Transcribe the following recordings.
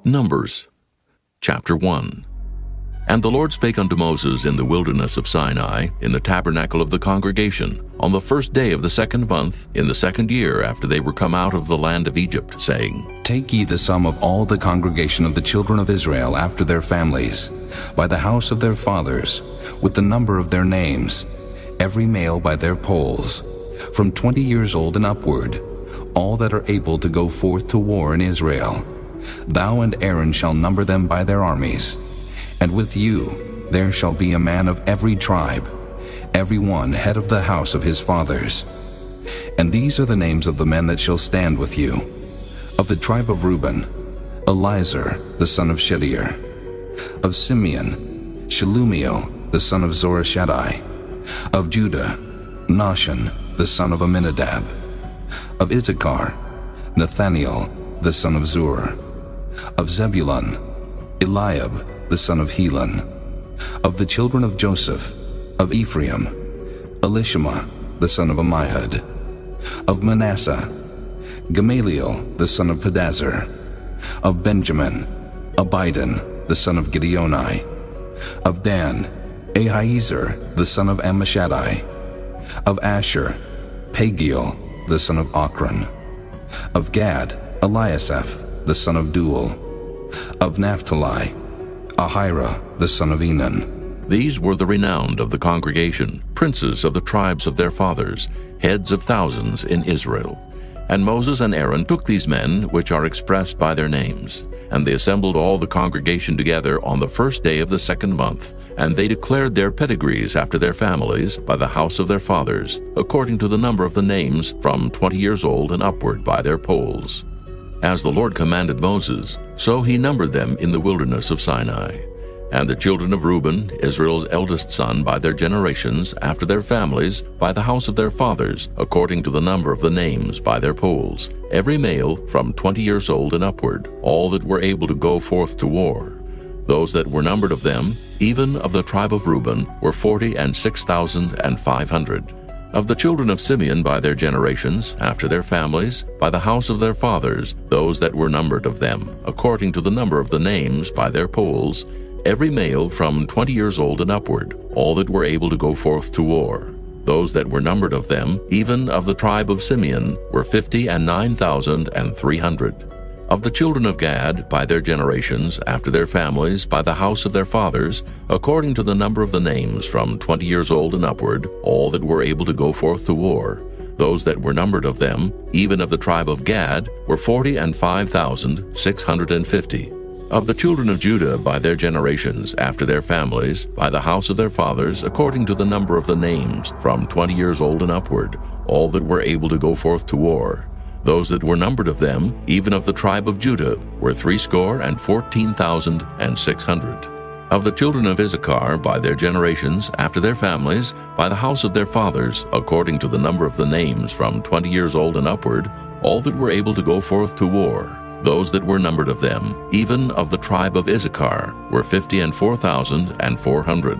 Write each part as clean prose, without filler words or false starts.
Numbers, chapter 1. And the Lord spake unto Moses in the wilderness of Sinai, in the tabernacle of the congregation, on the first day of the 2nd month, in the 2nd year after they were come out of the land of Egypt, saying, Take ye the sum of all the congregation of the children of Israel after their families, by the house of their fathers, with the number of their names, every male by their polls, from 20 years old and upward, all that are able to go forth to war in Israel. Thou and Aaron shall number them by their armies. And with you there shall be a man of every tribe, every one head of the house of his fathers. And these are the names of the men that shall stand with you. Of the tribe of Reuben, Elizur the son of Shedeur. Of Simeon, Shelumiel the son of Zorishaddai. Of Judah, Nahshon the son of Amminadab. Of Issachar, Nathaniel the son of Zur. Of Zebulun, Eliab the son of Helon. Of the children of Joseph, of Ephraim, Elishama the son of Ammihud. Of Manasseh, Gamaliel the son of Pedazur. Of Benjamin, Abidan the son of Gideoni. Of Dan, Ahiezer the son of Ammishaddai. Of Asher, Pagiel the son of Ochran. Of Gad, Eliasaph the son of Duel. Of Naphtali, Ahira the son of Enan. These were the renowned of the congregation, princes of the tribes of their fathers, heads of thousands in Israel. And Moses and Aaron took these men, which are expressed by their names, and they assembled all the congregation together on the first day of the 2nd month, and they declared their pedigrees after their families by the house of their fathers, according to the number of the names from 20 years old and upward by their polls. As the Lord commanded Moses, so he numbered them in the wilderness of Sinai. And the children of Reuben, Israel's eldest son, by their generations, after their families, by the house of their fathers, according to the number of the names by their polls, every male from 20 years old and upward, all that were able to go forth to war. Those that were numbered of them, even of the tribe of Reuben, were 46,500. Of the children of Simeon by their generations, after their families, by the house of their fathers, those that were numbered of them, according to the number of the names by their polls, every male from 20 years old and upward, all that were able to go forth to war. Those that were numbered of them, even of the tribe of Simeon, were 59,300. Of the children of Gad, by their generations, after their families, by the house of their fathers, according to the number of the names from 20 years old and upward, all that were able to go forth to war. Those that were numbered of them, even of the tribe of Gad, were 45,650. Of the children of Judah, by their generations, after their families, by the house of their fathers, according to the number of the names from 20 years old and upward, all that were able to go forth to war. Those that were numbered of them, even of the tribe of Judah, were 314,600. Of the children of Issachar, by their generations, after their families, by the house of their fathers, according to the number of the names from 20 years old and upward, all that were able to go forth to war. Those that were numbered of them, even of the tribe of Issachar, were 54,400.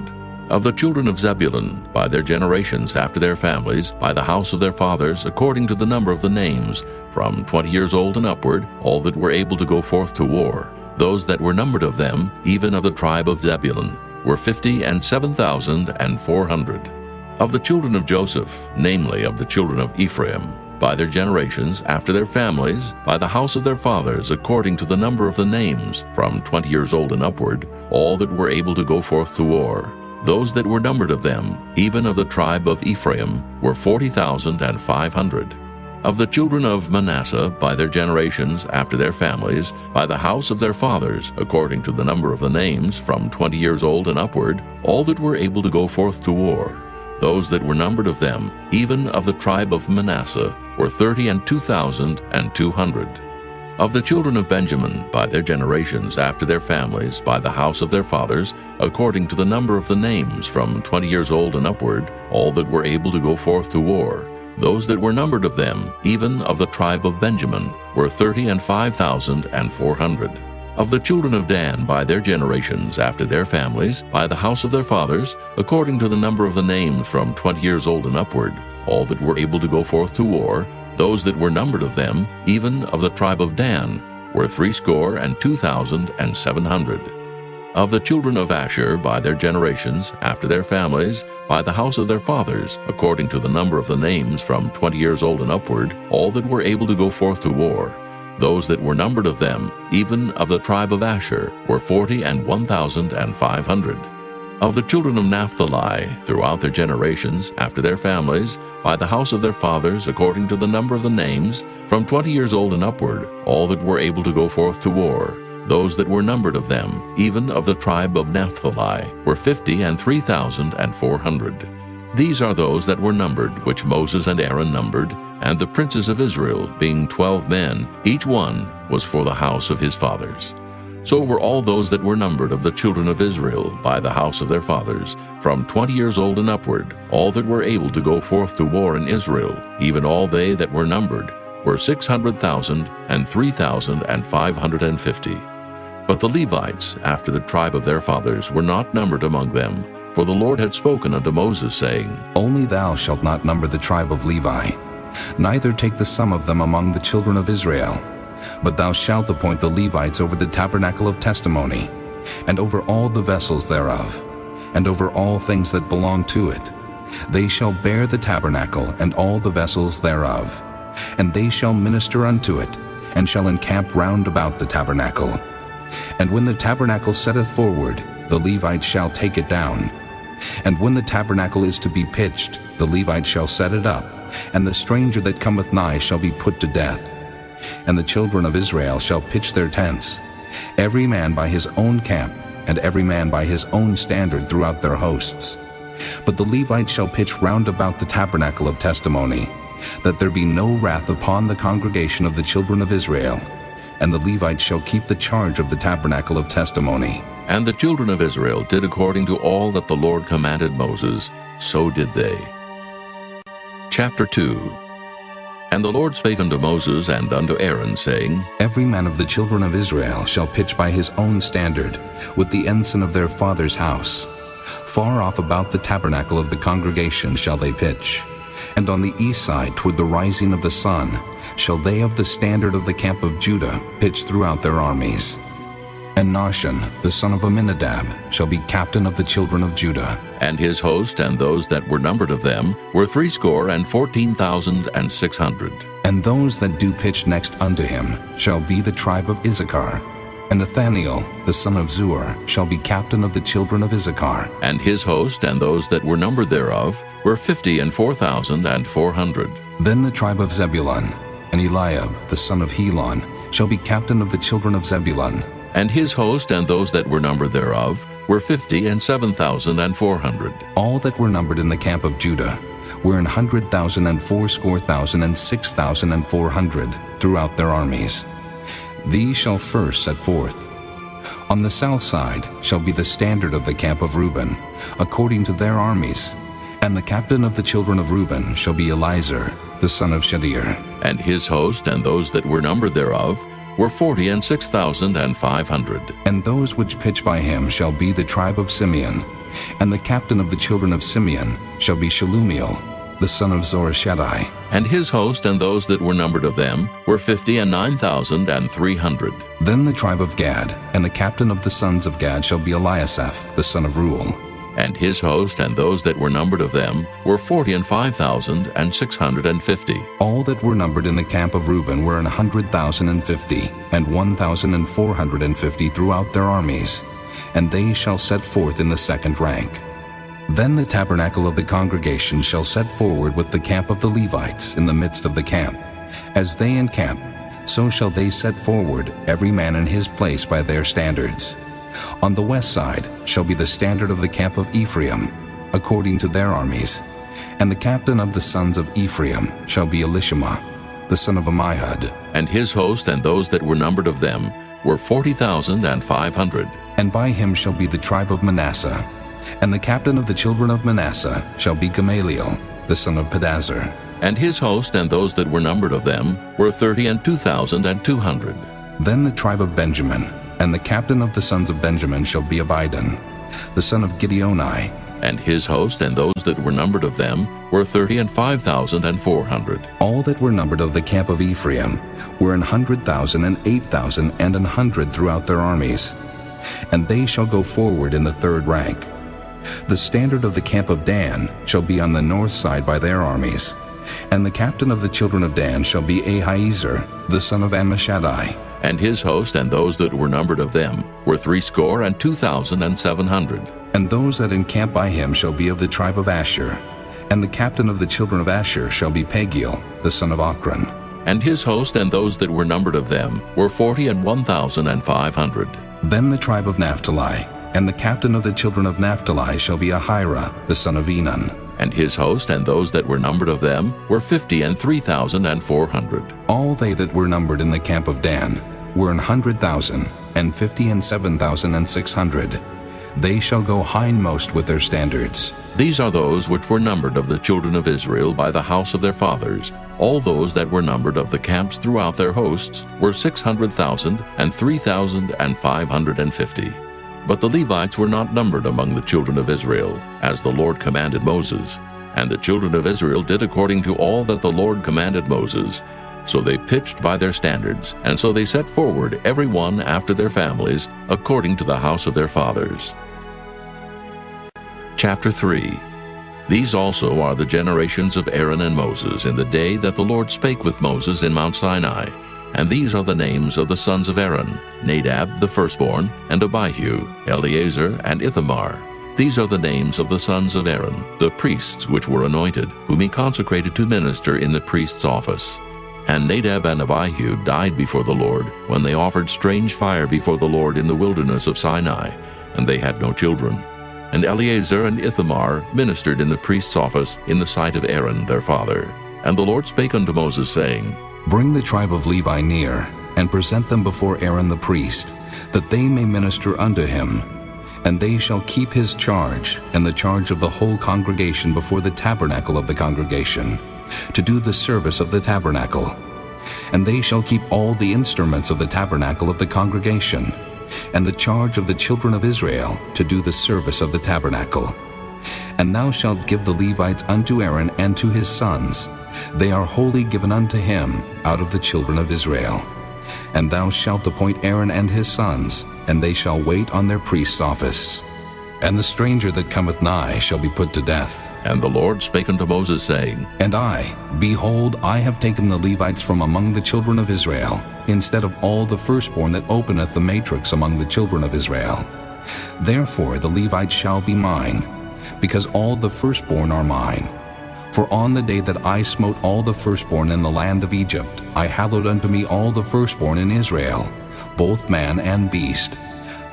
Of the children of Zebulun, by their generations, after their families, by the house of their fathers, according to the number of the names, from 20 years old and upward, all that were able to go forth to war. Those that were numbered of them, even of the tribe of Zebulun, were 57,400. Of the children of Joseph, namely of the children of Ephraim, by their generations, after their families, by the house of their fathers, according to the number of the names, from 20 years old and upward, all that were able to go forth to war. Those that were numbered of them, even of the tribe of Ephraim, were 40,500. Of the children of Manasseh, by their generations, after their families, by the house of their fathers, according to the number of the names, from 20 years old and upward, all that were able to go forth to war. Those that were numbered of them, even of the tribe of Manasseh, were 32,200. Of the children of Benjamin, by their generations, after their families, by the house of their fathers, according to the number of the names, from 20 years old and upward, all that were able to go forth to war. Those that were numbered of them, even of the tribe of Benjamin, were 35,400. Of the children of Dan, by their generations, after their families, by the house of their fathers, according to the number of the names from 20 years old and upward, all that were able to go forth to war, those that were numbered of them, even of the tribe of Dan, were 62,700. Of the children of Asher by their generations, after their families, by the house of their fathers, according to the number of the names from 20 years old and upward, all that were able to go forth to war, those that were numbered of them, even of the tribe of Asher, were 41,500. Of the children of Naphtali, throughout their generations, after their families, by the house of their fathers, according to the number of the names, from 20 years old and upward, all that were able to go forth to war, those that were numbered of them, even of the tribe of Naphtali, were 53,400. These are those that were numbered, which Moses and Aaron numbered, and the princes of Israel, being 12 men, each one was for the house of his fathers. So were all those that were numbered of the children of Israel by the house of their fathers, from 20 years old and upward, all that were able to go forth to war in Israel, even all they that were numbered, were 600,003,550. But the Levites, after the tribe of their fathers, were not numbered among them, for the Lord had spoken unto Moses, saying, Only thou shalt not number the tribe of Levi, neither take the sum of them among the children of Israel. But thou shalt appoint the Levites over the tabernacle of testimony, and over all the vessels thereof, and over all things that belong to it. They shall bear the tabernacle and all the vessels thereof, and they shall minister unto it, and shall encamp round about the tabernacle. And when the tabernacle setteth forward, the Levites shall take it down. And when the tabernacle is to be pitched, the Levites shall set it up, and the stranger that cometh nigh shall be put to death. And the children of Israel shall pitch their tents, every man by his own camp, and every man by his own standard throughout their hosts. But the Levites shall pitch round about the tabernacle of testimony, that there be no wrath upon the congregation of the children of Israel. And the Levites shall keep the charge of the tabernacle of testimony. And the children of Israel did according to all that the Lord commanded Moses, so did they. Chapter 2. And the Lord spake unto Moses and unto Aaron, saying, Every man of the children of Israel shall pitch by his own standard, with the ensign of their father's house. Far off about the tabernacle of the congregation shall they pitch. And on the east side toward the rising of the sun shall they of the standard of the camp of Judah pitch throughout their armies. And Nahshon, the son of Amminadab, shall be captain of the children of Judah. And his host and those that were numbered of them were 614,600. And those that do pitch next unto him shall be the tribe of Issachar. And Nathaniel, the son of Zuar, shall be captain of the children of Issachar. And his host and those that were numbered thereof were 54,400. Then the tribe of Zebulun, and Eliab, the son of Helon, shall be captain of the children of Zebulun. And his host and those that were numbered thereof were 57,400. All that were numbered in the camp of Judah were 100,000 and 80,000 and 6,400 throughout their armies. These shall first set forth. On the south side shall be the standard of the camp of Reuben, according to their armies. And the captain of the children of Reuben shall be Elizur, the son of Shedeur. And his host and those that were numbered thereof were 46,500. And those which pitch by him shall be the tribe of Simeon. And the captain of the children of Simeon shall be Shelumiel, the son of Zorashaddai. And his host and those that were numbered of them were 59,300. Then the tribe of Gad, and the captain of the sons of Gad shall be Eliasaph, the son of Reuel. And his host and those that were numbered of them were 45,650. All that were numbered in the camp of Reuben were 100,050, and 1,450 throughout their armies. And they shall set forth in the second rank. Then the tabernacle of the congregation shall set forward with the camp of the Levites in the midst of the camp. As they encamp, so shall they set forward, every man in his place by their standards. On the west side shall be the standard of the camp of Ephraim, according to their armies. And the captain of the sons of Ephraim shall be Elishama, the son of Ammihud. And his host and those that were numbered of them were 40,500. And by him shall be the tribe of Manasseh. And the captain of the children of Manasseh shall be Gamaliel, the son of Pedazur. And his host and those that were numbered of them were 32,200. Then the tribe of Benjamin, and the captain of the sons of Benjamin shall be Abidan, the son of Gideoni. And his host and those that were numbered of them were 30,500. All that were numbered of the camp of Ephraim were 100,000 and 8,000 and 100 throughout their armies. And they shall go forward in the third rank. The standard of the camp of Dan shall be on the north side by their armies. And the captain of the children of Dan shall be Ahiezer, the son of Ammishaddai. And his host and those that were numbered of them were 62,700. And those that encamp by him shall be of the tribe of Asher. And the captain of the children of Asher shall be Pagiel, the son of Ochran. And his host and those that were numbered of them were 41,500. Then the tribe of Naphtali, and the captain of the children of Naphtali shall be Ahira, the son of Enan. And his host and those that were numbered of them were 53,400. All they that were numbered in the camp of Dan were 100,000, and 57,600. They shall go hindmost with their standards. These are those which were numbered of the children of Israel by the house of their fathers. All those that were numbered of the camps throughout their hosts were 600,000 and 3,550. But the Levites were not numbered among the children of Israel, as the Lord commanded Moses. And the children of Israel did according to all that the Lord commanded Moses. So they pitched by their standards, and so they set forward every one after their families, according to the house of their fathers. Chapter 3. These also are the generations of Aaron and Moses in the day that the Lord spake with Moses in Mount Sinai. And these are the names of the sons of Aaron, Nadab the firstborn, and Abihu, Eleazar, and Ithamar. These are the names of the sons of Aaron, the priests which were anointed, whom he consecrated to minister in the priest's office. And Nadab and Abihu died before the Lord, when they offered strange fire before the Lord in the wilderness of Sinai, and they had no children. And Eleazar and Ithamar ministered in the priest's office in the sight of Aaron their father. And the Lord spake unto Moses, saying, Bring the tribe of Levi near, and present them before Aaron the priest, that they may minister unto him. And they shall keep his charge, and the charge of the whole congregation before the tabernacle of the congregation, to do the service of the tabernacle. And they shall keep all the instruments of the tabernacle of the congregation, and the charge of the children of Israel to do the service of the tabernacle. And thou shalt give the Levites unto Aaron and to his sons. They are wholly given unto him out of the children of Israel. And thou shalt appoint Aaron and his sons, and they shall wait on their priest's office. And the stranger that cometh nigh shall be put to death. And the Lord spake unto Moses, saying, And I, behold, I have taken the Levites from among the children of Israel, instead of all the firstborn that openeth the matrix among the children of Israel. Therefore the Levites shall be mine, because all the firstborn are mine. For on the day that I smote all the firstborn in the land of Egypt, I hallowed unto me all the firstborn in Israel, both man and beast.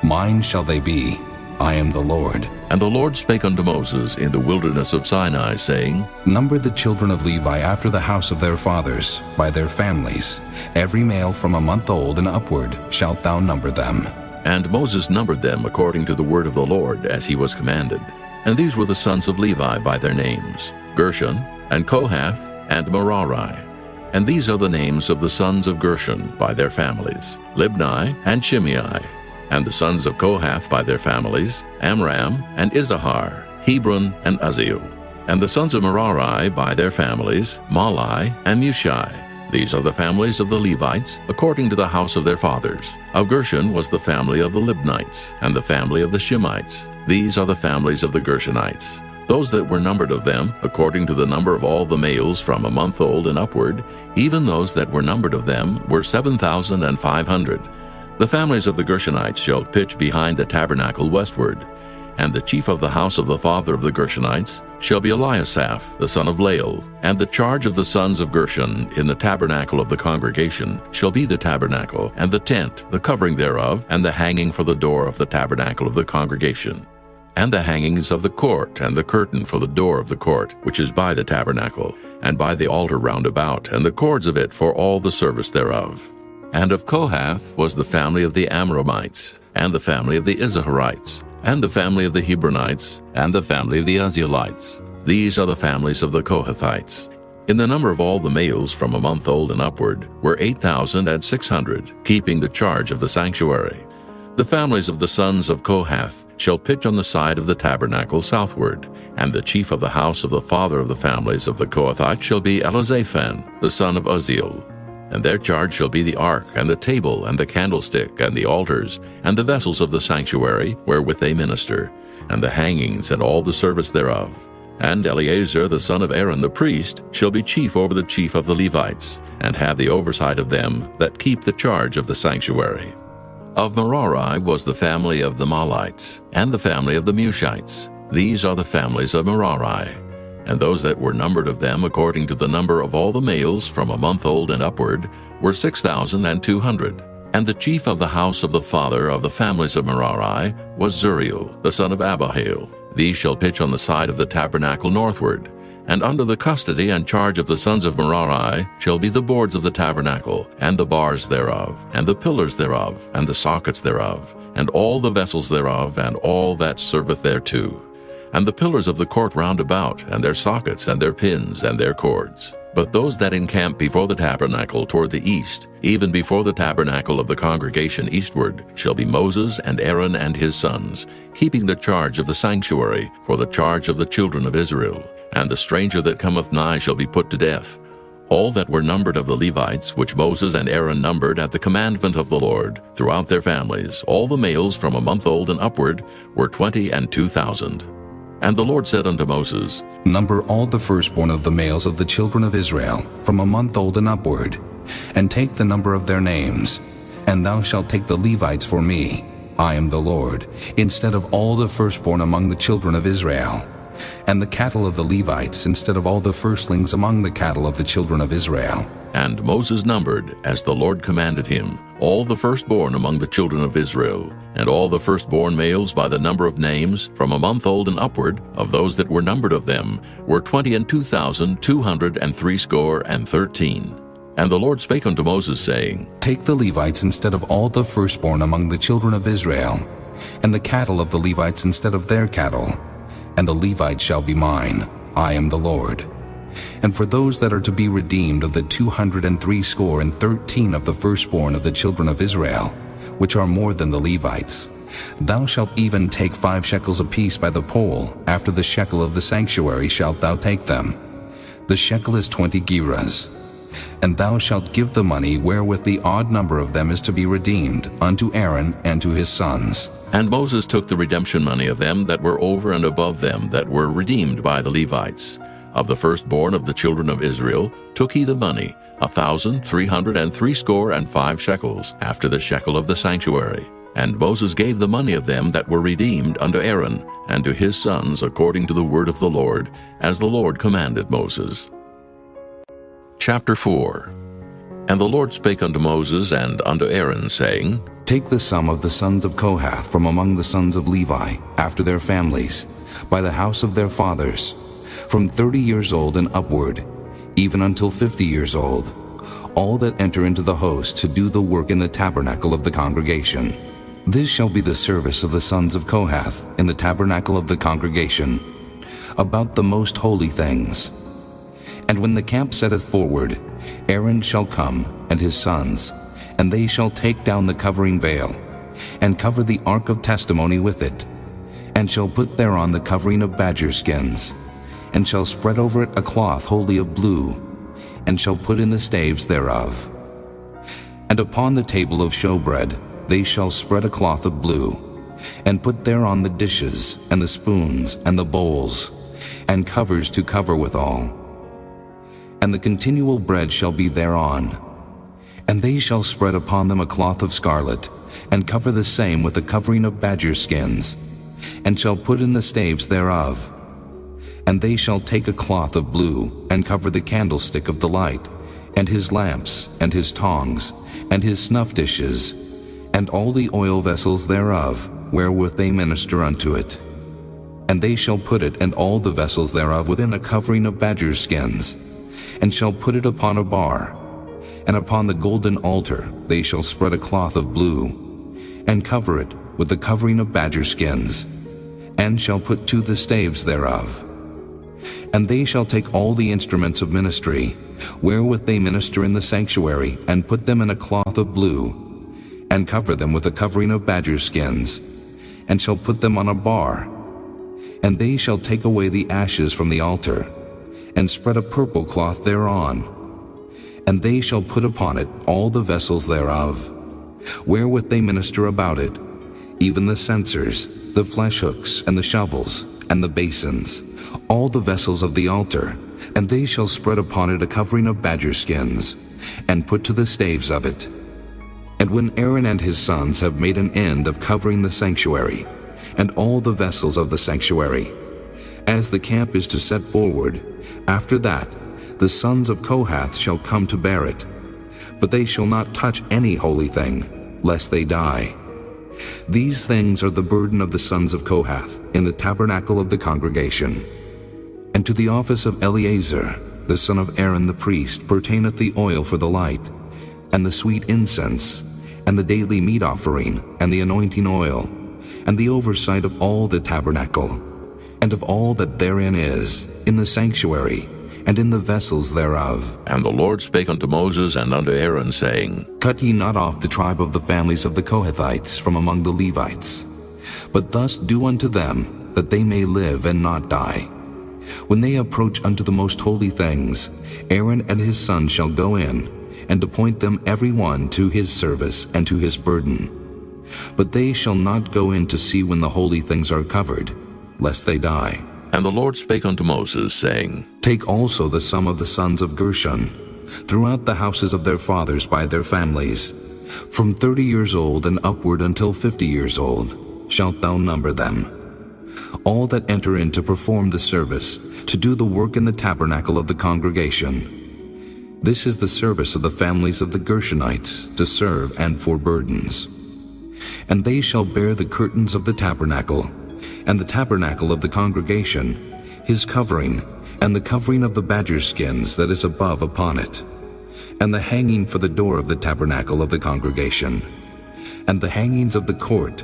Mine shall they be. I am the Lord. And the Lord spake unto Moses in the wilderness of Sinai, saying, Number the children of Levi after the house of their fathers, by their families. Every male from a month old and upward shalt thou number them. And Moses numbered them according to the word of the Lord, as he was commanded. And these were the sons of Levi by their names, Gershon, and Kohath, and Merari. And these are the names of the sons of Gershon by their families, Libni and Shimei. And the sons of Kohath by their families, Amram and Izahar, Hebron and Uzziel. And the sons of Merari by their families, Mahli and Mushi. These are the families of the Levites, according to the house of their fathers. Of Gershon was the family of the Libnites, and the family of the Shimites. These are the families of the Gershonites. Those that were numbered of them, according to the number of all the males from a month old and upward, even those that were numbered of them were 7,500. The families of the Gershonites shall pitch behind the tabernacle westward. And the chief of the house of the father of the Gershonites shall be Eliasaph, the son of Lael. And the charge of the sons of Gershon in the tabernacle of the congregation shall be the tabernacle, and the tent, the covering thereof, and the hanging for the door of the tabernacle of the congregation, and the hangings of the court, and the curtain for the door of the court, which is by the tabernacle, and by the altar round about, and the cords of it for all the service thereof. And of Kohath was the family of the Amramites, and the family of the Izaharites, and the family of the Hebronites, and the family of the Uzzielites. These are the families of the Kohathites. In the number of all the males from a month old and upward were 8,600, keeping the charge of the sanctuary. The families of the sons of Kohath shall pitch on the side of the tabernacle southward, and the chief of the house of the father of the families of the Kohathites shall be Elizaphan, the son of Uzziel. And their charge shall be the ark, and the table, and the candlestick, and the altars, and the vessels of the sanctuary, wherewith they minister, and the hangings, and all the service thereof. And Eleazar the son of Aaron the priest shall be chief over the chief of the Levites, and have the oversight of them that keep the charge of the sanctuary. Of Merari was the family of the Mahlites, and the family of the Mushites. These are the families of Merari. And those that were numbered of them according to the number of all the males from a month old and upward were 6,200. And the chief of the house of the father of the families of Merari was Zuriel, the son of Abihail. These shall pitch on the side of the tabernacle northward. And under the custody and charge of the sons of Merari shall be the boards of the tabernacle, and the bars thereof, and the pillars thereof, and the sockets thereof, and all the vessels thereof, and all that serveth thereto. And the pillars of the court round about, and their sockets, and their pins, and their cords. But those that encamp before the tabernacle toward the east, even before the tabernacle of the congregation eastward, shall be Moses and Aaron and his sons, keeping the charge of the sanctuary for the charge of the children of Israel. And the stranger that cometh nigh shall be put to death. All that were numbered of the Levites, which Moses and Aaron numbered at the commandment of the Lord, throughout their families, all the males from a month old and upward, were 22,000. And the Lord said unto Moses, Number all the firstborn of the males of the children of Israel, from a month old and upward, and take the number of their names. And thou shalt take the Levites for me, I am the Lord, instead of all the firstborn among the children of Israel, and the cattle of the Levites instead of all the firstlings among the cattle of the children of Israel. And Moses numbered, as the Lord commanded him, all the firstborn among the children of Israel, and all the firstborn males by the number of names, from a month old and upward, of those that were numbered of them, were 22,213. And the Lord spake unto Moses, saying, Take the Levites instead of all the firstborn among the children of Israel, and the cattle of the Levites instead of their cattle, and the Levites shall be mine, I am the Lord. And for those that are to be redeemed of the 213 of the firstborn of the children of Israel, which are more than the Levites, thou shalt even take 5 shekels apiece by the poll. After the shekel of the sanctuary shalt thou take them. The shekel is 20 gerahs. And thou shalt give the money wherewith the odd number of them is to be redeemed unto Aaron and to his sons. And Moses took the redemption money of them that were over and above them that were redeemed by the Levites. Of the firstborn of the children of Israel took he the money, 1,365 shekels, after the shekel of the sanctuary. And Moses gave the money of them that were redeemed unto Aaron and to his sons according to the word of the Lord, as the Lord commanded Moses. Chapter 4. And the Lord spake unto Moses and unto Aaron, saying, Take the sum of the sons of Kohath from among the sons of Levi, after their families, by the house of their fathers, from 30 years old and upward, even until 50 years old, all that enter into the host to do the work in the tabernacle of the congregation. This shall be the service of the sons of Kohath in the tabernacle of the congregation, about the most holy things. And when the camp setteth forward, Aaron shall come, and his sons, and they shall take down the covering veil, and cover the ark of testimony with it, and shall put thereon the covering of badger skins, and shall spread over it a cloth wholly of blue, and shall put in the staves thereof. And upon the table of showbread they shall spread a cloth of blue, and put thereon the dishes, and the spoons, and the bowls, and covers to cover withal. And the continual bread shall be thereon. And they shall spread upon them a cloth of scarlet, and cover the same with a covering of badger skins, and shall put in the staves thereof. And they shall take a cloth of blue, and cover the candlestick of the light, and his lamps, and his tongs, and his snuff dishes, and all the oil vessels thereof, wherewith they minister unto it. And they shall put it and all the vessels thereof within a covering of badger skins, and shall put it upon a bar. And upon the golden altar they shall spread a cloth of blue, and cover it with the covering of badger skins, and shall put to the staves thereof. And they shall take all the instruments of ministry, wherewith they minister in the sanctuary, and put them in a cloth of blue, and cover them with a covering of badger skins, and shall put them on a bar. And they shall take away the ashes from the altar, and spread a purple cloth thereon. And they shall put upon it all the vessels thereof, wherewith they minister about it, even the censers, the flesh hooks, and the shovels, and the basins, all the vessels of the altar. And they shall spread upon it a covering of badger skins, and put to the staves of it. And when Aaron and his sons have made an end of covering the sanctuary, and all the vessels of the sanctuary, as the camp is to set forward, after that the sons of Kohath shall come to bear it. But they shall not touch any holy thing, lest they die. These things are the burden of the sons of Kohath in the tabernacle of the congregation. And to the office of Eleazar, the son of Aaron the priest, pertaineth the oil for the light, and the sweet incense, and the daily meat offering, and the anointing oil, and the oversight of all the tabernacle, and of all that therein is, in the sanctuary, and in the vessels thereof. And the Lord spake unto Moses and unto Aaron, saying, Cut ye not off the tribe of the families of the Kohathites from among the Levites, but thus do unto them, that they may live and not die. When they approach unto the most holy things, Aaron and his sons shall go in, and appoint them every one to his service and to his burden. But they shall not go in to see when the holy things are covered, lest they die. And the Lord spake unto Moses, saying, Take also the sum of the sons of Gershon, throughout the houses of their fathers by their families, from 30 years old and upward until 50 years old, shalt thou number them. All that enter in to perform the service, to do the work in the tabernacle of the congregation. This is the service of the families of the Gershonites, to serve and for burdens. And they shall bear the curtains of the tabernacle, and the tabernacle of the congregation, his covering, and the covering of the badger skins that is above upon it, and the hanging for the door of the tabernacle of the congregation, and the hangings of the court,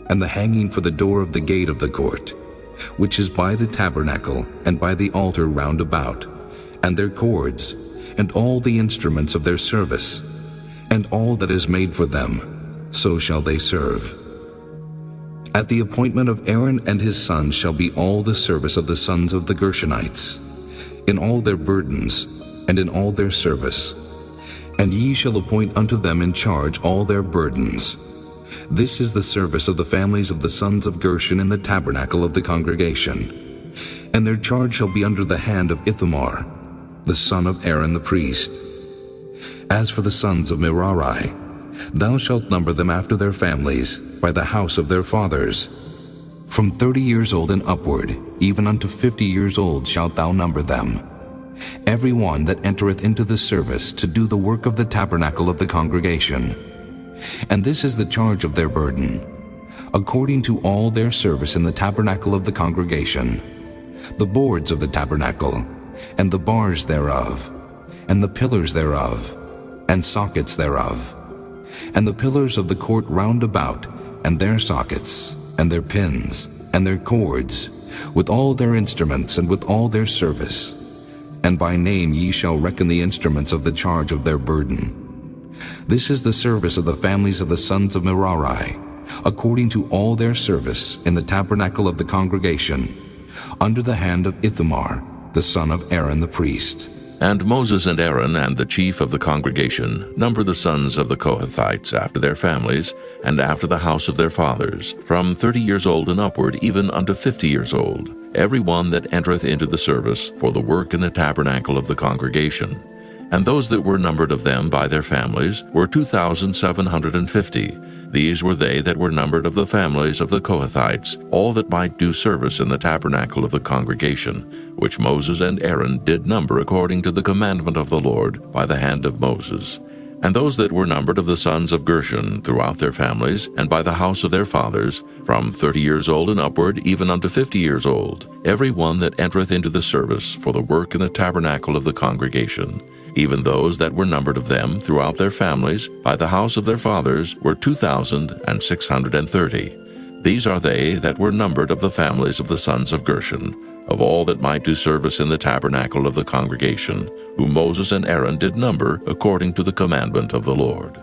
and the hanging for the door of the gate of the court, which is by the tabernacle and by the altar round about, and their cords, and all the instruments of their service, and all that is made for them, so shall they serve. At the appointment of Aaron and his sons shall be all the service of the sons of the Gershonites, in all their burdens, and in all their service. And ye shall appoint unto them in charge all their burdens. This is the service of the families of the sons of Gershon in the tabernacle of the congregation. And their charge shall be under the hand of Ithamar, the son of Aaron the priest. As for the sons of Merari, thou shalt number them after their families, by the house of their fathers. From 30 years old and upward, even unto 50 years old shalt thou number them. Every one that entereth into the service to do the work of the tabernacle of the congregation. And this is the charge of their burden, according to all their service in the tabernacle of the congregation, the boards of the tabernacle, and the bars thereof, and the pillars thereof, and sockets thereof, and the pillars of the court round about, and their sockets, and their pins, and their cords, with all their instruments, and with all their service. And by name ye shall reckon the instruments of the charge of their burden. This is the service of the families of the sons of Merari, according to all their service in the tabernacle of the congregation, under the hand of Ithamar, the son of Aaron the priest. And Moses and Aaron and the chief of the congregation number the sons of the Kohathites after their families, and after the house of their fathers, from 30 years old and upward, even unto 50 years old, every one that entereth into the service for the work in the tabernacle of the congregation. And those that were numbered of them by their families were 2,750. These were they that were numbered of the families of the Kohathites, all that might do service in the tabernacle of the congregation, which Moses and Aaron did number according to the commandment of the Lord by the hand of Moses. And those that were numbered of the sons of Gershon throughout their families, and by the house of their fathers, from 30 years old and upward, even unto 50 years old, every one that entereth into the service for the work in the tabernacle of the congregation. Even those that were numbered of them throughout their families, by the house of their fathers, were 2,630. These are they that were numbered of the families of the sons of Gershon, of all that might do service in the tabernacle of the congregation, whom Moses and Aaron did number according to the commandment of the Lord.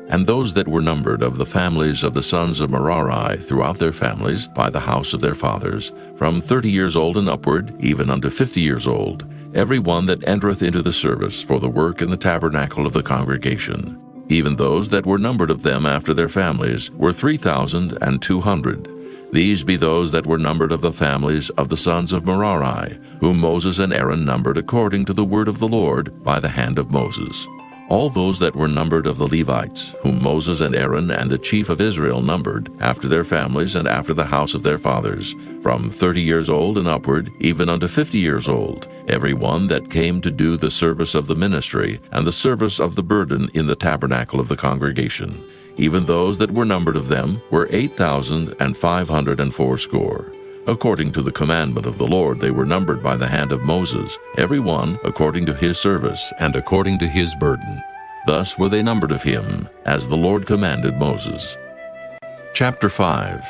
And those that were numbered of the families of the sons of Merari throughout their families by the house of their fathers, from 30 years old and upward, even unto 50 years old, every one that entereth into the service for the work in the tabernacle of the congregation. Even those that were numbered of them after their families were 3,200. These be those that were numbered of the families of the sons of Merari, whom Moses and Aaron numbered according to the word of the Lord by the hand of Moses. All those that were numbered of the Levites, whom Moses and Aaron and the chief of Israel numbered, after their families and after the house of their fathers, from 30 years old and upward, even unto 50 years old, every one that came to do the service of the ministry and the service of the burden in the tabernacle of the congregation. Even those that were numbered of them were 8,580. According to the commandment of the Lord they were numbered by the hand of Moses, every one according to his service and according to his burden. Thus were they numbered of him, as the Lord commanded Moses. Chapter 5.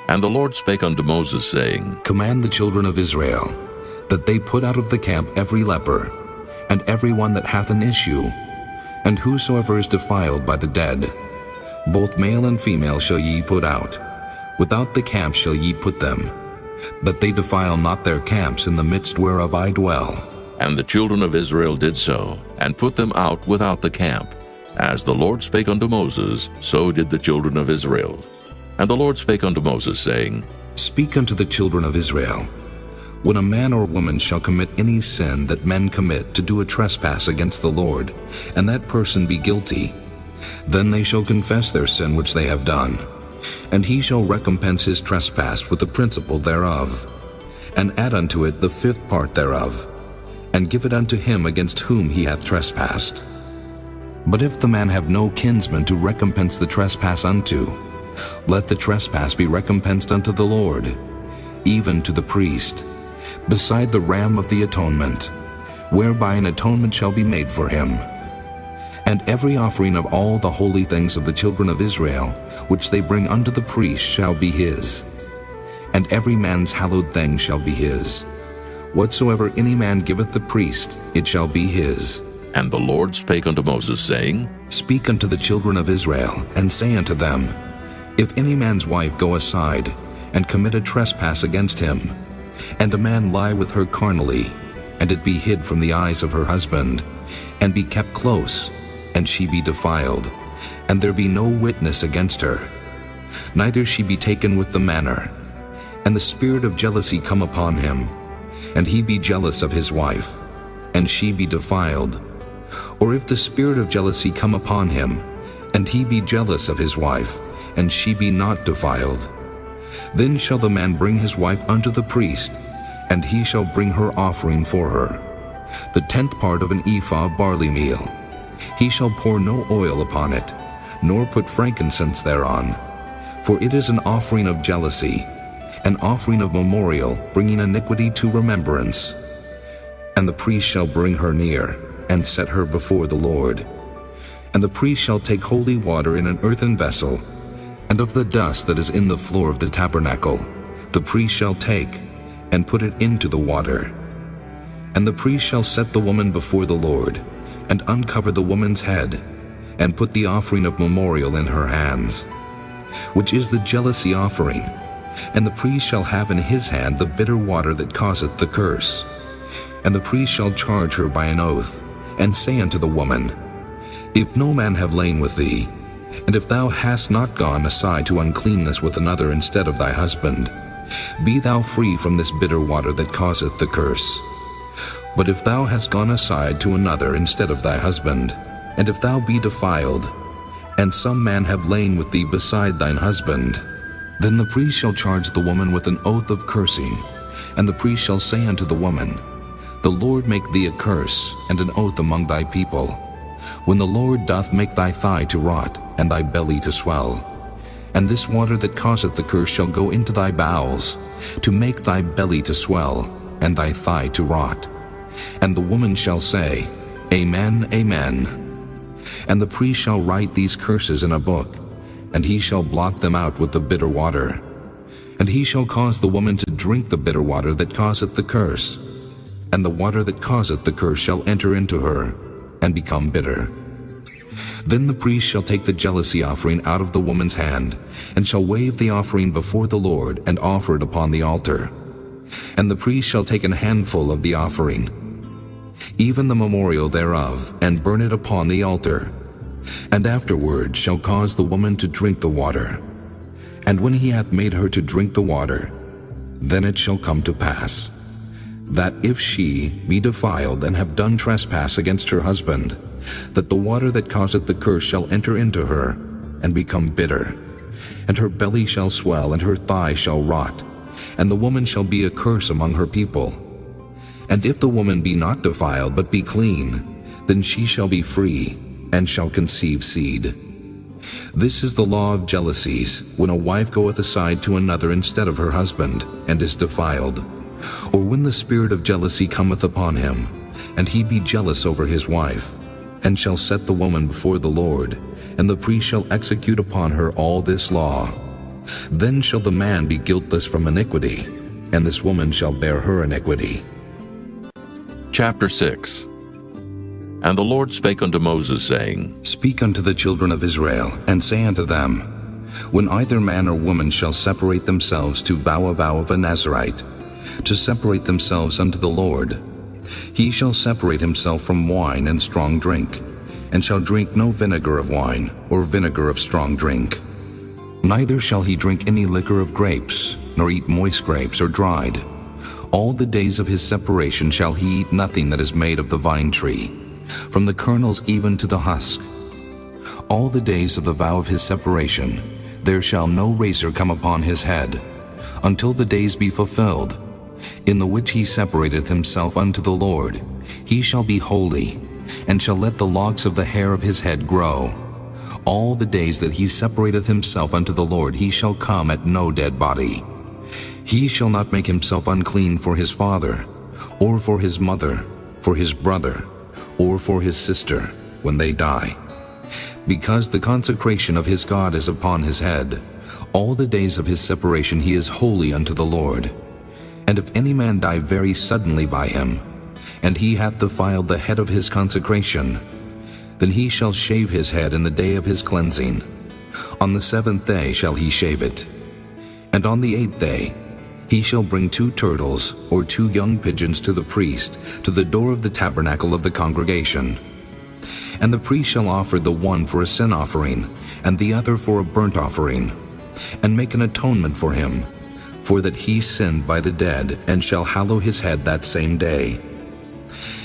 And the Lord spake unto Moses, saying, Command the children of Israel, that they put out of the camp every leper, and every one that hath an issue, and whosoever is defiled by the dead. Both male and female shall ye put out. Without the camp shall ye put them, that they defile not their camps in the midst whereof I dwell. And the children of Israel did so, and put them out without the camp. As the Lord spake unto Moses, so did the children of Israel. And the Lord spake unto Moses, saying, Speak unto the children of Israel, when a man or woman shall commit any sin that men commit to do a trespass against the Lord, and that person be guilty, then they shall confess their sin which they have done, and he shall recompense his trespass with the principal thereof, and add unto it the 5th part thereof, and give it unto him against whom he hath trespassed. But if the man have no kinsman to recompense the trespass unto, let the trespass be recompensed unto the Lord, even to the priest, beside the ram of the atonement, whereby an atonement shall be made for him. And every offering of all the holy things of the children of Israel, which they bring unto the priest, shall be his. And every man's hallowed thing shall be his. Whatsoever any man giveth the priest, it shall be his. And the Lord spake unto Moses, saying, Speak unto the children of Israel, and say unto them, If any man's wife go aside, and commit a trespass against him, and a man lie with her carnally, and it be hid from the eyes of her husband, and be kept close, and she be defiled, and there be no witness against her, neither she be taken with the manner, and the spirit of jealousy come upon him, and he be jealous of his wife, and she be defiled, or if the spirit of jealousy come upon him, and he be jealous of his wife, and she be not defiled, then shall the man bring his wife unto the priest, and he shall bring her offering for her, the 10th part of an ephah of barley meal. He shall pour no oil upon it, nor put frankincense thereon, for it is an offering of jealousy, an offering of memorial, bringing iniquity to remembrance. And the priest shall bring her near, and set her before the Lord. And the priest shall take holy water in an earthen vessel, and of the dust that is in the floor of the tabernacle, the priest shall take, and put it into the water. And the priest shall set the woman before the Lord, and uncover the woman's head, and put the offering of memorial in her hands, which is the jealousy offering. And the priest shall have in his hand the bitter water that causeth the curse. And the priest shall charge her by an oath, and say unto the woman, If no man have lain with thee, and if thou hast not gone aside to uncleanness with another instead of thy husband, be thou free from this bitter water that causeth the curse. But if thou hast gone aside to another instead of thy husband, and if thou be defiled, and some man have lain with thee beside thine husband, then the priest shall charge the woman with an oath of cursing, and the priest shall say unto the woman, The Lord make thee a curse and an oath among thy people, when the Lord doth make thy thigh to rot, and thy belly to swell. And this water that causeth the curse shall go into thy bowels, to make thy belly to swell, and thy thigh to rot. And the woman shall say, Amen, Amen. And the priest shall write these curses in a book, and he shall blot them out with the bitter water. And he shall cause the woman to drink the bitter water that causeth the curse, and the water that causeth the curse shall enter into her, and become bitter. Then the priest shall take the jealousy offering out of the woman's hand, and shall wave the offering before the Lord, and offer it upon the altar. And the priest shall take an handful of the offering, even the memorial thereof, and burn it upon the altar, and afterward shall cause the woman to drink the water. And when he hath made her to drink the water, then it shall come to pass, that if she be defiled and have done trespass against her husband, that the water that causeth the curse shall enter into her, and become bitter, and her belly shall swell, and her thigh shall rot, and the woman shall be a curse among her people. And if the woman be not defiled, but be clean, then she shall be free, and shall conceive seed. This is the law of jealousies, when a wife goeth aside to another instead of her husband, and is defiled, or when the spirit of jealousy cometh upon him, and he be jealous over his wife, and shall set the woman before the Lord, and the priest shall execute upon her all this law. Then shall the man be guiltless from iniquity, and this woman shall bear her iniquity. Chapter 6. And the Lord spake unto Moses, saying, Speak unto the children of Israel, and say unto them, When either man or woman shall separate themselves to vow a vow of a Nazarite, to separate themselves unto the Lord, he shall separate himself from wine and strong drink, and shall drink no vinegar of wine, or vinegar of strong drink. Neither shall he drink any liquor of grapes, nor eat moist grapes or dried. All the days of his separation shall he eat nothing that is made of the vine tree, from the kernels even to the husk. All the days of the vow of his separation there shall no razor come upon his head, until the days be fulfilled, in the which he separateth himself unto the Lord. He shall be holy, and shall let the locks of the hair of his head grow. All the days that he separateth himself unto the Lord he shall come at no dead body. He shall not make himself unclean for his father, or for his mother, for his brother, or for his sister, when they die. Because the consecration of his God is upon his head, all the days of his separation he is holy unto the Lord. And if any man die very suddenly by him, and he hath defiled the head of his consecration, then he shall shave his head in the day of his cleansing. On the 7th day shall he shave it. And on the 8th day he shall bring 2 turtles or 2 young pigeons to the priest, to the door of the tabernacle of the congregation. And the priest shall offer the one for a sin offering, and the other for a burnt offering, and make an atonement for him, for that he sinned by the dead, and shall hallow his head that same day.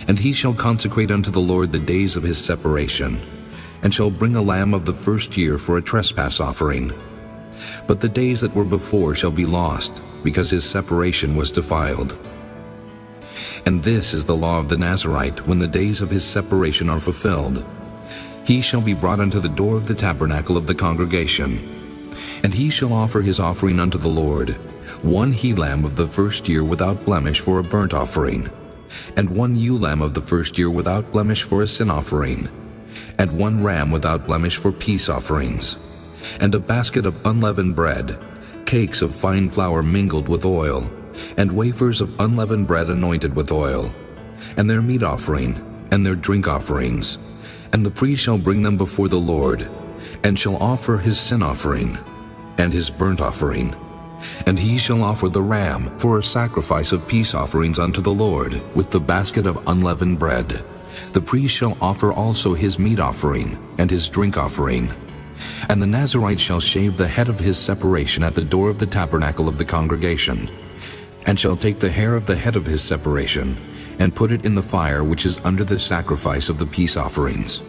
And he shall consecrate unto the Lord the days of his separation, and shall bring a lamb of the first year for a trespass offering. But the days that were before shall be lost, because his separation was defiled. And this is the law of the Nazarite, when the days of his separation are fulfilled. He shall be brought unto the door of the tabernacle of the congregation, and he shall offer his offering unto the Lord, 1 he-lamb of the first year without blemish for a burnt offering, and 1 ewe-lamb of the first year without blemish for a sin offering, and 1 ram without blemish for peace offerings, and a basket of unleavened bread, cakes of fine flour mingled with oil, and wafers of unleavened bread anointed with oil, and their meat offering, and their drink offerings. And the priest shall bring them before the Lord, and shall offer his sin offering, and his burnt offering. And he shall offer the ram for a sacrifice of peace offerings unto the Lord, with the basket of unleavened bread. The priest shall offer also his meat offering, and his drink offering. And the Nazarite shall shave the head of his separation at the door of the tabernacle of the congregation, and shall take the hair of the head of his separation, and put it in the fire which is under the sacrifice of the peace offerings.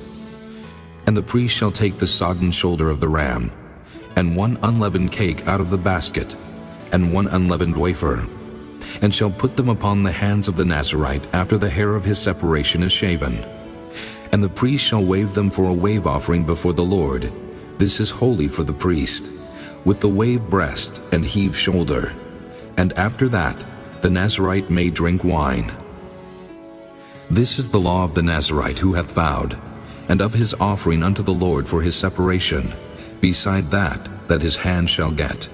And the priest shall take the sodden shoulder of the ram, and 1 unleavened cake out of the basket, and 1 unleavened wafer, and shall put them upon the hands of the Nazarite after the hair of his separation is shaven. And the priest shall wave them for a wave offering before the Lord. This is holy for the priest, with the wave breast and heave shoulder. And after that the Nazarite may drink wine. This is the law of the Nazarite who hath vowed, and of his offering unto the Lord for his separation, beside that his hand shall get,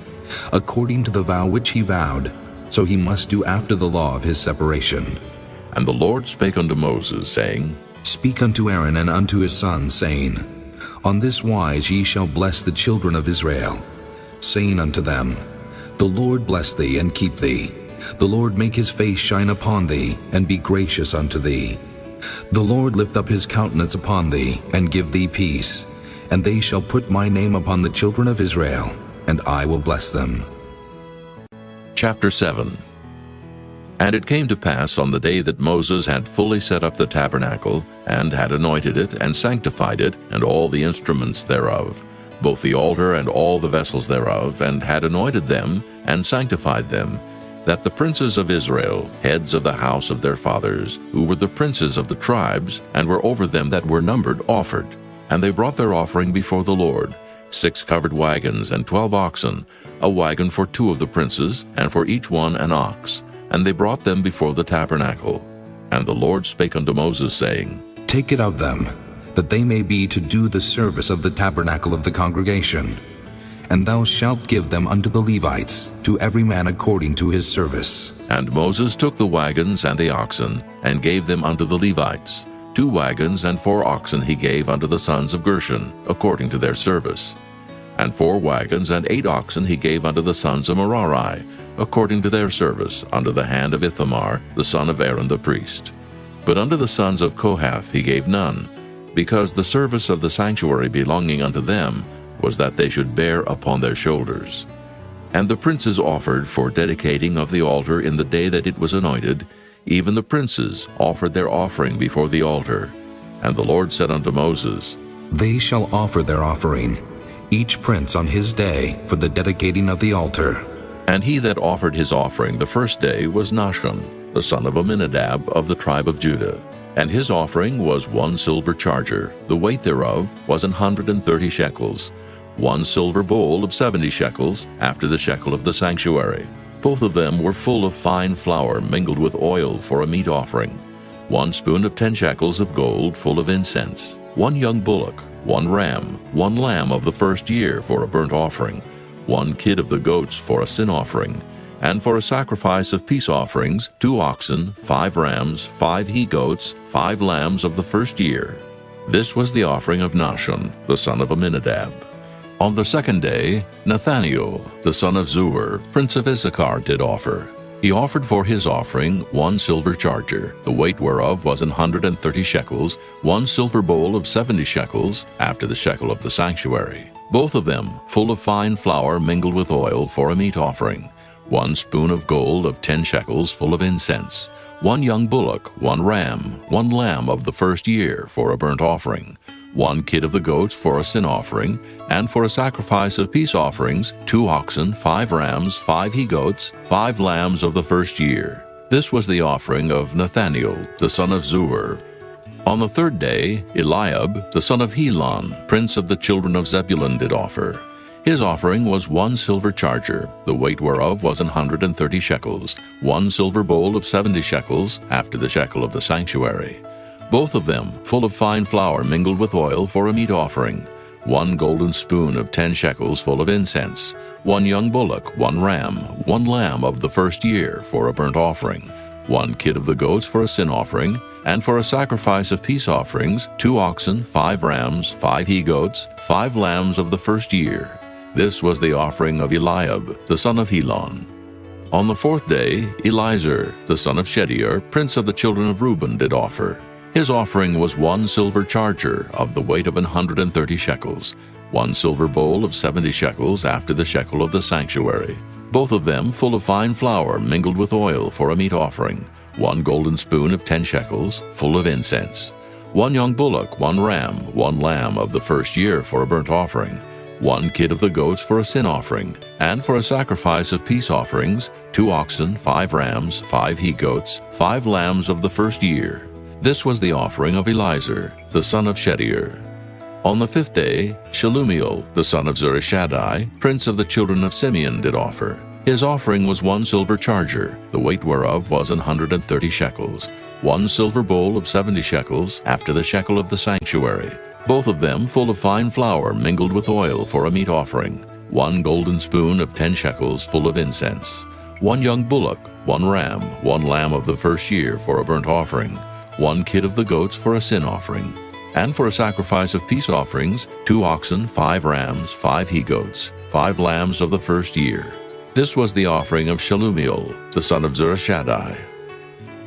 according to the vow which he vowed, so he must do after the law of his separation. And the Lord spake unto Moses, saying, Speak unto Aaron and unto his sons, saying, On this wise ye shall bless the children of Israel, saying unto them, The Lord bless thee and keep thee. The Lord make his face shine upon thee, and be gracious unto thee. The Lord lift up his countenance upon thee, and give thee peace. And they shall put my name upon the children of Israel, and I will bless them. Chapter 7. And it came to pass on the day that Moses had fully set up the tabernacle, and had anointed it, and sanctified it, and all the instruments thereof, both the altar and all the vessels thereof, and had anointed them, and sanctified them, that the princes of Israel, heads of the house of their fathers, who were the princes of the tribes, and were over them that were numbered, offered. And they brought their offering before the Lord, 6 covered wagons, and 12 oxen, a wagon for 2 of the princes, and for each one an ox. And they brought them before the tabernacle. And the Lord spake unto Moses, saying, Take it of them, that they may be to do the service of the tabernacle of the congregation. And thou shalt give them unto the Levites, to every man according to his service. And Moses took the wagons and the oxen, and gave them unto the Levites. 2 wagons and 4 oxen he gave unto the sons of Gershon, according to their service. And 4 wagons and 8 oxen he gave unto the sons of Merari, according to their service, under the hand of Ithamar, the son of Aaron the priest. But unto the sons of Kohath he gave none, because the service of the sanctuary belonging unto them was that they should bear upon their shoulders. And the princes offered for dedicating of the altar in the day that it was anointed, even the princes offered their offering before the altar. And the Lord said unto Moses, They shall offer their offering, each prince on his day, for the dedicating of the altar. And he that offered his offering the first day was Nahshon, the son of Amminadab of the tribe of Judah. And his offering was 1 silver charger, the weight thereof was 130 shekels, 1 silver bowl of 70 shekels, after the shekel of the sanctuary. Both of them were full of fine flour mingled with oil for a meat offering. 1 spoon of 10 shekels of gold full of incense, 1 young bullock, 1 ram, 1 lamb of the first year for a burnt offering, 1 kid of the goats for a sin offering, and for a sacrifice of peace offerings, 2 oxen, 5 rams, 5 he-goats, 5 lambs of the first year. This was the offering of Nahshon, the son of Amminadab. On the second day, Nathaniel, the son of Zuar, prince of Issachar, did offer. He offered for his offering 1 silver charger, the weight whereof was 130 shekels, 1 silver bowl of 70 shekels, after the shekel of the sanctuary. Both of them full of fine flour mingled with oil for a meat offering. 1 spoon of gold of 10 shekels full of incense. 1 young bullock, 1 ram, 1 lamb of the first year for a burnt offering. 1 kid of the goats for a sin offering, and for a sacrifice of peace offerings, 2 oxen, 5 rams, 5 he-goats, 5 lambs of the first year. This was the offering of Nathaniel, the son of Zuar. On the third day, Eliab, the son of Helon, prince of the children of Zebulun, did offer. His offering was 1 silver charger, the weight whereof was 130 shekels, 1 silver bowl of 70 shekels, after the shekel of the sanctuary. Both of them full of fine flour mingled with oil for a meat offering. 1 golden spoon of 10 shekels full of incense. 1 young bullock, 1 ram, 1 lamb of the first year for a burnt offering. 1 kid of the goats for a sin offering, and for a sacrifice of peace offerings, 2 oxen, 5 rams, 5 he-goats, 5 lambs of the first year. This was the offering of Eliab, the son of Helon. On the fourth day, Elizur, the son of Shedeur, prince of the children of Reuben, did offer. His offering was 1 silver charger of the weight of 130 shekels, 1 silver bowl of 70 shekels after the shekel of the sanctuary. Both of them full of fine flour mingled with oil for a meat offering. 1 golden spoon of 10 shekels, full of incense. 1 young bullock, 1 ram, 1 lamb of the first year for a burnt offering. 1 kid of the goats for a sin offering, and for a sacrifice of peace offerings, 2 oxen, 5 rams, 5 he-goats, 5 lambs of the first year. This was the offering of Elizur, the son of Shedeur. On the fifth day, Shelumiel, the son of Zurishaddai, prince of the children of Simeon, did offer. His offering was 1 silver charger, the weight whereof was 130 shekels, 1 silver bowl of 70 shekels, after the shekel of the sanctuary. Both of them full of fine flour mingled with oil for a meat offering. 1 golden spoon of 10 shekels full of incense. 1 young bullock, 1 ram, 1 lamb of the first year for a burnt offering. 1 kid of the goats for a sin offering. And for a sacrifice of peace offerings, 2 oxen, 5 rams, 5 he-goats, 5 lambs of the first year. This was the offering of Shelumiel, the son of Zurishaddai.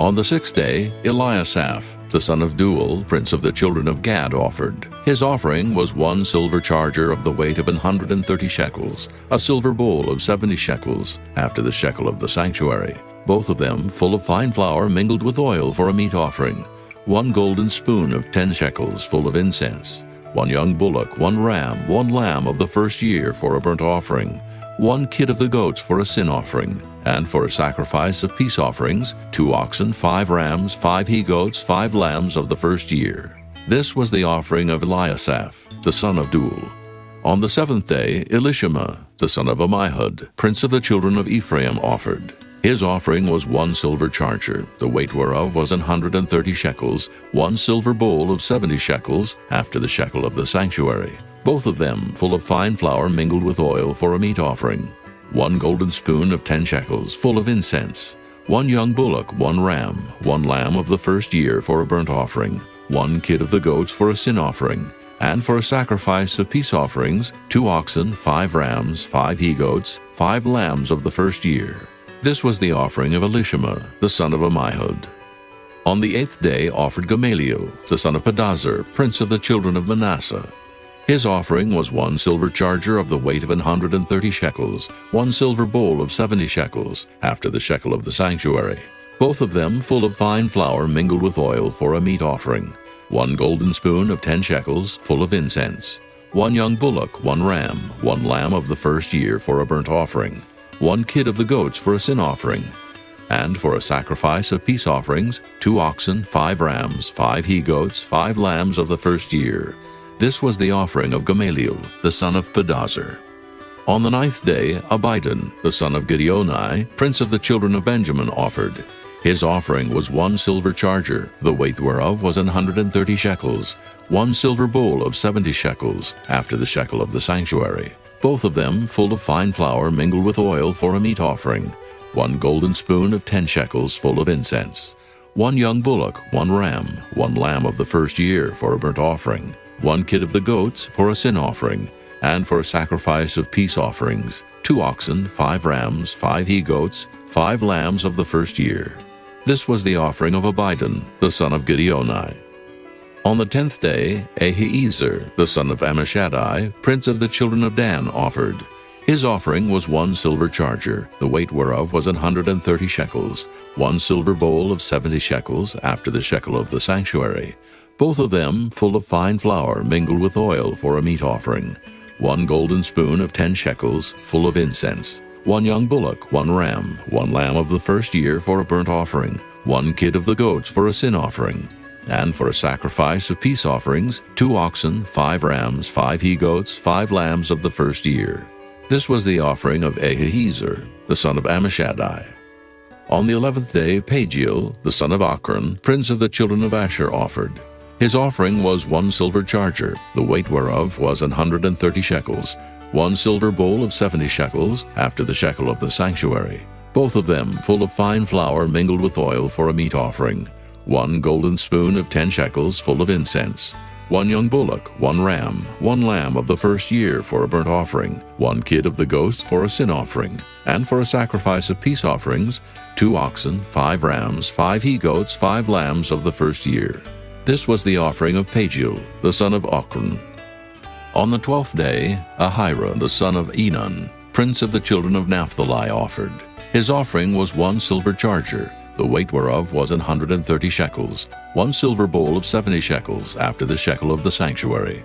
On the 6th day, Eliasaph, the son of Duel, prince of the children of Gad, offered. His offering was 1 silver charger of the weight of 130 shekels, a silver bowl of 70 shekels, after the shekel of the sanctuary, both of them full of fine flour mingled with oil for a meat offering, 1 golden spoon of 10 shekels full of incense, 1 young bullock, 1 ram, 1 lamb of the first year for a burnt offering, 1 kid of the goats for a sin offering, and for a sacrifice of peace offerings, 2 oxen, 5 rams, 5 he-goats, 5 lambs of the first year. This was the offering of Eliasaph, the son of Duel. On the 7th day, Elishama, the son of Ammihud, prince of the children of Ephraim, offered. His offering was 1 silver charger, the weight whereof was 130 shekels, 1 silver bowl of 70 shekels, after the shekel of the sanctuary, both of them full of fine flour mingled with oil for a meat offering, 1 golden spoon of 10 shekels full of incense, 1 young bullock, 1 ram, 1 lamb of the first year for a burnt offering, 1 kid of the goats for a sin offering, and for a sacrifice of peace offerings, 2 oxen, 5 rams, 5 he-goats, 5 lambs of the first year. This was the offering of Elishama, the son of Ammihud. On the 8th day offered Gamaliel, the son of Pedazur, prince of the children of Manasseh. His offering was 1 silver charger of the weight of 130 shekels, 1 silver bowl of 70 shekels, after the shekel of the sanctuary, both of them full of fine flour mingled with oil for a meat offering, 1 golden spoon of 10 shekels full of incense, 1 young bullock, 1 ram, 1 lamb of the first year for a burnt offering, 1 kid of the goats for a sin offering, and for a sacrifice of peace offerings, 2 oxen, 5 rams, 5 he-goats, 5 lambs of the first year. This was the offering of Gamaliel, the son of Pedazur. On the 9th day, Abidan, the son of Gideoni, prince of the children of Benjamin, offered. His offering was 1 silver charger, the weight whereof was 130 shekels, 1 silver bowl of 70 shekels, after the shekel of the sanctuary, both of them full of fine flour mingled with oil for a meat offering, 1 golden spoon of 10 shekels full of incense, 1 young bullock, 1 ram, 1 lamb of the first year for a burnt offering, 1 kid of the goats for a sin offering, and for a sacrifice of peace offerings, 2 oxen, 5 rams, 5 he-goats, 5 lambs of the first year. This was the offering of Abidan, the son of Gideoni. On the 10th day, Ahiezer, the son of Ammishaddai, prince of the children of Dan, offered. His offering was 1 silver charger, the weight whereof was 130 shekels, 1 silver bowl of 70 shekels, after the shekel of the sanctuary, both of them full of fine flour mingled with oil for a meat offering, 1 golden spoon of 10 shekels full of incense, 1 young bullock, 1 ram, 1 lamb of the first year for a burnt offering, 1 kid of the goats for a sin offering, and for a sacrifice of peace offerings, 2 oxen, 5 rams, 5 he-goats, 5 lambs of the first year. This was the offering of Ahiezer, the son of Ammishaddai. On the 11th day, Pagiel, the son of Ochran, prince of the children of Asher, offered. His offering was 1 silver charger, the weight whereof was 130 shekels, 1 silver bowl of 70 shekels, after the shekel of the sanctuary, both of them full of fine flour mingled with oil for a meat offering, 1 golden spoon of 10 shekels full of incense, 1 young bullock, 1 ram, 1 lamb of the first year for a burnt offering, 1 kid of the goats for a sin offering, and for a sacrifice of peace offerings, 2 oxen, 5 rams, 5 he-goats, 5 lambs of the first year. This was the offering of Pagiel, the son of Ochran. On the 12th day, Ahira, the son of Enan, prince of the children of Naphtali, offered. His offering was 1 silver charger, the weight whereof was 130 shekels, 1 silver bowl of 70 shekels, after the shekel of the sanctuary,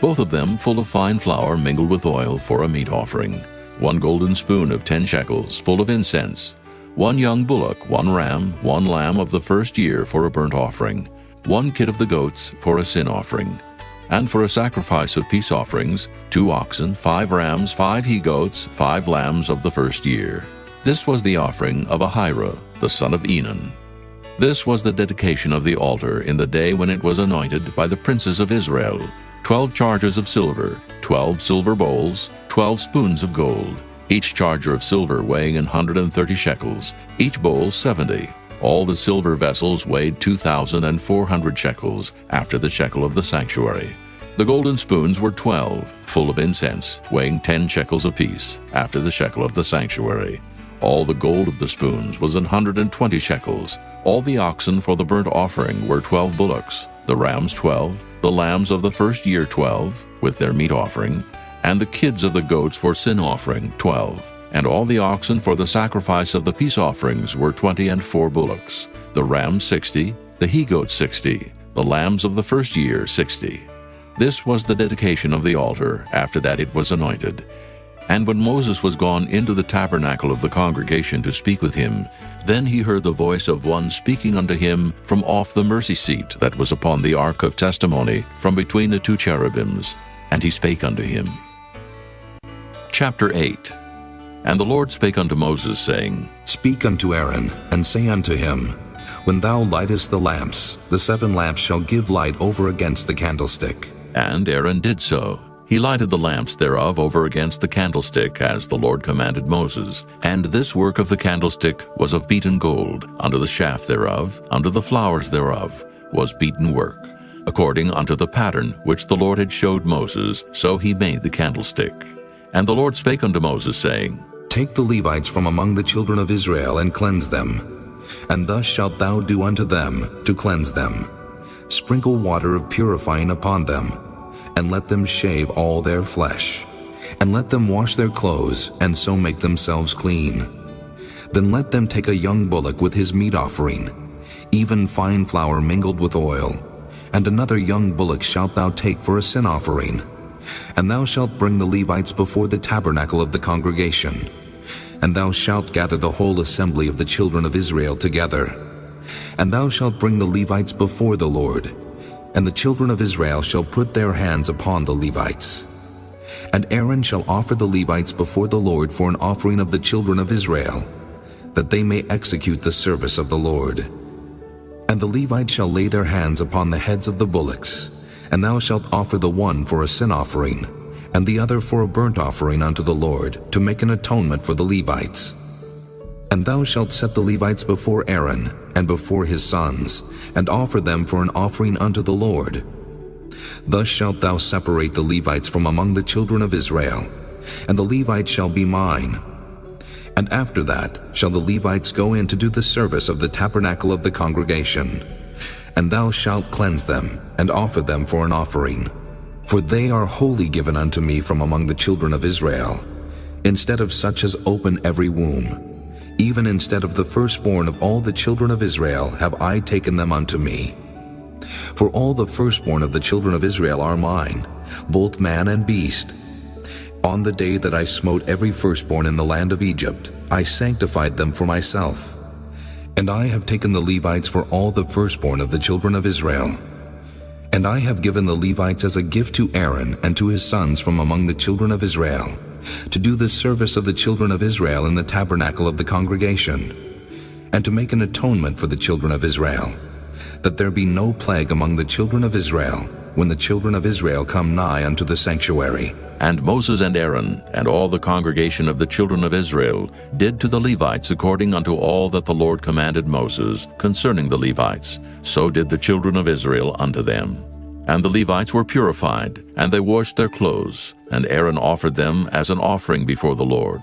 both of them full of fine flour mingled with oil for a meat offering, 1 golden spoon of 10 shekels full of incense, 1 young bullock, 1 ram, 1 lamb of the first year for a burnt offering, 1 kid of the goats for a sin offering, and for a sacrifice of peace offerings, 2 oxen, 5 rams, 5 he-goats, 5 lambs of the first year. This was the offering of Ahira, the son of Enan. This was the dedication of the altar in the day when it was anointed by the princes of Israel, 12 chargers of silver, 12 silver bowls, 12 spoons of gold, each charger of silver weighing 130 shekels, each bowl 70, All the silver vessels weighed 2,400 shekels, after the shekel of the sanctuary. The golden spoons were 12, full of incense, weighing 10 shekels apiece, after the shekel of the sanctuary. All the gold of the spoons was 120 shekels. All the oxen for the burnt offering were 12 bullocks, the rams 12, the lambs of the first year 12, with their meat offering, and the kids of the goats for sin offering 12. And all the oxen for the sacrifice of the peace offerings were 20 and 4 bullocks, the rams 60, the he-goats 60, the lambs of the first year 60. This was the dedication of the altar. After that it was anointed. And when Moses was gone into the tabernacle of the congregation to speak with him, then he heard the voice of one speaking unto him from off the mercy seat that was upon the ark of testimony, from between the 2 cherubims. And he spake unto him. Chapter 8. And the Lord spake unto Moses, saying, Speak unto Aaron, and say unto him, When thou lightest the lamps, the 7 lamps shall give light over against the candlestick. And Aaron did so. He lighted the lamps thereof over against the candlestick, as the Lord commanded Moses. And this work of the candlestick was of beaten gold. Under the shaft thereof, under the flowers thereof, was beaten work. According unto the pattern which the Lord had showed Moses, so he made the candlestick. And the Lord spake unto Moses, saying, Take the Levites from among the children of Israel, and cleanse them. And thus shalt thou do unto them, to cleanse them. Sprinkle water of purifying upon them, and let them shave all their flesh, and let them wash their clothes, and so make themselves clean. Then let them take a young bullock with his meat offering, even fine flour mingled with oil, and another young bullock shalt thou take for a sin offering. And thou shalt bring the Levites before the tabernacle of the congregation, and thou shalt gather the whole assembly of the children of Israel together. And thou shalt bring the Levites before the Lord, and the children of Israel shall put their hands upon the Levites. And Aaron shall offer the Levites before the Lord for an offering of the children of Israel, that they may execute the service of the Lord. And the Levites shall lay their hands upon the heads of the bullocks, and thou shalt offer the one for a sin offering, and the other for a burnt offering unto the Lord, to make an atonement for the Levites. And thou shalt set the Levites before Aaron, and before his sons, and offer them for an offering unto the Lord. Thus shalt thou separate the Levites from among the children of Israel, and the Levites shall be mine. And after that shall the Levites go in to do the service of the tabernacle of the congregation. And thou shalt cleanse them, and offer them for an offering. For they are wholly given unto me from among the children of Israel, instead of such as open every womb. Even instead of the firstborn of all the children of Israel have I taken them unto me. For all the firstborn of the children of Israel are mine, both man and beast. On the day that I smote every firstborn in the land of Egypt, I sanctified them for myself. And I have taken the Levites for all the firstborn of the children of Israel. And I have given the Levites as a gift to Aaron and to his sons from among the children of Israel, to do the service of the children of Israel in the tabernacle of the congregation, and to make an atonement for the children of Israel, that there be no plague among the children of Israel, when the children of Israel come nigh unto the sanctuary. And Moses and Aaron and all the congregation of the children of Israel did to the Levites according unto all that the Lord commanded Moses concerning the Levites. So did the children of Israel unto them. And the Levites were purified, and they washed their clothes, and Aaron offered them as an offering before the Lord.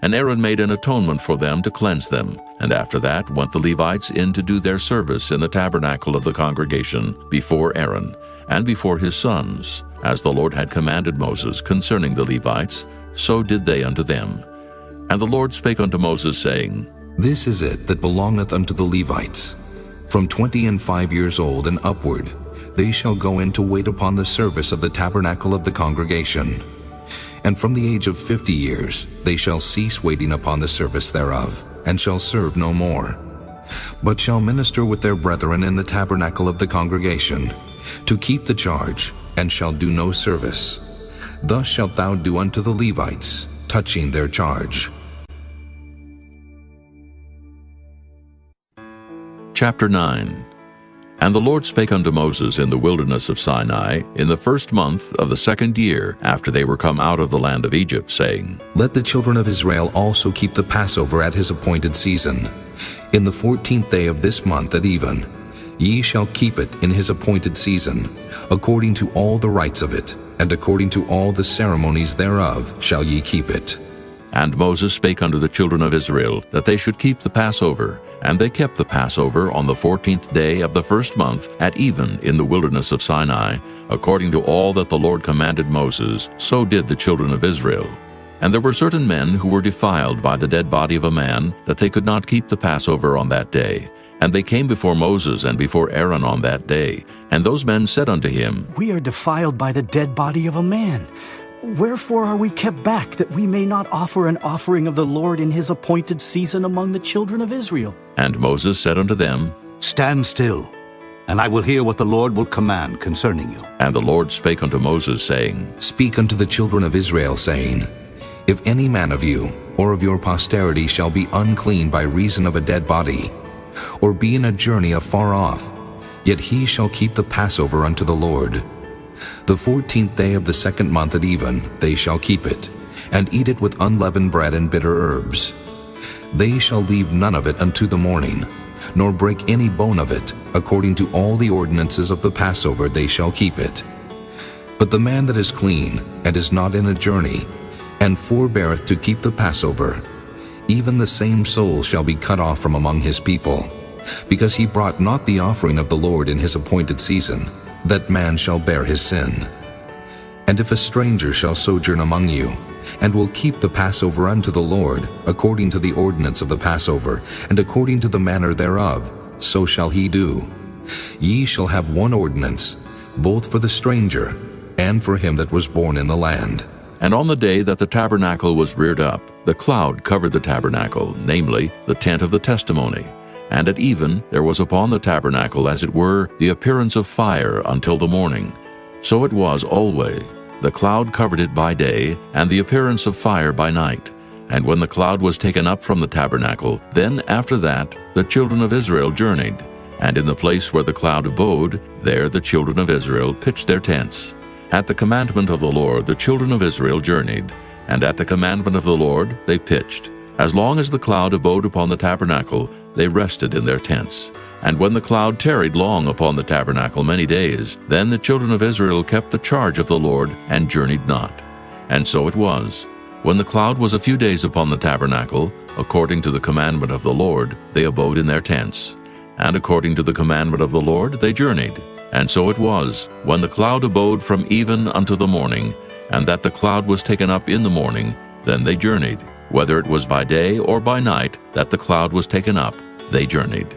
And Aaron made an atonement for them to cleanse them. And after that went the Levites in to do their service in the tabernacle of the congregation before Aaron, and before his sons. As the Lord had commanded Moses concerning the Levites, so did they unto them. And the Lord spake unto Moses, saying, This is it that belongeth unto the Levites. From 25 years old and upward, they shall go in to wait upon the service of the tabernacle of the congregation. And from the age of 50 years they shall cease waiting upon the service thereof, and shall serve no more, but shall minister with their brethren in the tabernacle of the congregation, to keep the charge, and shall do no service. Thus shalt thou do unto the Levites, touching their charge. Chapter 9. And the Lord spake unto Moses in the wilderness of Sinai in the first month of the 2nd year after they were come out of the land of Egypt, saying, Let the children of Israel also keep the Passover at his appointed season. In the 14th day of this month at even, ye shall keep it in his appointed season, according to all the rites of it, and according to all the ceremonies thereof shall ye keep it. And Moses spake unto the children of Israel, that they should keep the Passover. And they kept the Passover on the 14th day of the first month at even in the wilderness of Sinai, according to all that the Lord commanded Moses, so did the children of Israel. And there were certain men who were defiled by the dead body of a man, that they could not keep the Passover on that day. And they came before Moses and before Aaron on that day. And those men said unto him, We are defiled by the dead body of a man. Wherefore are we kept back, that we may not offer an offering of the Lord in his appointed season among the children of Israel? And Moses said unto them, Stand still, and I will hear what the Lord will command concerning you. And the Lord spake unto Moses, saying, Speak unto the children of Israel, saying, If any man of you, or of your posterity, shall be unclean by reason of a dead body, or be in a journey afar off, yet he shall keep the Passover unto the Lord. The 14th day of the second month at even they shall keep it, and eat it with unleavened bread and bitter herbs. They shall leave none of it unto the morning, nor break any bone of it. According to all the ordinances of the Passover they shall keep it. But the man that is clean, and is not in a journey, and forbeareth to keep the Passover, even the same soul shall be cut off from among his people, because he brought not the offering of the Lord in his appointed season. That man shall bear his sin. And if a stranger shall sojourn among you, and will keep the Passover unto the Lord, according to the ordinance of the Passover, and according to the manner thereof, so shall he do. Ye shall have one ordinance, both for the stranger, and for him that was born in the land. And on the day that the tabernacle was reared up, the cloud covered the tabernacle, namely, the tent of the testimony. And at even there was upon the tabernacle, as it were, the appearance of fire until the morning. So it was always. The cloud covered it by day, and the appearance of fire by night. And when the cloud was taken up from the tabernacle, then after that the children of Israel journeyed. And in the place where the cloud abode, there the children of Israel pitched their tents. At the commandment of the Lord the children of Israel journeyed, and at the commandment of the Lord they pitched. As long as the cloud abode upon the tabernacle, they rested in their tents. And when the cloud tarried long upon the tabernacle many days, then the children of Israel kept the charge of the Lord, and journeyed not. And so it was, when the cloud was a few days upon the tabernacle, according to the commandment of the Lord, they abode in their tents. And according to the commandment of the Lord they journeyed. And so it was, when the cloud abode from even unto the morning, and that the cloud was taken up in the morning, then they journeyed. Whether it was by day or by night that the cloud was taken up, they journeyed.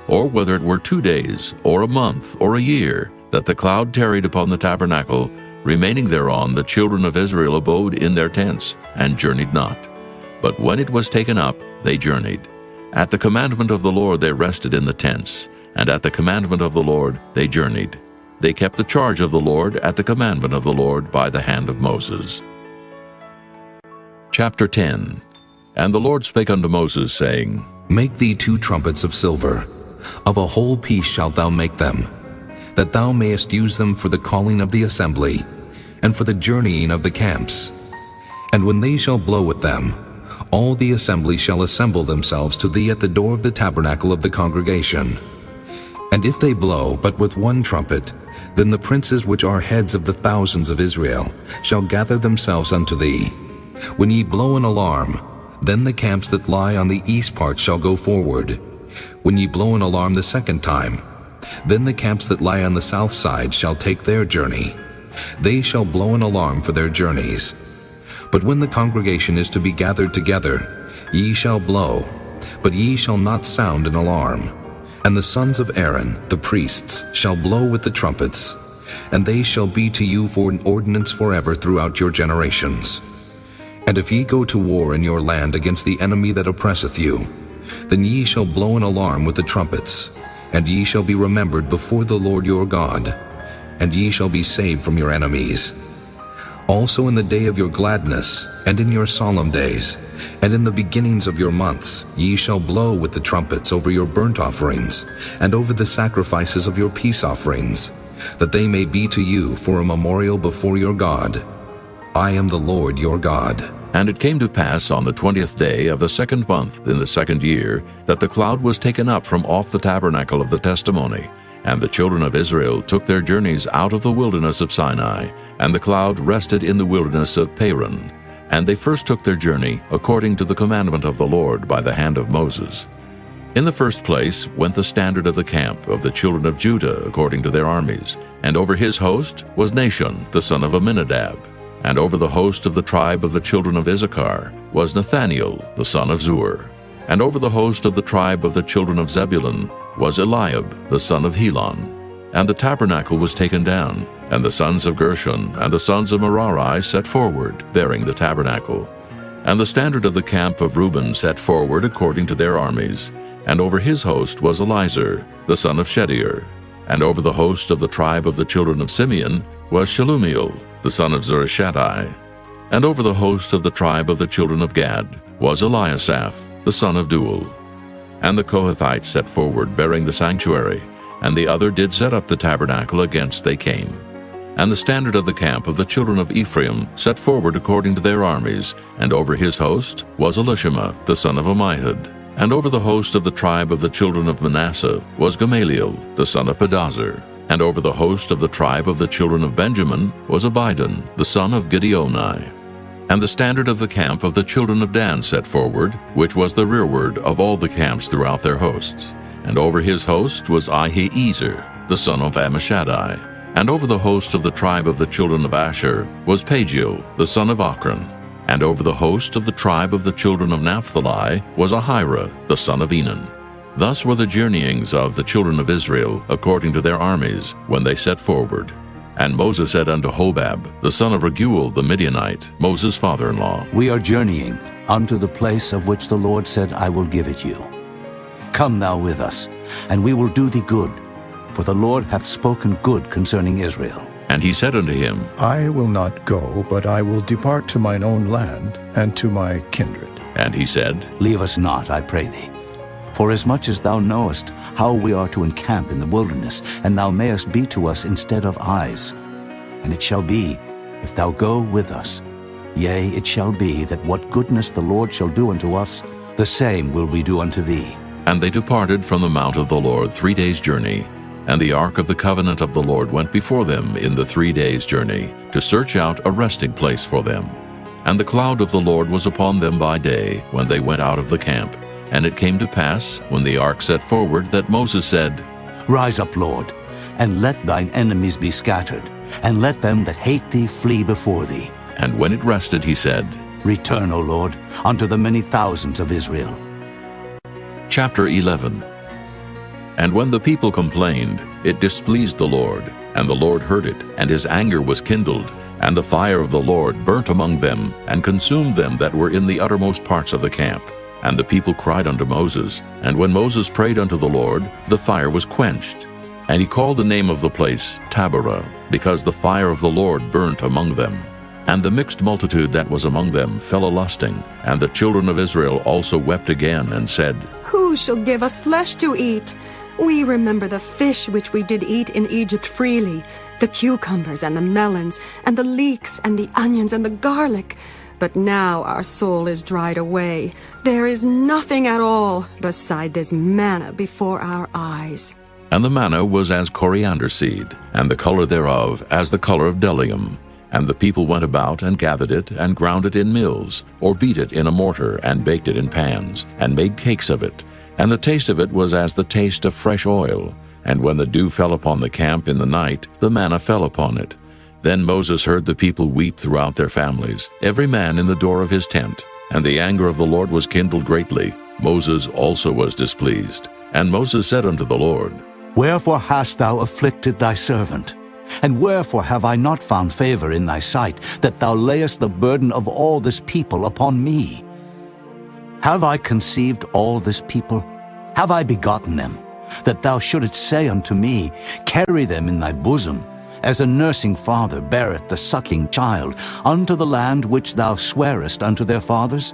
Or whether it were 2 days, or a month, or a year, that the cloud tarried upon the tabernacle, remaining thereon the children of Israel abode in their tents, and journeyed not. But when it was taken up, they journeyed. At the commandment of the Lord they rested in the tents, and at the commandment of the Lord they journeyed. They kept the charge of the Lord at the commandment of the Lord by the hand of Moses. Chapter 10. And the Lord spake unto Moses, saying, Make thee 2 trumpets of silver, of a whole piece shalt thou make them, that thou mayest use them for the calling of the assembly, and for the journeying of the camps. And when they shall blow with them, all the assembly shall assemble themselves to thee at the door of the tabernacle of the congregation. And if they blow but with 1 trumpet, then the princes which are heads of the thousands of Israel shall gather themselves unto thee. When ye blow an alarm, then the camps that lie on the east part shall go forward. When ye blow an alarm the second time, then the camps that lie on the south side shall take their journey. They shall blow an alarm for their journeys. But when the congregation is to be gathered together, ye shall blow, but ye shall not sound an alarm. And the sons of Aaron, the priests, shall blow with the trumpets, and they shall be to you for an ordinance forever throughout your generations. And if ye go to war in your land against the enemy that oppresseth you, then ye shall blow an alarm with the trumpets, and ye shall be remembered before the Lord your God, and ye shall be saved from your enemies. Also in the day of your gladness, and in your solemn days, and in the beginnings of your months, ye shall blow with the trumpets over your burnt offerings, and over the sacrifices of your peace offerings, that they may be to you for a memorial before your God. I am the Lord your God. And it came to pass on the 20th day of the 2nd month in the 2nd year, that the cloud was taken up from off the tabernacle of the testimony. And the children of Israel took their journeys out of the wilderness of Sinai, and the cloud rested in the wilderness of Paran. And they first took their journey according to the commandment of the Lord by the hand of Moses. In the first place went the standard of the camp of the children of Judah according to their armies, and over his host was Nahshon the son of Amminadab. And over the host of the tribe of the children of Issachar was Nathaniel the son of Zuar. And over the host of the tribe of the children of Zebulun was Eliab the son of Helon. And the tabernacle was taken down, and the sons of Gershon and the sons of Merari set forward, bearing the tabernacle. And the standard of the camp of Reuben set forward according to their armies, and over his host was Elizur the son of Shedeur. And over the host of the tribe of the children of Simeon was Shelumiel the son of Zurishaddai. And over the host of the tribe of the children of Gad was Eliasaph the son of Deuel. And the Kohathites set forward, bearing the sanctuary, and the other did set up the tabernacle against they came. And the standard of the camp of the children of Ephraim set forward according to their armies, and over his host was Elishama the son of Ammihud. And over the host of the tribe of the children of Manasseh was Gamaliel the son of Pedazur. And over the host of the tribe of the children of Benjamin was Abidan the son of Gideoni. And the standard of the camp of the children of Dan set forward, which was the rearward of all the camps throughout their hosts. And over his host was Ahiezer the son of Ammishaddai. And over the host of the tribe of the children of Asher was Pagiel the son of Ochran. And over the host of the tribe of the children of Naphtali was Ahira the son of Enan. Thus were the journeyings of the children of Israel according to their armies when they set forward. And Moses said unto Hobab the son of Raguel the Midianite, Moses' father-in-law, We are journeying unto the place of which the Lord said, I will give it you. Come thou with us, and we will do thee good, for the Lord hath spoken good concerning Israel. And he said unto him, I will not go, but I will depart to mine own land and to my kindred. And he said, Leave us not, I pray thee. For as much as thou knowest how we are to encamp in the wilderness, and thou mayest be to us instead of eyes. And it shall be, if thou go with us, yea, it shall be that what goodness the Lord shall do unto us, the same will we do unto thee. And they departed from the mount of the Lord 3 days' journey. And the ark of the covenant of the Lord went before them in the 3 days' journey, to search out a resting place for them. And the cloud of the Lord was upon them by day, when they went out of the camp. And it came to pass, when the ark set forward, that Moses said, Rise up, Lord, and let thine enemies be scattered, and let them that hate thee flee before thee. And when it rested, he said, Return, O Lord, unto the many thousands of Israel. Chapter 11. And when the people complained, it displeased the Lord, and the Lord heard it, and his anger was kindled, and the fire of the Lord burnt among them, and consumed them that were in the uttermost parts of the camp. And the people cried unto Moses, and when Moses prayed unto the Lord, the fire was quenched. And he called the name of the place Taberah, because the fire of the Lord burnt among them. And the mixed multitude that was among them fell a-lusting, and the children of Israel also wept again, and said, Who shall give us flesh to eat? We remember the fish which we did eat in Egypt freely, the cucumbers and the melons, and the leeks and the onions and the garlic. But now our soul is dried away. There is nothing at all beside this manna before our eyes. And the manna was as coriander seed, and the color thereof as the color of bdellium. And the people went about and gathered it, and ground it in mills, or beat it in a mortar, and baked it in pans, and made cakes of it. And the taste of it was as the taste of fresh oil. And when the dew fell upon the camp in the night, the manna fell upon it. Then Moses heard the people weep throughout their families, every man in the door of his tent. And the anger of the Lord was kindled greatly. Moses also was displeased. And Moses said unto the Lord, Wherefore hast thou afflicted thy servant? And wherefore have I not found favor in thy sight, that thou layest the burden of all this people upon me? Have I conceived all this people? Have I begotten them? That thou shouldest say unto me, Carry them in thy bosom, as a nursing father beareth the sucking child, unto the land which thou swarest unto their fathers?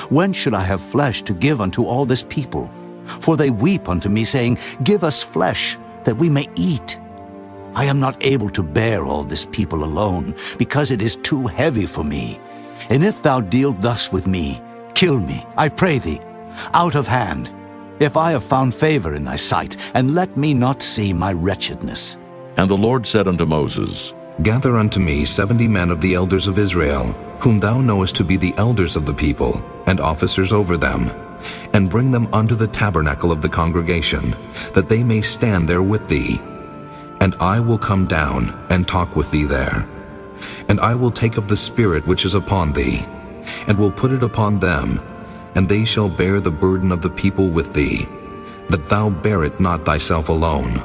When should I have flesh to give unto all this people? For they weep unto me, saying, Give us flesh, that we may eat. I am not able to bear all this people alone, because it is too heavy for me. And if thou deal thus with me, kill me, I pray thee, out of hand, if I have found favor in thy sight, and let me not see my wretchedness. And the Lord said unto Moses, Gather unto me 70 men of the elders of Israel, whom thou knowest to be the elders of the people, and officers over them, and bring them unto the tabernacle of the congregation, that they may stand there with thee. And I will come down and talk with thee there. And I will take of the Spirit which is upon thee, and will put it upon them, and they shall bear the burden of the people with thee, that thou bear it not thyself alone.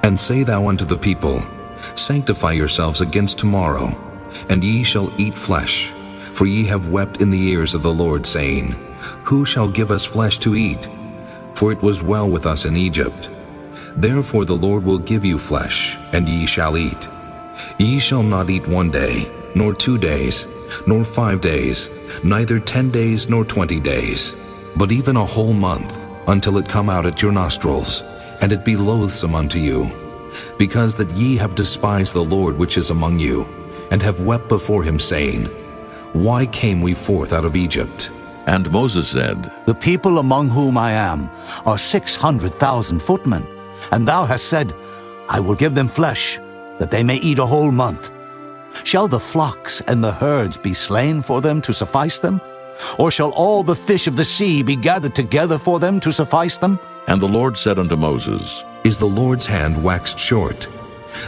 And say thou unto the people, Sanctify yourselves against tomorrow, and ye shall eat flesh, for ye have wept in the ears of the Lord, saying, Who shall give us flesh to eat? For it was well with us in Egypt. Therefore the Lord will give you flesh, and ye shall eat. Ye shall not eat 1 day, nor 2 days, nor 5 days, neither 10 days nor 20 days, but even a whole month, until it come out at your nostrils, and it be loathsome unto you, because that ye have despised the Lord which is among you, and have wept before him, saying, Why came we forth out of Egypt? And Moses said, The people among whom I am are 600,000 footmen, and thou hast said, I will give them flesh, that they may eat a whole month. Shall the flocks and the herds be slain for them to suffice them? Or shall all the fish of the sea be gathered together for them to suffice them? And the Lord said unto Moses, Is the Lord's hand waxed short?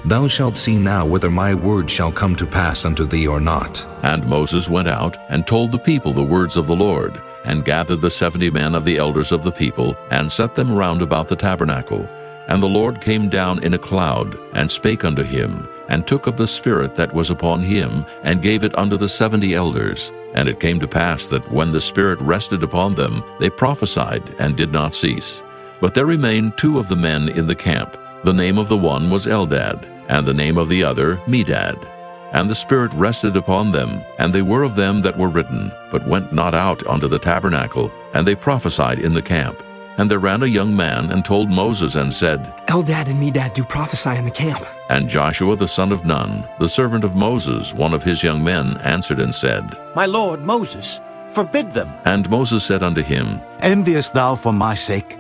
Thou shalt see now whether my word shall come to pass unto thee or not. And Moses went out and told the people the words of the Lord, and gathered the 70 men of the elders of the people, and set them round about the tabernacle. And the Lord came down in a cloud, and spake unto him, and took of the Spirit that was upon him, and gave it unto the 70 elders. And it came to pass that when the Spirit rested upon them, they prophesied, and did not cease. But there remained 2 of the men in the camp. The name of the one was Eldad, and the name of the other Medad. And the Spirit rested upon them, and they were of them that were written, but went not out unto the tabernacle, and they prophesied in the camp. And there ran a young man, and told Moses, and said, Eldad and Medad do prophesy in the camp. And Joshua the son of Nun, the servant of Moses, one of his young men, answered and said, My lord Moses, forbid them. And Moses said unto him, Enviest thou for my sake?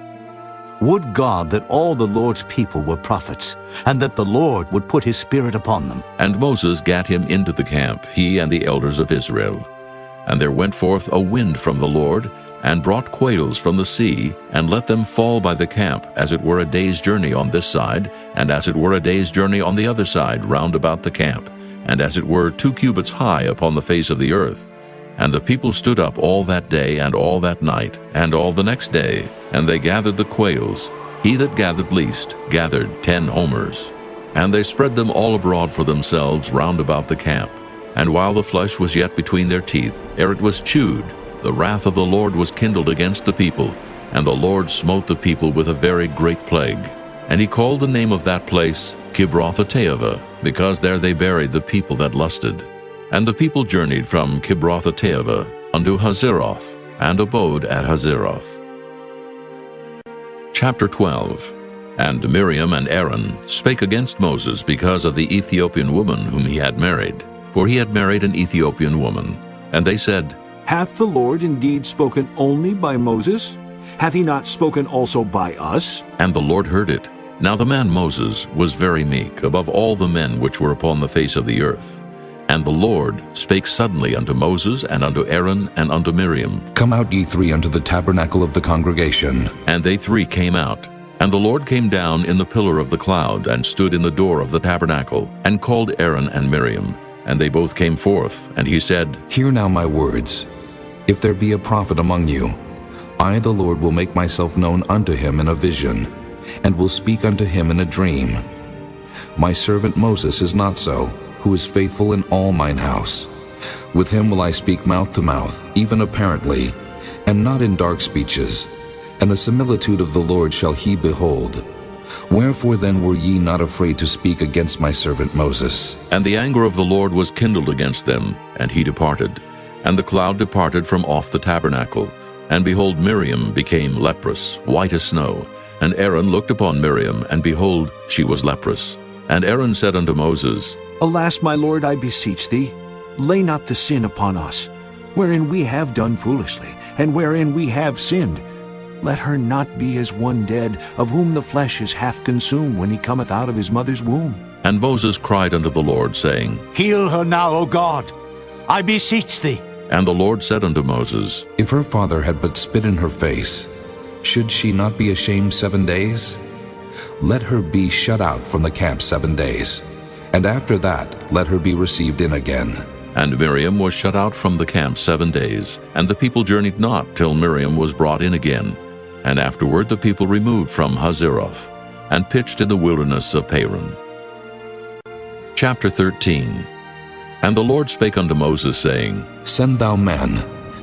Would God that all the Lord's people were prophets, and that the Lord would put his Spirit upon them. And Moses gat him into the camp, he and the elders of Israel. And there went forth a wind from the Lord, and brought quails from the sea, and let them fall by the camp, as it were a day's journey on this side, and as it were a day's journey on the other side round about the camp, and as it were 2 cubits high upon the face of the earth. And the people stood up all that day and all that night, and all the next day, and they gathered the quails. He that gathered least gathered 10 homers. And they spread them all abroad for themselves round about the camp. And while the flesh was yet between their teeth, ere it was chewed, the wrath of the Lord was kindled against the people, and the Lord smote the people with a very great plague. And he called the name of that place Kibroth-hattaavah, because there they buried the people that lusted. And the people journeyed from Kibroth-hattaavah unto Hazeroth, and abode at Hazeroth. Chapter 12. And Miriam and Aaron spake against Moses because of the Ethiopian woman whom he had married, for he had married an Ethiopian woman. And they said, Hath the Lord indeed spoken only by Moses? Hath he not spoken also by us? And the Lord heard it. Now the man Moses was very meek above all the men which were upon the face of the earth. And the Lord spake suddenly unto Moses, and unto Aaron, and unto Miriam. Come out ye 3 unto the tabernacle of the congregation. And they 3 came out. And the Lord came down in the pillar of the cloud, and stood in the door of the tabernacle, and called Aaron and Miriam. And they both came forth, and he said, Hear now my words. If there be a prophet among you, I the Lord will make myself known unto him in a vision, and will speak unto him in a dream. My servant Moses is not so, who is faithful in all mine house. With him will I speak mouth to mouth, even apparently, and not in dark speeches, and the similitude of the Lord shall he behold. Wherefore then were ye not afraid to speak against my servant Moses? And the anger of the Lord was kindled against them, and he departed. And the cloud departed from off the tabernacle. And behold, Miriam became leprous, white as snow. And Aaron looked upon Miriam, and behold, she was leprous. And Aaron said unto Moses, Alas, my lord, I beseech thee, lay not the sin upon us, wherein we have done foolishly, and wherein we have sinned. Let her not be as one dead, of whom the flesh is half consumed when he cometh out of his mother's womb. And Moses cried unto the Lord, saying, Heal her now, O God, I beseech thee. And the Lord said unto Moses, If her father had but spit in her face, should she not be ashamed 7 days? Let her be shut out from the camp 7 days, and after that let her be received in again. And Miriam was shut out from the camp 7 days, and the people journeyed not till Miriam was brought in again. And afterward the people removed from Hazeroth, and pitched in the wilderness of Paran. Chapter 13. And the Lord spake unto Moses, saying, Send thou men,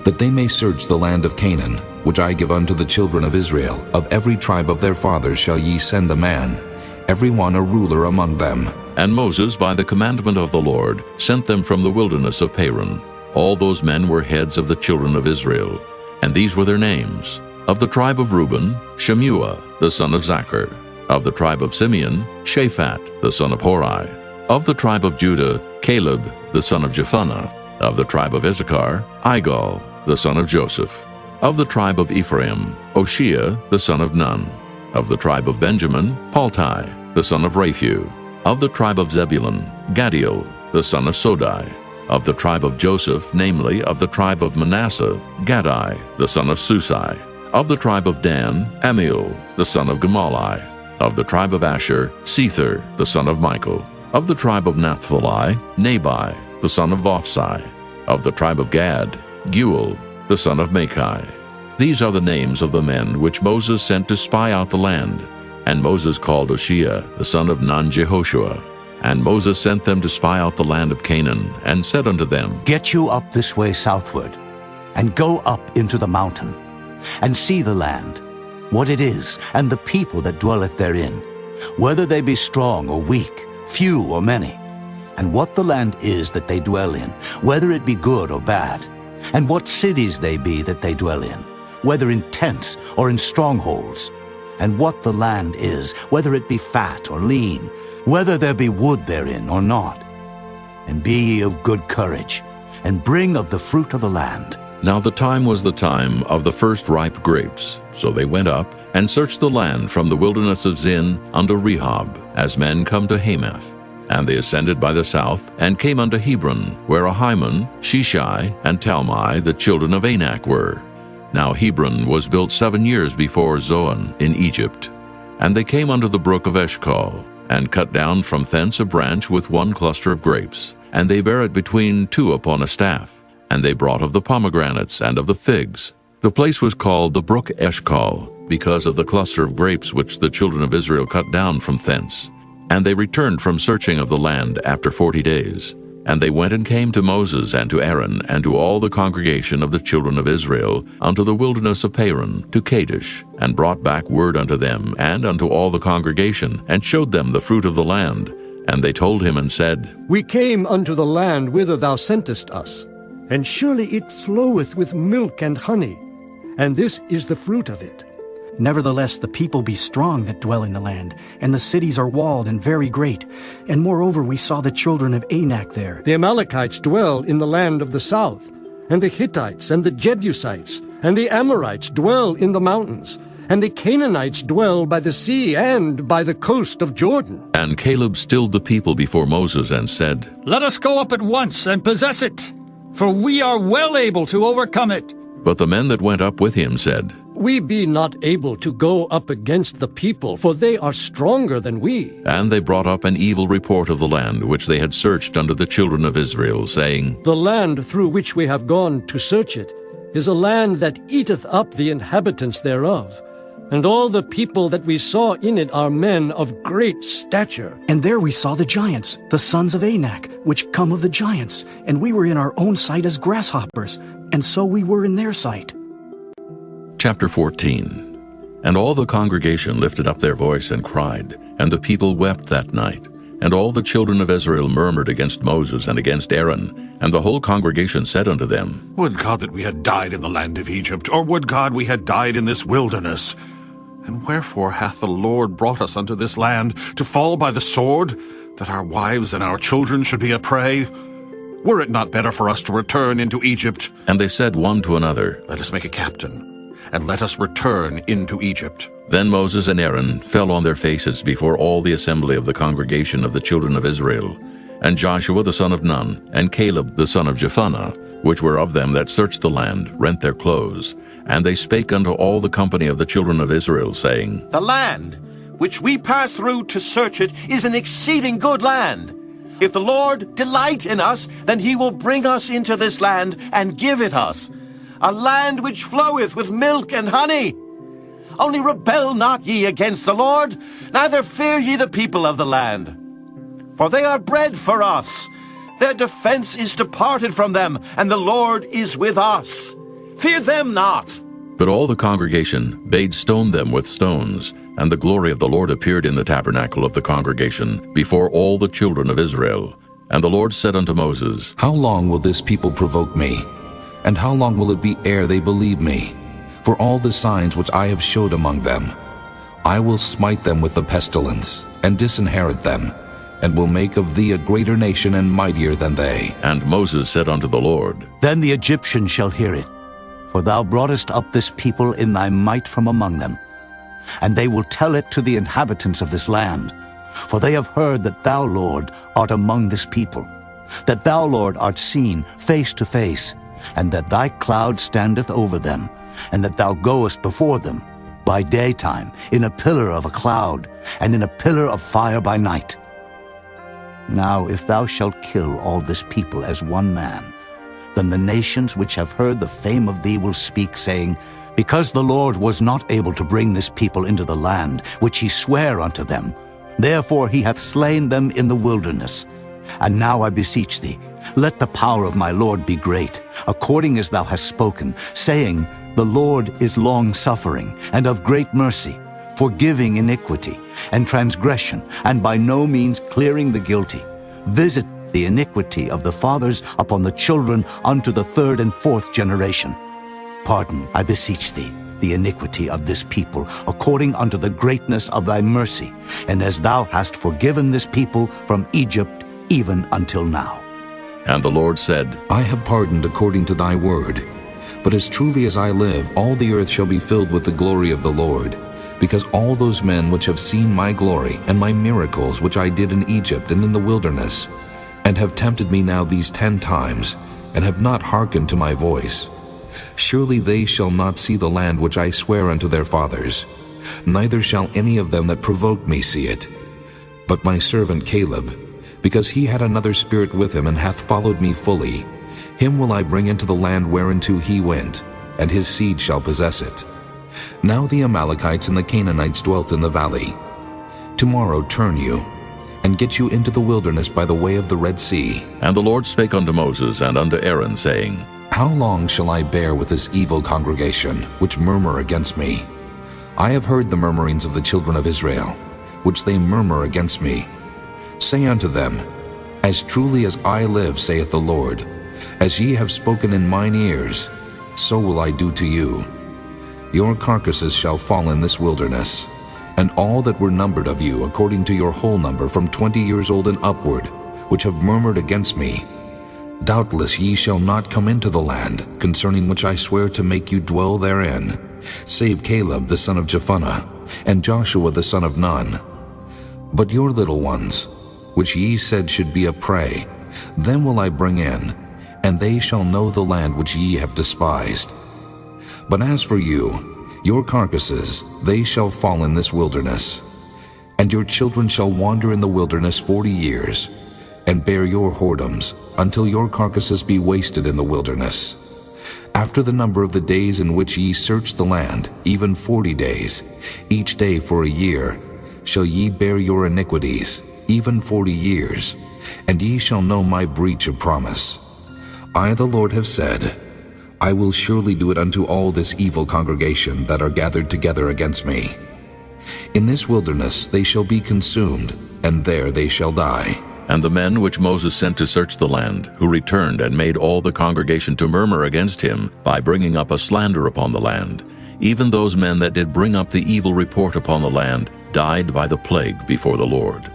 that they may search the land of Canaan, which I give unto the children of Israel. Of every tribe of their fathers shall ye send a man, every one a ruler among them. And Moses, by the commandment of the Lord, sent them from the wilderness of Paran. All those men were heads of the children of Israel, and these were their names. Of the tribe of Reuben, Shemuah, the son of Zachar. Of the tribe of Simeon, Shaphat, the son of Hori. Of the tribe of Judah, Caleb, the son of Jephunneh. Of the tribe of Issachar, Igal, the son of Joseph. Of the tribe of Ephraim, Oshea, the son of Nun. Of the tribe of Benjamin, Paltai, the son of Raphu. Of the tribe of Zebulun, Gadiel, the son of Sodai. Of the tribe of Joseph, namely, of the tribe of Manasseh, Gadai, the son of Susai. Of the tribe of Dan, Amiel, the son of Gemalli. Of the tribe of Asher, Sether, the son of Michael. Of the tribe of Naphtali, Nabai, the son of Vophsi. Of the tribe of Gad, Guel, the son of Machi. These are the names of the men which Moses sent to spy out the land. And Moses called Oshea, the son of Nun-Jehoshua. And Moses sent them to spy out the land of Canaan, and said unto them, Get you up this way southward, and go up into the mountain, and see the land, what it is, and the people that dwelleth therein, whether they be strong or weak, few or many, and what the land is that they dwell in, whether it be good or bad, and what cities they be that they dwell in, whether in tents or in strongholds, and what the land is, whether it be fat or lean, whether there be wood therein or not. And be ye of good courage, and bring of the fruit of the land. Now the time was the time of the first ripe grapes. So they went up, and searched the land from the wilderness of Zin unto Rehob, as men come to Hamath. And they ascended by the south, and came unto Hebron, where Ahiman, Sheshai, and Talmai, the children of Anak, were. Now Hebron was built 7 years before Zoan in Egypt. And they came unto the brook of Eshcol, and cut down from thence a branch with one cluster of grapes, and they bare it between two upon a staff. And they brought of the pomegranates and of the figs. The place was called the brook Eshcol, because of the cluster of grapes which the children of Israel cut down from thence. And they returned from searching of the land after 40 days. And they went and came to Moses and to Aaron and to all the congregation of the children of Israel unto the wilderness of Paran, to Kadesh, and brought back word unto them and unto all the congregation, and showed them the fruit of the land. And they told him and said, We came unto the land whither thou sentest us, and surely it floweth with milk and honey, and this is the fruit of it. Nevertheless, the people be strong that dwell in the land, and the cities are walled and very great. And moreover, we saw the children of Anak there. The Amalekites dwell in the land of the south, and the Hittites and the Jebusites, and the Amorites dwell in the mountains, and the Canaanites dwell by the sea and by the coast of Jordan. And Caleb stilled the people before Moses and said, Let us go up at once and possess it, for we are well able to overcome it. But the men that went up with him said, We be not able to go up against the people, for they are stronger than we. And they brought up an evil report of the land which they had searched unto the children of Israel, saying, The land through which we have gone to search it is a land that eateth up the inhabitants thereof. And all the people that we saw in it are men of great stature. And there we saw the giants, the sons of Anak, which come of the giants. And we were in our own sight as grasshoppers, and so we were in their sight. Chapter 14. And all the congregation lifted up their voice and cried, and the people wept that night. And all the children of Israel murmured against Moses and against Aaron. And the whole congregation said unto them, Would God that we had died in the land of Egypt, or would God we had died in this wilderness? And wherefore hath the Lord brought us unto this land, to fall by the sword, that our wives and our children should be a prey? Were it not better for us to return into Egypt? And they said one to another, Let us make a captain, and let us return into Egypt. Then Moses and Aaron fell on their faces before all the assembly of the congregation of the children of Israel. And Joshua the son of Nun, and Caleb the son of Jephunneh, which were of them that searched the land, rent their clothes. And they spake unto all the company of the children of Israel, saying, The land which we passed through to search it is an exceeding good land. If the Lord delight in us, then he will bring us into this land and give it us, a land which floweth with milk and honey. Only rebel not ye against the Lord, neither fear ye the people of the land. For they are bread for us. Their defense is departed from them, and the Lord is with us. Fear them not. But all the congregation bade stone them with stones. And the glory of the Lord appeared in the tabernacle of the congregation before all the children of Israel. And the Lord said unto Moses, How long will this people provoke me? And how long will it be ere they believe me? For all the signs which I have showed among them, I will smite them with the pestilence, and disinherit them, and will make of thee a greater nation and mightier than they. And Moses said unto the Lord, Then the Egyptians shall hear it, for thou broughtest up this people in thy might from among them. And they will tell it to the inhabitants of this land. For they have heard that thou, Lord, art among this people, that thou, Lord, art seen face to face, and that thy cloud standeth over them, and that thou goest before them by daytime in a pillar of a cloud, and in a pillar of fire by night. Now if thou shalt kill all this people as one man, then the nations which have heard the fame of thee will speak, saying, Because the Lord was not able to bring this people into the land which he sware unto them, therefore he hath slain them in the wilderness. And now I beseech thee, let the power of my Lord be great, according as thou hast spoken, saying, The Lord is long-suffering, and of great mercy, forgiving iniquity and transgression, and by no means clearing the guilty. Visit the iniquity of the fathers upon the children unto the third and fourth generation. Pardon, I beseech thee, the iniquity of this people, according unto the greatness of thy mercy, and as thou hast forgiven this people from Egypt even until now. And the Lord said, I have pardoned according to thy word. But as truly as I live, all the earth shall be filled with the glory of the Lord, because all those men which have seen my glory and my miracles which I did in Egypt and in the wilderness, and have tempted me now these 10 times, and have not hearkened to my voice, surely they shall not see the land which I swear unto their fathers, neither shall any of them that provoked me see it. But my servant Caleb, because he had another spirit with him, and hath followed me fully, him will I bring into the land whereinto he went, and his seed shall possess it. Now the Amalekites and the Canaanites dwelt in the valley. Tomorrow turn you, and get you into the wilderness by the way of the Red Sea. And the Lord spake unto Moses and unto Aaron, saying, How long shall I bear with this evil congregation, which murmur against me? I have heard the murmurings of the children of Israel, which they murmur against me. Say unto them, As truly as I live, saith the Lord, as ye have spoken in mine ears, so will I do to you. Your carcasses shall fall in this wilderness, and all that were numbered of you, according to your whole number, from 20 years old and upward, which have murmured against me. Doubtless ye shall not come into the land, concerning which I swear to make you dwell therein, save Caleb the son of Jephunneh, and Joshua the son of Nun. But your little ones, which ye said should be a prey, them will I bring in, and they shall know the land which ye have despised. But as for you, your carcasses, they shall fall in this wilderness. And your children shall wander in the wilderness 40 years, and bear your whoredoms, until your carcasses be wasted in the wilderness. After the number of the days in which ye search the land, even 40 days, each day for a year, shall ye bear your iniquities, even 40 years, and ye shall know my breach of promise. I, the Lord, have said, I will surely do it unto all this evil congregation that are gathered together against me. In this wilderness they shall be consumed, and there they shall die. And the men which Moses sent to search the land, who returned and made all the congregation to murmur against him, by bringing up a slander upon the land, even those men that did bring up the evil report upon the land, died by the plague before the Lord.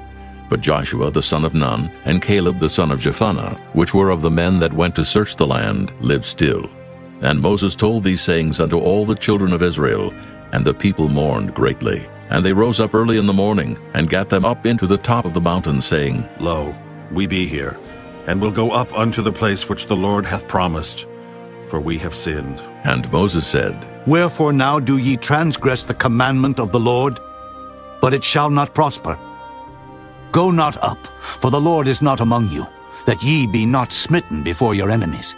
But Joshua the son of Nun, and Caleb the son of Jephunneh, which were of the men that went to search the land, lived still. And Moses told these sayings unto all the children of Israel, and the people mourned greatly. And they rose up early in the morning, and gat them up into the top of the mountain, saying, Lo, we be here, and will go up unto the place which the Lord hath promised, for we have sinned. And Moses said, Wherefore now do ye transgress the commandment of the Lord? But it shall not prosper. Go not up, for the Lord is not among you, that ye be not smitten before your enemies.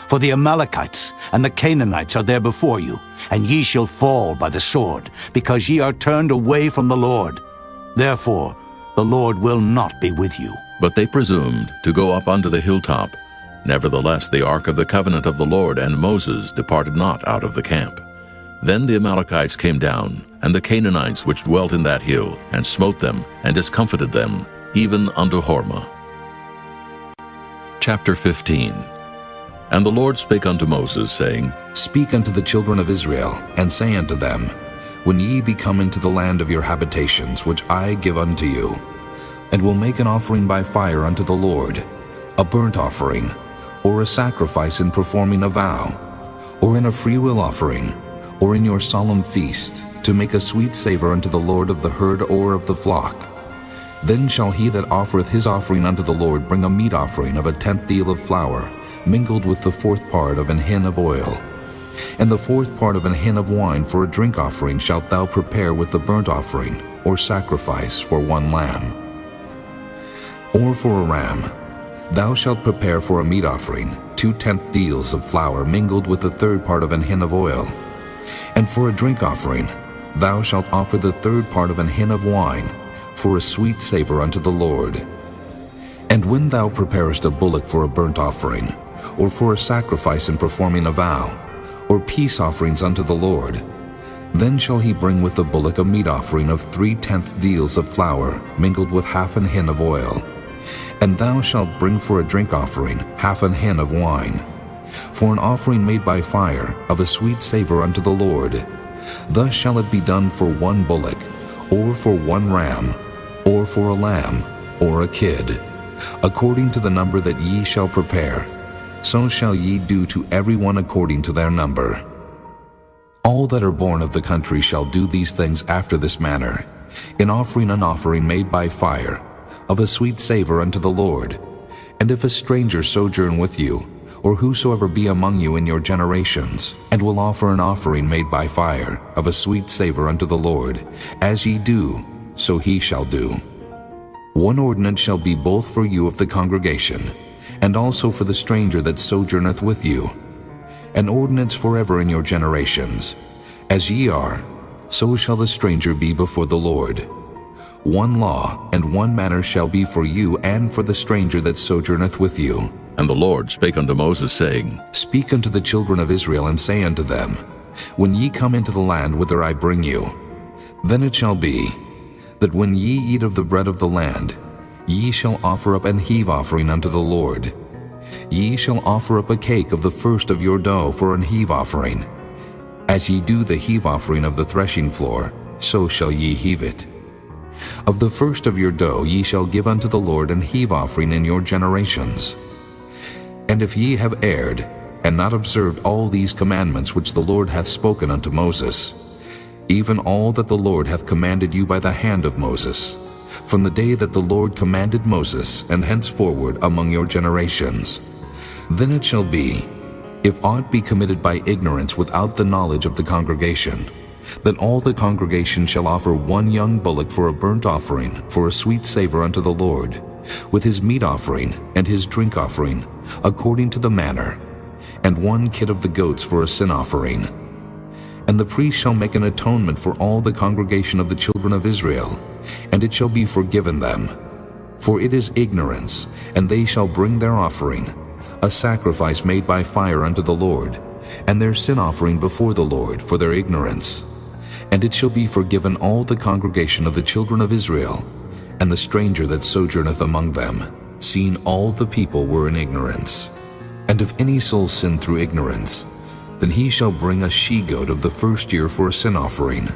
For the Amalekites and the Canaanites are there before you, and ye shall fall by the sword, because ye are turned away from the Lord. Therefore the Lord will not be with you. But they presumed to go up unto the hilltop. Nevertheless the ark of the covenant of the Lord and Moses departed not out of the camp. Then the Amalekites came down, and the Canaanites which dwelt in that hill, and smote them, and discomfited them, even unto Hormah. Chapter 15. And the Lord spake unto Moses, saying, Speak unto the children of Israel, and say unto them, When ye be come into the land of your habitations, which I give unto you, and will make an offering by fire unto the Lord, a burnt offering, or a sacrifice in performing a vow, or in a freewill offering, or in your solemn feast, to make a sweet savor unto the Lord of the herd or of the flock. Then shall he that offereth his offering unto the Lord bring a meat offering of 1/10 deal of flour, mingled with the 4th part of an hin of oil. And the 4th part of an hin of wine for a drink offering shalt thou prepare with the burnt offering, or sacrifice for 1 lamb. Or for a ram, thou shalt prepare for a meat offering 2/10 deals of flour mingled with the 3rd part of an hin of oil. And for a drink offering, thou shalt offer the 3rd part of an hin of wine, for a sweet savor unto the Lord. And when thou preparest a bullock for a burnt offering, or for a sacrifice in performing a vow, or peace offerings unto the Lord, then shall he bring with the bullock a meat offering of 3/10 deals of flour, mingled with 1/2 an hin of oil. And thou shalt bring for a drink offering 1/2 an hin of wine, for an offering made by fire of a sweet savor unto the Lord. Thus shall it be done for 1 bullock, or for 1 ram, or for a lamb, or a kid, according to the number that ye shall prepare. So shall ye do to every one according to their number. All that are born of the country shall do these things after this manner, in offering an offering made by fire, of a sweet savor unto the Lord. And if a stranger sojourn with you, or whosoever be among you in your generations, and will offer an offering made by fire, of a sweet savor unto the Lord, as ye do, so he shall do. 1 ordinance shall be both for you of the congregation, and also for the stranger that sojourneth with you. An ordinance forever in your generations. As ye are, so shall the stranger be before the Lord. 1 law and 1 manner shall be for you and for the stranger that sojourneth with you. And the Lord spake unto Moses, saying, Speak unto the children of Israel, and say unto them, When ye come into the land whither I bring you, then it shall be, that when ye eat of the bread of the land, ye shall offer up an heave offering unto the Lord. Ye shall offer up a cake of the first of your dough for an heave offering. As ye do the heave offering of the threshing floor, so shall ye heave it. Of the first of your dough ye shall give unto the Lord an heave offering in your generations. And if ye have erred, and not observed all these commandments which the Lord hath spoken unto Moses, even all that the Lord hath commanded you by the hand of Moses, from the day that the Lord commanded Moses, and henceforward among your generations, then it shall be, if aught be committed by ignorance without the knowledge of the congregation, then all the congregation shall offer 1 young bullock for a burnt offering, for a sweet savor unto the Lord, with his meat offering and his drink offering, according to the manner, and 1 kid of the goats for a sin offering. And the priest shall make an atonement for all the congregation of the children of Israel, and it shall be forgiven them. For it is ignorance, and they shall bring their offering, a sacrifice made by fire unto the Lord, and their sin offering before the Lord for their ignorance. And it shall be forgiven all the congregation of the children of Israel, and the stranger that sojourneth among them, seeing all the people were in ignorance. And if any soul sin through ignorance, then he shall bring a she-goat of the first year for a sin offering.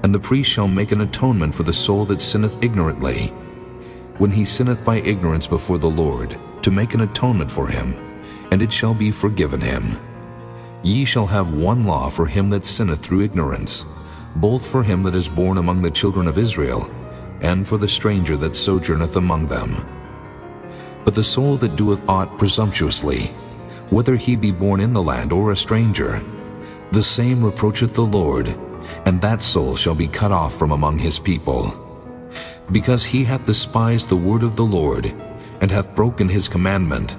And the priest shall make an atonement for the soul that sinneth ignorantly, when he sinneth by ignorance before the Lord, to make an atonement for him, and it shall be forgiven him. Ye shall have one law for him that sinneth through ignorance, both for him that is born among the children of Israel, and for the stranger that sojourneth among them. But the soul that doeth aught presumptuously, whether he be born in the land or a stranger, the same reproacheth the Lord, and that soul shall be cut off from among his people. Because he hath despised the word of the Lord, and hath broken his commandment,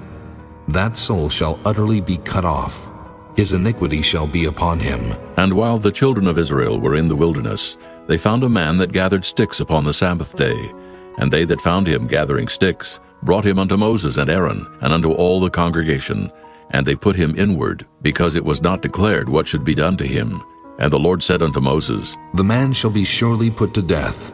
that soul shall utterly be cut off. His iniquity shall be upon him. And while the children of Israel were in the wilderness, they found a man that gathered sticks upon the Sabbath day. And they that found him gathering sticks brought him unto Moses and Aaron, and unto all the congregation. And they put him inward, because it was not declared what should be done to him. And the Lord said unto Moses, The man shall be surely put to death.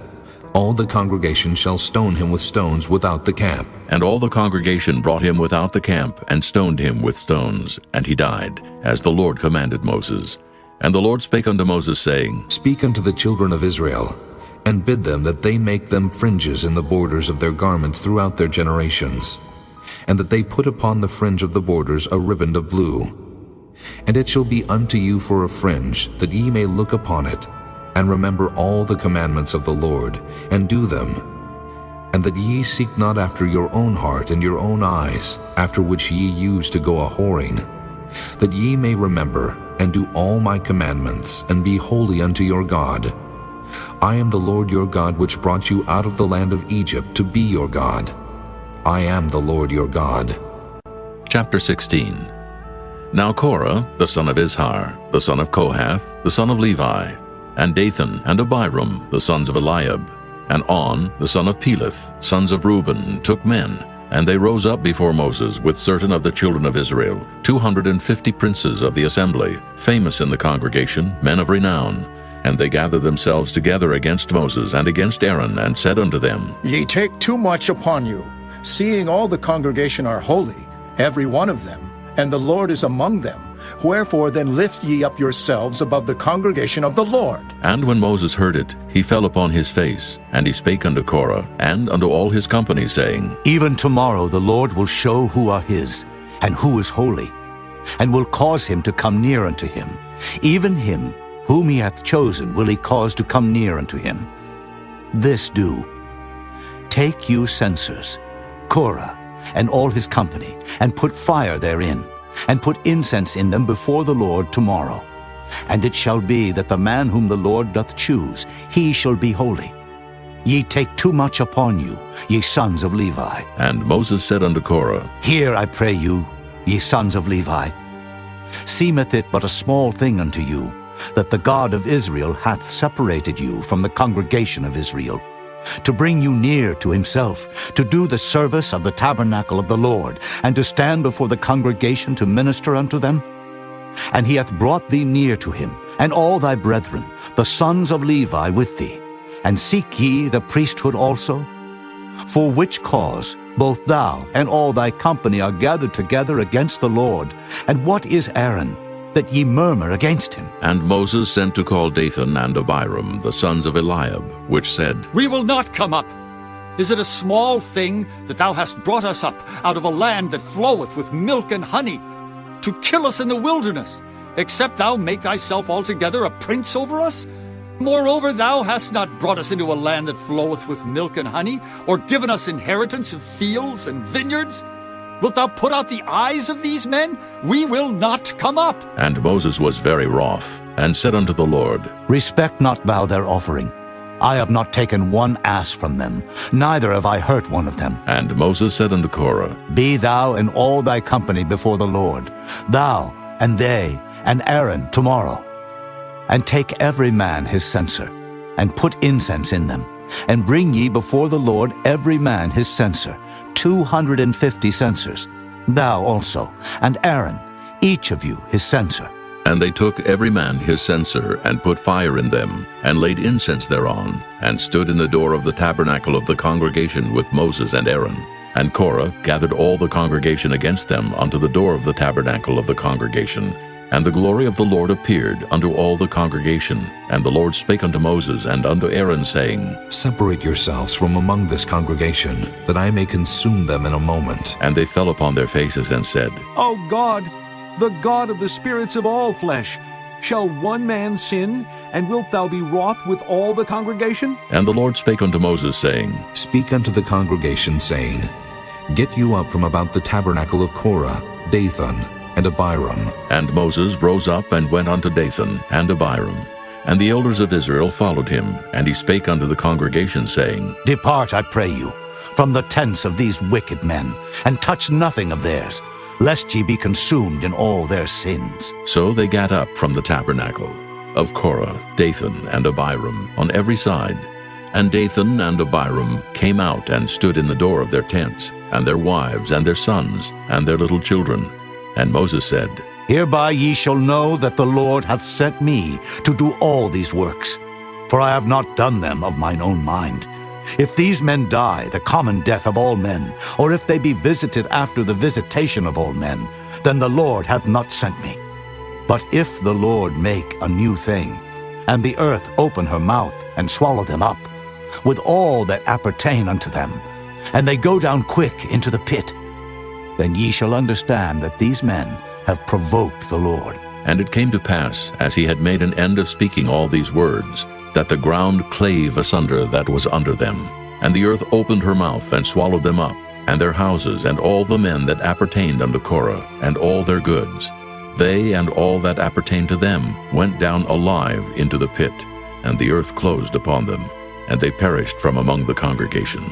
All the congregation shall stone him with stones without the camp. And all the congregation brought him without the camp, and stoned him with stones. And he died, as the Lord commanded Moses. And the Lord spake unto Moses, saying, Speak unto the children of Israel, and bid them that they make them fringes in the borders of their garments throughout their generations, and that they put upon the fringe of the borders a riband of blue. And it shall be unto you for a fringe, that ye may look upon it, and remember all the commandments of the Lord, and do them, and that ye seek not after your own heart and your own eyes, after which ye used to go a-whoring, that ye may remember and do all my commandments, and be holy unto your God. I am the Lord your God, which brought you out of the land of Egypt to be your God. I am the Lord your God. Chapter 16. Now Korah, the son of Izhar, the son of Kohath, the son of Levi, and Dathan and Abiram, the sons of Eliab, and On, the son of Peleth, sons of Reuben, took men, and they rose up before Moses with certain of the children of Israel, 250 princes of the assembly, famous in the congregation, men of renown. And they gathered themselves together against Moses and against Aaron, and said unto them, Ye take too much upon you, seeing all the congregation are holy, every one of them, and the Lord is among them. Wherefore then lift ye up yourselves above the congregation of the Lord. And when Moses heard it, he fell upon his face, and he spake unto Korah, and unto all his company, saying, Even tomorrow the Lord will show who are his, and who is holy, and will cause him to come near unto him. Even him whom he hath chosen will he cause to come near unto him. This do. Take you censers, Korah, and all his company, and put fire therein, and put incense in them before the Lord tomorrow. And it shall be that the man whom the Lord doth choose, he shall be holy. Ye take too much upon you, ye sons of Levi. And Moses said unto Korah, Hear, I pray you, ye sons of Levi. Seemeth it but a small thing unto you, that the God of Israel hath separated you from the congregation of Israel, to bring you near to himself, to do the service of the tabernacle of the Lord, and to stand before the congregation to minister unto them? And he hath brought thee near to him, and all thy brethren, the sons of Levi, with thee. And seek ye the priesthood also? For which cause both thou and all thy company are gathered together against the Lord. And what is Aaron, that ye murmur against him? And Moses sent to call Dathan and Abiram, the sons of Eliab, which said, We will not come up. Is it a small thing that thou hast brought us up out of a land that floweth with milk and honey, to kill us in the wilderness, except thou make thyself altogether a prince over us? Moreover, thou hast not brought us into a land that floweth with milk and honey, or given us inheritance of fields and vineyards. Wilt thou put out the eyes of these men? We will not come up. And Moses was very wroth, and said unto the Lord, Respect not thou their offering. I have not taken one ass from them, neither have I hurt one of them. And Moses said unto Korah, Be thou and all thy company before the Lord, thou and they and Aaron tomorrow. And take every man his censer, and put incense in them, and bring ye before the Lord every man his censer, 250 censers, thou also, and Aaron, each of you his censer. And they took every man his censer, and put fire in them, and laid incense thereon, and stood in the door of the tabernacle of the congregation with Moses and Aaron. And Korah gathered all the congregation against them unto the door of the tabernacle of the congregation, And the glory of the Lord appeared unto all the congregation. And the Lord spake unto Moses and unto Aaron, saying, Separate yourselves from among this congregation, that I may consume them in a moment. And they fell upon their faces and said, O God, the God of the spirits of all flesh, shall one man sin, and wilt thou be wroth with all the congregation? And the Lord spake unto Moses, saying, Speak unto the congregation, saying, Get you up from about the tabernacle of Korah, Dathan, and Abiram. And Moses rose up and went unto Dathan and Abiram. And the elders of Israel followed him, and he spake unto the congregation, saying, Depart, I pray you, from the tents of these wicked men, and touch nothing of theirs, lest ye be consumed in all their sins. So they gat up from the tabernacle of Korah, Dathan, and Abiram on every side. And Dathan and Abiram came out and stood in the door of their tents, and their wives, and their sons, and their little children. And Moses said, Hereby ye shall know that the Lord hath sent me to do all these works, for I have not done them of mine own mind. If these men die the common death of all men, or if they be visited after the visitation of all men, then the Lord hath not sent me. But if the Lord make a new thing, and the earth open her mouth and swallow them up, with all that appertain unto them, and they go down quick into the pit, then ye shall understand that these men have provoked the Lord. And it came to pass, as he had made an end of speaking all these words, that the ground clave asunder that was under them. And the earth opened her mouth and swallowed them up, and their houses, and all the men that appertained unto Korah, and all their goods. They and all that appertained to them went down alive into the pit, and the earth closed upon them, and they perished from among the congregation.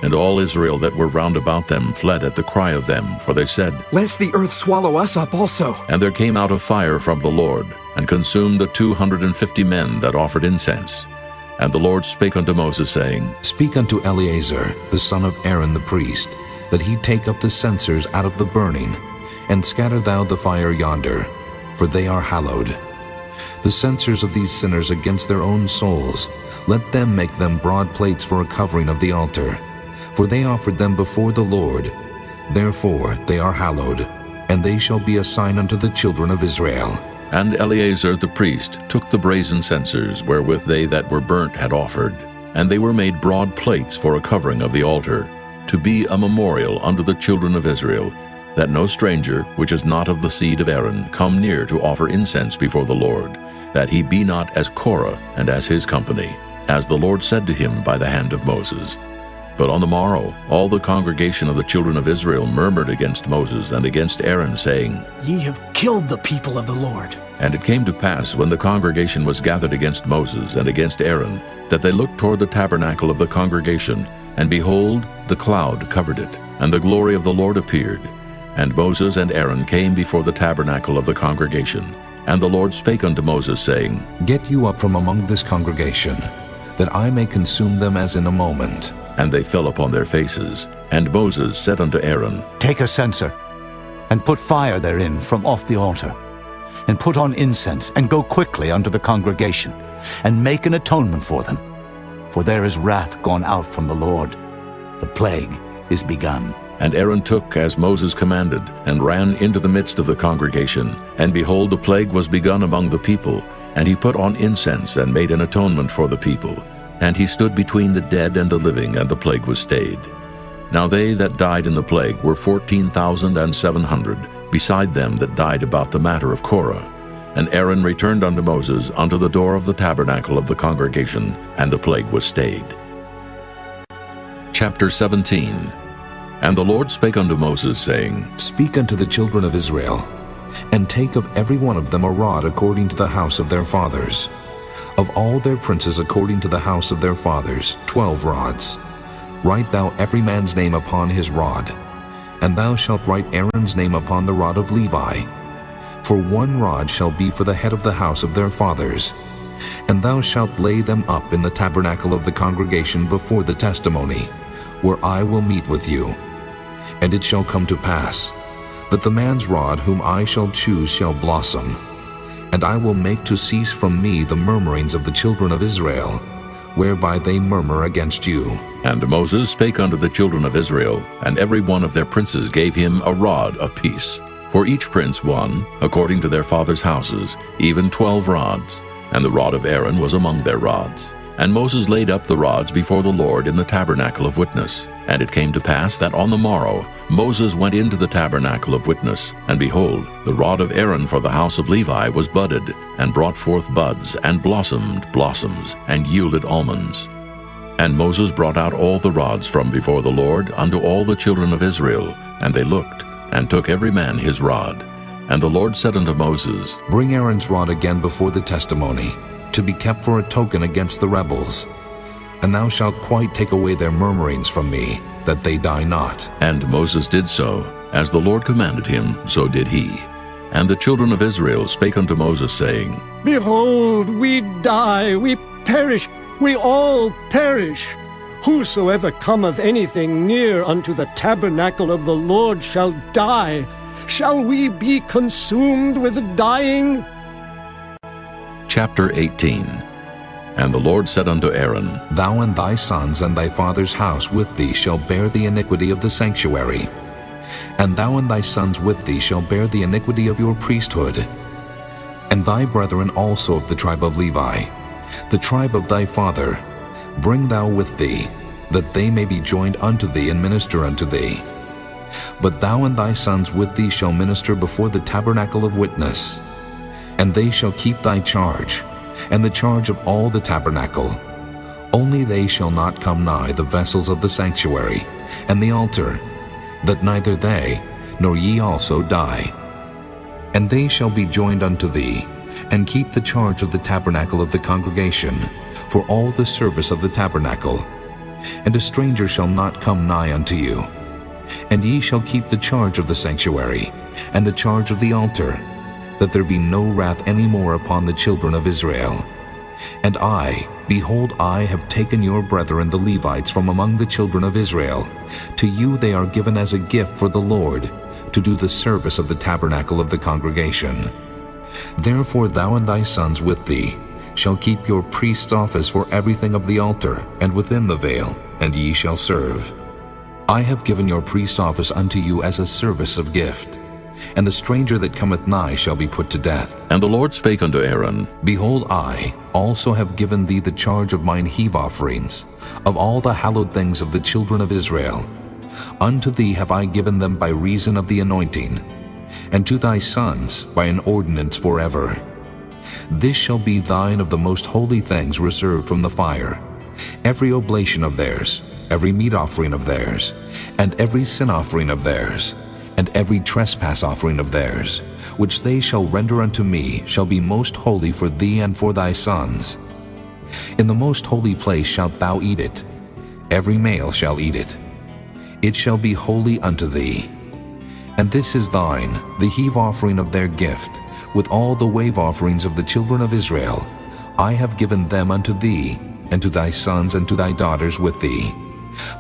And all Israel that were round about them fled at the cry of them, for they said, Lest the earth swallow us up also. And there came out a fire from the Lord, and consumed the 250 men that offered incense. And the Lord spake unto Moses, saying, Speak unto Eleazar, the son of Aaron the priest, that he take up the censers out of the burning, and scatter thou the fire yonder, for they are hallowed. The censers of these sinners against their own souls, let them make them broad plates for a covering of the altar. For they offered them before the Lord. Therefore they are hallowed, and they shall be a sign unto the children of Israel. And Eleazar the priest took the brazen censers wherewith they that were burnt had offered, and they were made broad plates for a covering of the altar, to be a memorial unto the children of Israel, that no stranger, which is not of the seed of Aaron, come near to offer incense before the Lord, that he be not as Korah and as his company, as the Lord said to him by the hand of Moses. But on the morrow all the congregation of the children of Israel murmured against Moses and against Aaron, saying, Ye have killed the people of the Lord. And it came to pass, when the congregation was gathered against Moses and against Aaron, that they looked toward the tabernacle of the congregation, and behold, the cloud covered it, and the glory of the Lord appeared. And Moses and Aaron came before the tabernacle of the congregation. And the Lord spake unto Moses, saying, Get you up from among this congregation, that I may consume them as in a moment. And they fell upon their faces. And Moses said unto Aaron, Take a censer, and put fire therein from off the altar, and put on incense, and go quickly unto the congregation, and make an atonement for them. For there is wrath gone out from the Lord. The plague is begun. And Aaron took as Moses commanded, and ran into the midst of the congregation. And behold, the plague was begun among the people. And he put on incense, and made an atonement for the people. And he stood between the dead and the living, and the plague was stayed. Now they that died in the plague were 14,700, beside them that died about the matter of Korah. And Aaron returned unto Moses unto the door of the tabernacle of the congregation, and the plague was stayed. Chapter 17. And the Lord spake unto Moses, saying, Speak unto the children of Israel, and take of every one of them a rod according to the house of their fathers. Of all their princes according to the house of their fathers, 12 rods. Write thou every man's name upon his rod, and thou shalt write Aaron's name upon the rod of Levi. For 1 rod shall be for the head of the house of their fathers. And thou shalt lay them up in the tabernacle of the congregation before the testimony, where I will meet with you. And it shall come to pass, that the man's rod whom I shall choose shall blossom, and I will make to cease from me the murmurings of the children of Israel, whereby they murmur against you. And Moses spake unto the children of Israel, and every one of their princes gave him a rod apiece. For each prince one, according to their fathers' houses, even 12 rods. And the rod of Aaron was among their rods. And Moses laid up the rods before the Lord in the tabernacle of witness. And it came to pass that on the morrow Moses went into the tabernacle of witness, and behold, the rod of Aaron for the house of Levi was budded, and brought forth buds, and blossomed blossoms, and yielded almonds. And Moses brought out all the rods from before the Lord unto all the children of Israel, and they looked, and took every man his rod. And the Lord said unto Moses, Bring Aaron's rod again before the testimony, to be kept for a token against the rebels. And thou shalt quite take away their murmurings from me, that they die not. And Moses did so. As the Lord commanded him, so did he. And the children of Israel spake unto Moses, saying, Behold, we die, we perish, we all perish. Whosoever cometh anything near unto the tabernacle of the Lord shall die. Shall we be consumed with dying? Chapter 18. And the Lord said unto Aaron, Thou and thy sons and thy father's house with thee shall bear the iniquity of the sanctuary. And thou and thy sons with thee shall bear the iniquity of your priesthood. And thy brethren also of the tribe of Levi, the tribe of thy father, bring thou with thee, that they may be joined unto thee and minister unto thee. But thou and thy sons with thee shall minister before the tabernacle of witness. And they shall keep thy charge, and the charge of all the tabernacle. Only they shall not come nigh the vessels of the sanctuary, and the altar, that neither they, nor ye also die. And they shall be joined unto thee, and keep the charge of the tabernacle of the congregation, for all the service of the tabernacle. And a stranger shall not come nigh unto you. And ye shall keep the charge of the sanctuary, and the charge of the altar, that there be no wrath any more upon the children of Israel. And I, behold, I have taken your brethren the Levites from among the children of Israel. To you they are given as a gift for the Lord, to do the service of the tabernacle of the congregation. Therefore thou and thy sons with thee shall keep your priest's office for everything of the altar, and within the veil, and ye shall serve. I have given your priest office unto you as a service of gift. And the stranger that cometh nigh shall be put to death. And the Lord spake unto Aaron, Behold, I also have given thee the charge of mine heave offerings, of all the hallowed things of the children of Israel. Unto thee have I given them by reason of the anointing, and to thy sons by an ordinance forever. This shall be thine of the most holy things reserved from the fire, every oblation of theirs, every meat offering of theirs, and every sin offering of theirs, and every trespass offering of theirs, which they shall render unto me, shall be most holy for thee and for thy sons. In the most holy place shalt thou eat it. Every male shall eat it. It shall be holy unto thee. And this is thine, the heave offering of their gift, with all the wave offerings of the children of Israel. I have given them unto thee, and to thy sons and to thy daughters with thee,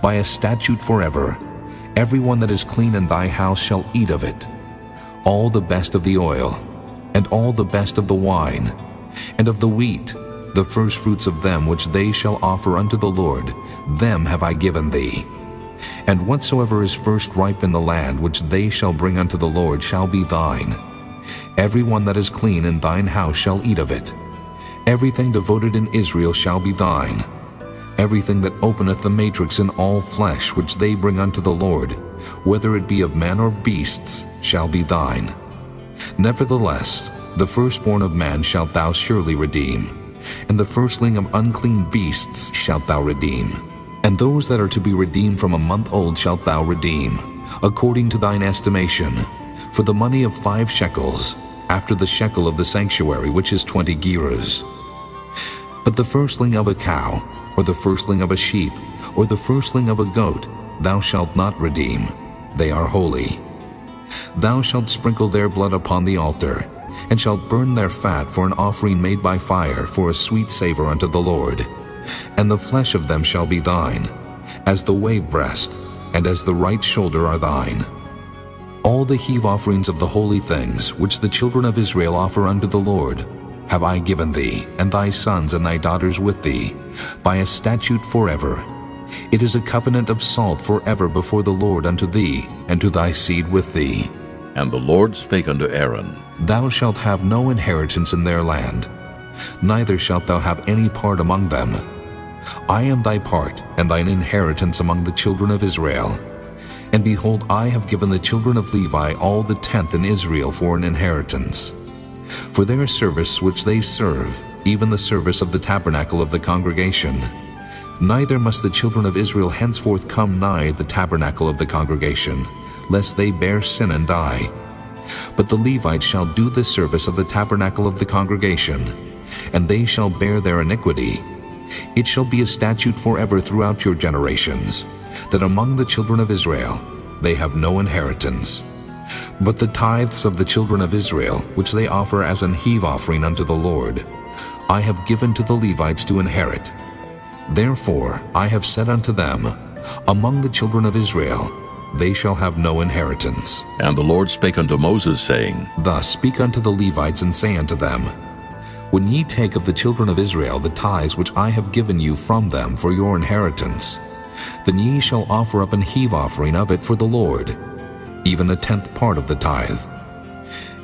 by a statute forever. Every one that is clean in thy house shall eat of it, all the best of the oil, and all the best of the wine, and of the wheat, the firstfruits of them which they shall offer unto the Lord, them have I given thee. And whatsoever is first ripe in the land which they shall bring unto the Lord shall be thine. Every one that is clean in thine house shall eat of it. Everything devoted in Israel shall be thine. Everything that openeth the matrix in all flesh which they bring unto the Lord, whether it be of men or beasts, shall be thine. Nevertheless, the firstborn of man shalt thou surely redeem, and the firstling of unclean beasts shalt thou redeem. And those that are to be redeemed from a month old shalt thou redeem, according to thine estimation, for the money of 5 shekels, after the shekel of the sanctuary, which is 20 gerahs. But the firstling of a cow, or the firstling of a sheep, or the firstling of a goat, thou shalt not redeem. They are holy. Thou shalt sprinkle their blood upon the altar, and shalt burn their fat for an offering made by fire, for a sweet savor unto the Lord. And the flesh of them shall be thine, as the wave breast, and as the right shoulder are thine. All the heave offerings of the holy things, which the children of Israel offer unto the Lord, have I given thee, and thy sons and thy daughters with thee, by a statute forever. It is a covenant of salt forever before the Lord unto thee, and to thy seed with thee. And the Lord spake unto Aaron, Thou shalt have no inheritance in their land, neither shalt thou have any part among them. I am thy part, and thine inheritance among the children of Israel. And behold, I have given the children of Levi all the tenth in Israel for an inheritance. For their service which they serve, even the service of the tabernacle of the congregation. Neither must the children of Israel henceforth come nigh the tabernacle of the congregation, lest they bear sin and die. But the Levites shall do the service of the tabernacle of the congregation, and they shall bear their iniquity. It shall be a statute forever throughout your generations, that among the children of Israel they have no inheritance. But the tithes of the children of Israel, which they offer as an heave offering unto the Lord, I have given to the Levites to inherit. Therefore I have said unto them, among the children of Israel they shall have no inheritance. And the Lord spake unto Moses, saying, Thus speak unto the Levites, and say unto them, When ye take of the children of Israel the tithes which I have given you from them for your inheritance, then ye shall offer up an heave offering of it for the Lord, even a tenth part of the tithe.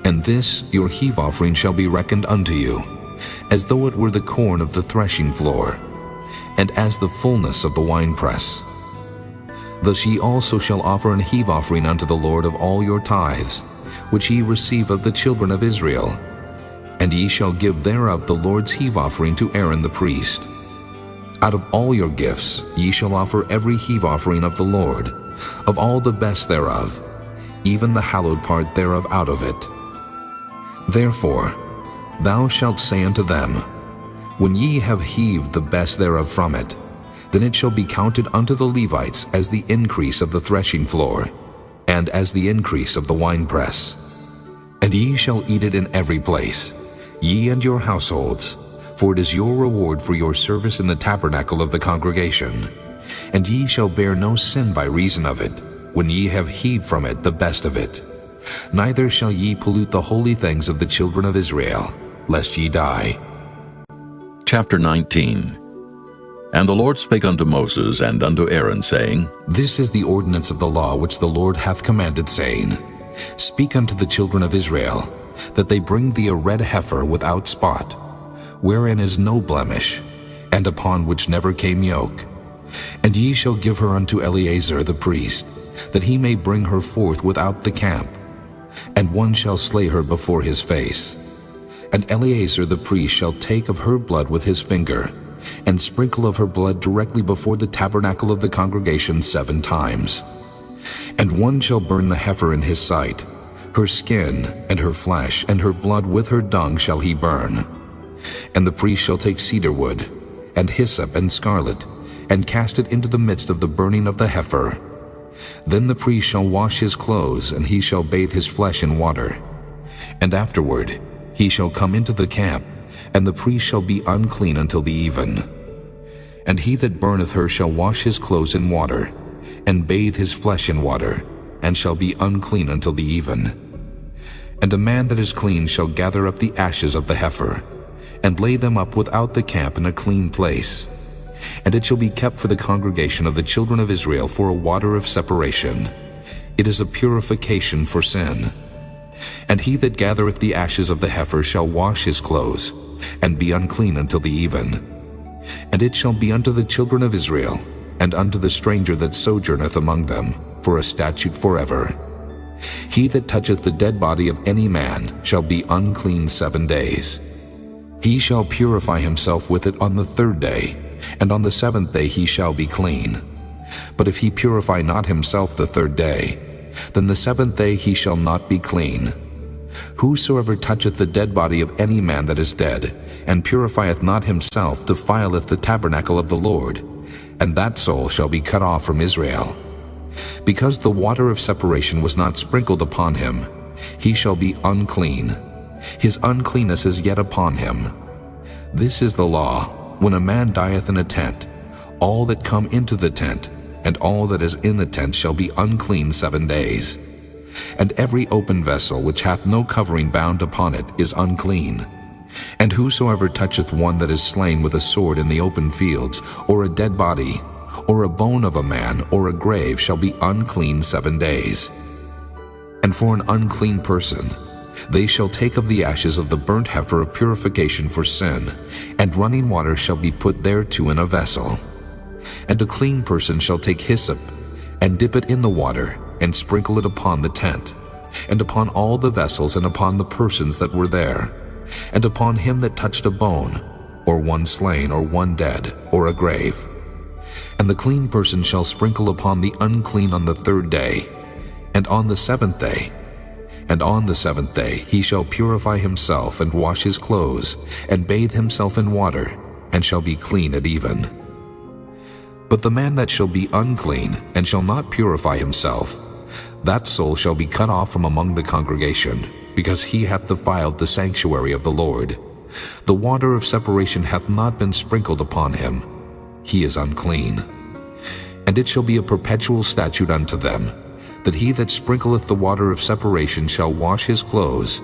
And this your heave offering shall be reckoned unto you, as though it were the corn of the threshing floor, and as the fullness of the winepress. Thus ye also shall offer an heave offering unto the Lord of all your tithes, which ye receive of the children of Israel, and ye shall give thereof the Lord's heave offering to Aaron the priest. Out of all your gifts ye shall offer every heave offering of the Lord, of all the best thereof, even the hallowed part thereof out of it. Therefore thou shalt say unto them, When ye have heaved the best thereof from it, then it shall be counted unto the Levites as the increase of the threshing floor, and as the increase of the winepress. And ye shall eat it in every place, ye and your households, for it is your reward for your service in the tabernacle of the congregation. And ye shall bear no sin by reason of it, when ye have heaved from it the best of it. Neither shall ye pollute the holy things of the children of Israel, lest ye die. Chapter 19. And the Lord spake unto Moses and unto Aaron, saying, This is the ordinance of the law which the Lord hath commanded, saying, Speak unto the children of Israel, that they bring thee a red heifer without spot, wherein is no blemish, and upon which never came yoke. And ye shall give her unto Eleazar the priest, that he may bring her forth without the camp, and one shall slay her before his face. And Eleazar the priest shall take of her blood with his finger, and sprinkle of her blood directly before the tabernacle of the congregation 7 times. And one shall burn the heifer in his sight, her skin, and her flesh, and her blood with her dung shall he burn. And the priest shall take cedar wood, and hyssop, and scarlet, and cast it into the midst of the burning of the heifer. Then the priest shall wash his clothes, and he shall bathe his flesh in water. And afterward he shall come into the camp, and the priest shall be unclean until the even. And he that burneth her shall wash his clothes in water, and bathe his flesh in water, and shall be unclean until the even. And a man that is clean shall gather up the ashes of the heifer, and lay them up without the camp in a clean place. And it shall be kept for the congregation of the children of Israel for a water of separation. It is a purification for sin. And he that gathereth the ashes of the heifer shall wash his clothes, and be unclean until the even. And it shall be unto the children of Israel, and unto the stranger that sojourneth among them, for a statute forever. He that toucheth the dead body of any man shall be unclean 7 days. He shall purify himself with it on the 3rd day, and on the 7th day he shall be clean. But if he purify not himself the 3rd day, then the 7th day he shall not be clean. Whosoever toucheth the dead body of any man that is dead, and purifieth not himself, defileth the tabernacle of the Lord, and that soul shall be cut off from Israel. Because the water of separation was not sprinkled upon him, he shall be unclean. His uncleanness is yet upon him. This is the law, when a man dieth in a tent, all that come into the tent, and all that is in the tent shall be unclean 7 days. And every open vessel which hath no covering bound upon it is unclean. And whosoever toucheth one that is slain with a sword in the open fields, or a dead body, or a bone of a man, or a grave, shall be unclean 7 days. And for an unclean person, they shall take of the ashes of the burnt heifer of purification for sin, and running water shall be put thereto in a vessel. And a clean person shall take hyssop, and dip it in the water, and sprinkle it upon the tent, and upon all the vessels, and upon the persons that were there, and upon him that touched a bone, or one slain, or one dead, or a grave. And the clean person shall sprinkle upon the unclean on the 3rd day, and on the 7th day. And on the 7th day he shall purify himself, and wash his clothes, and bathe himself in water, and shall be clean at even. But the man that shall be unclean, and shall not purify himself, that soul shall be cut off from among the congregation, because he hath defiled the sanctuary of the Lord. The water of separation hath not been sprinkled upon him. He is unclean. And it shall be a perpetual statute unto them, that he that sprinkleth the water of separation shall wash his clothes,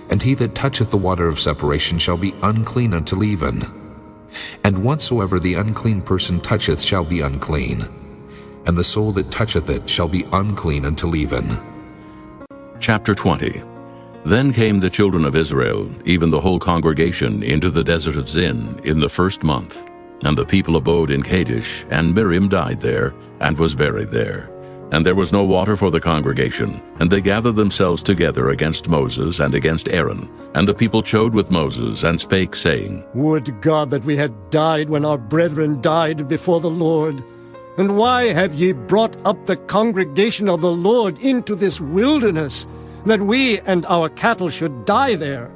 and he that toucheth the water of separation shall be unclean until even. And whatsoever the unclean person toucheth shall be unclean, and the soul that toucheth it shall be unclean until even. Chapter 20. Then came the children of Israel, even the whole congregation, into the desert of Zin in the 1st month. And the people abode in Kadesh, and Miriam died there, and was buried there. And there was no water for the congregation, and they gathered themselves together against Moses and against Aaron. And the people chode with Moses, and spake, saying, Would God that we had died when our brethren died before the Lord! And why have ye brought up the congregation of the Lord into this wilderness, that we and our cattle should die there?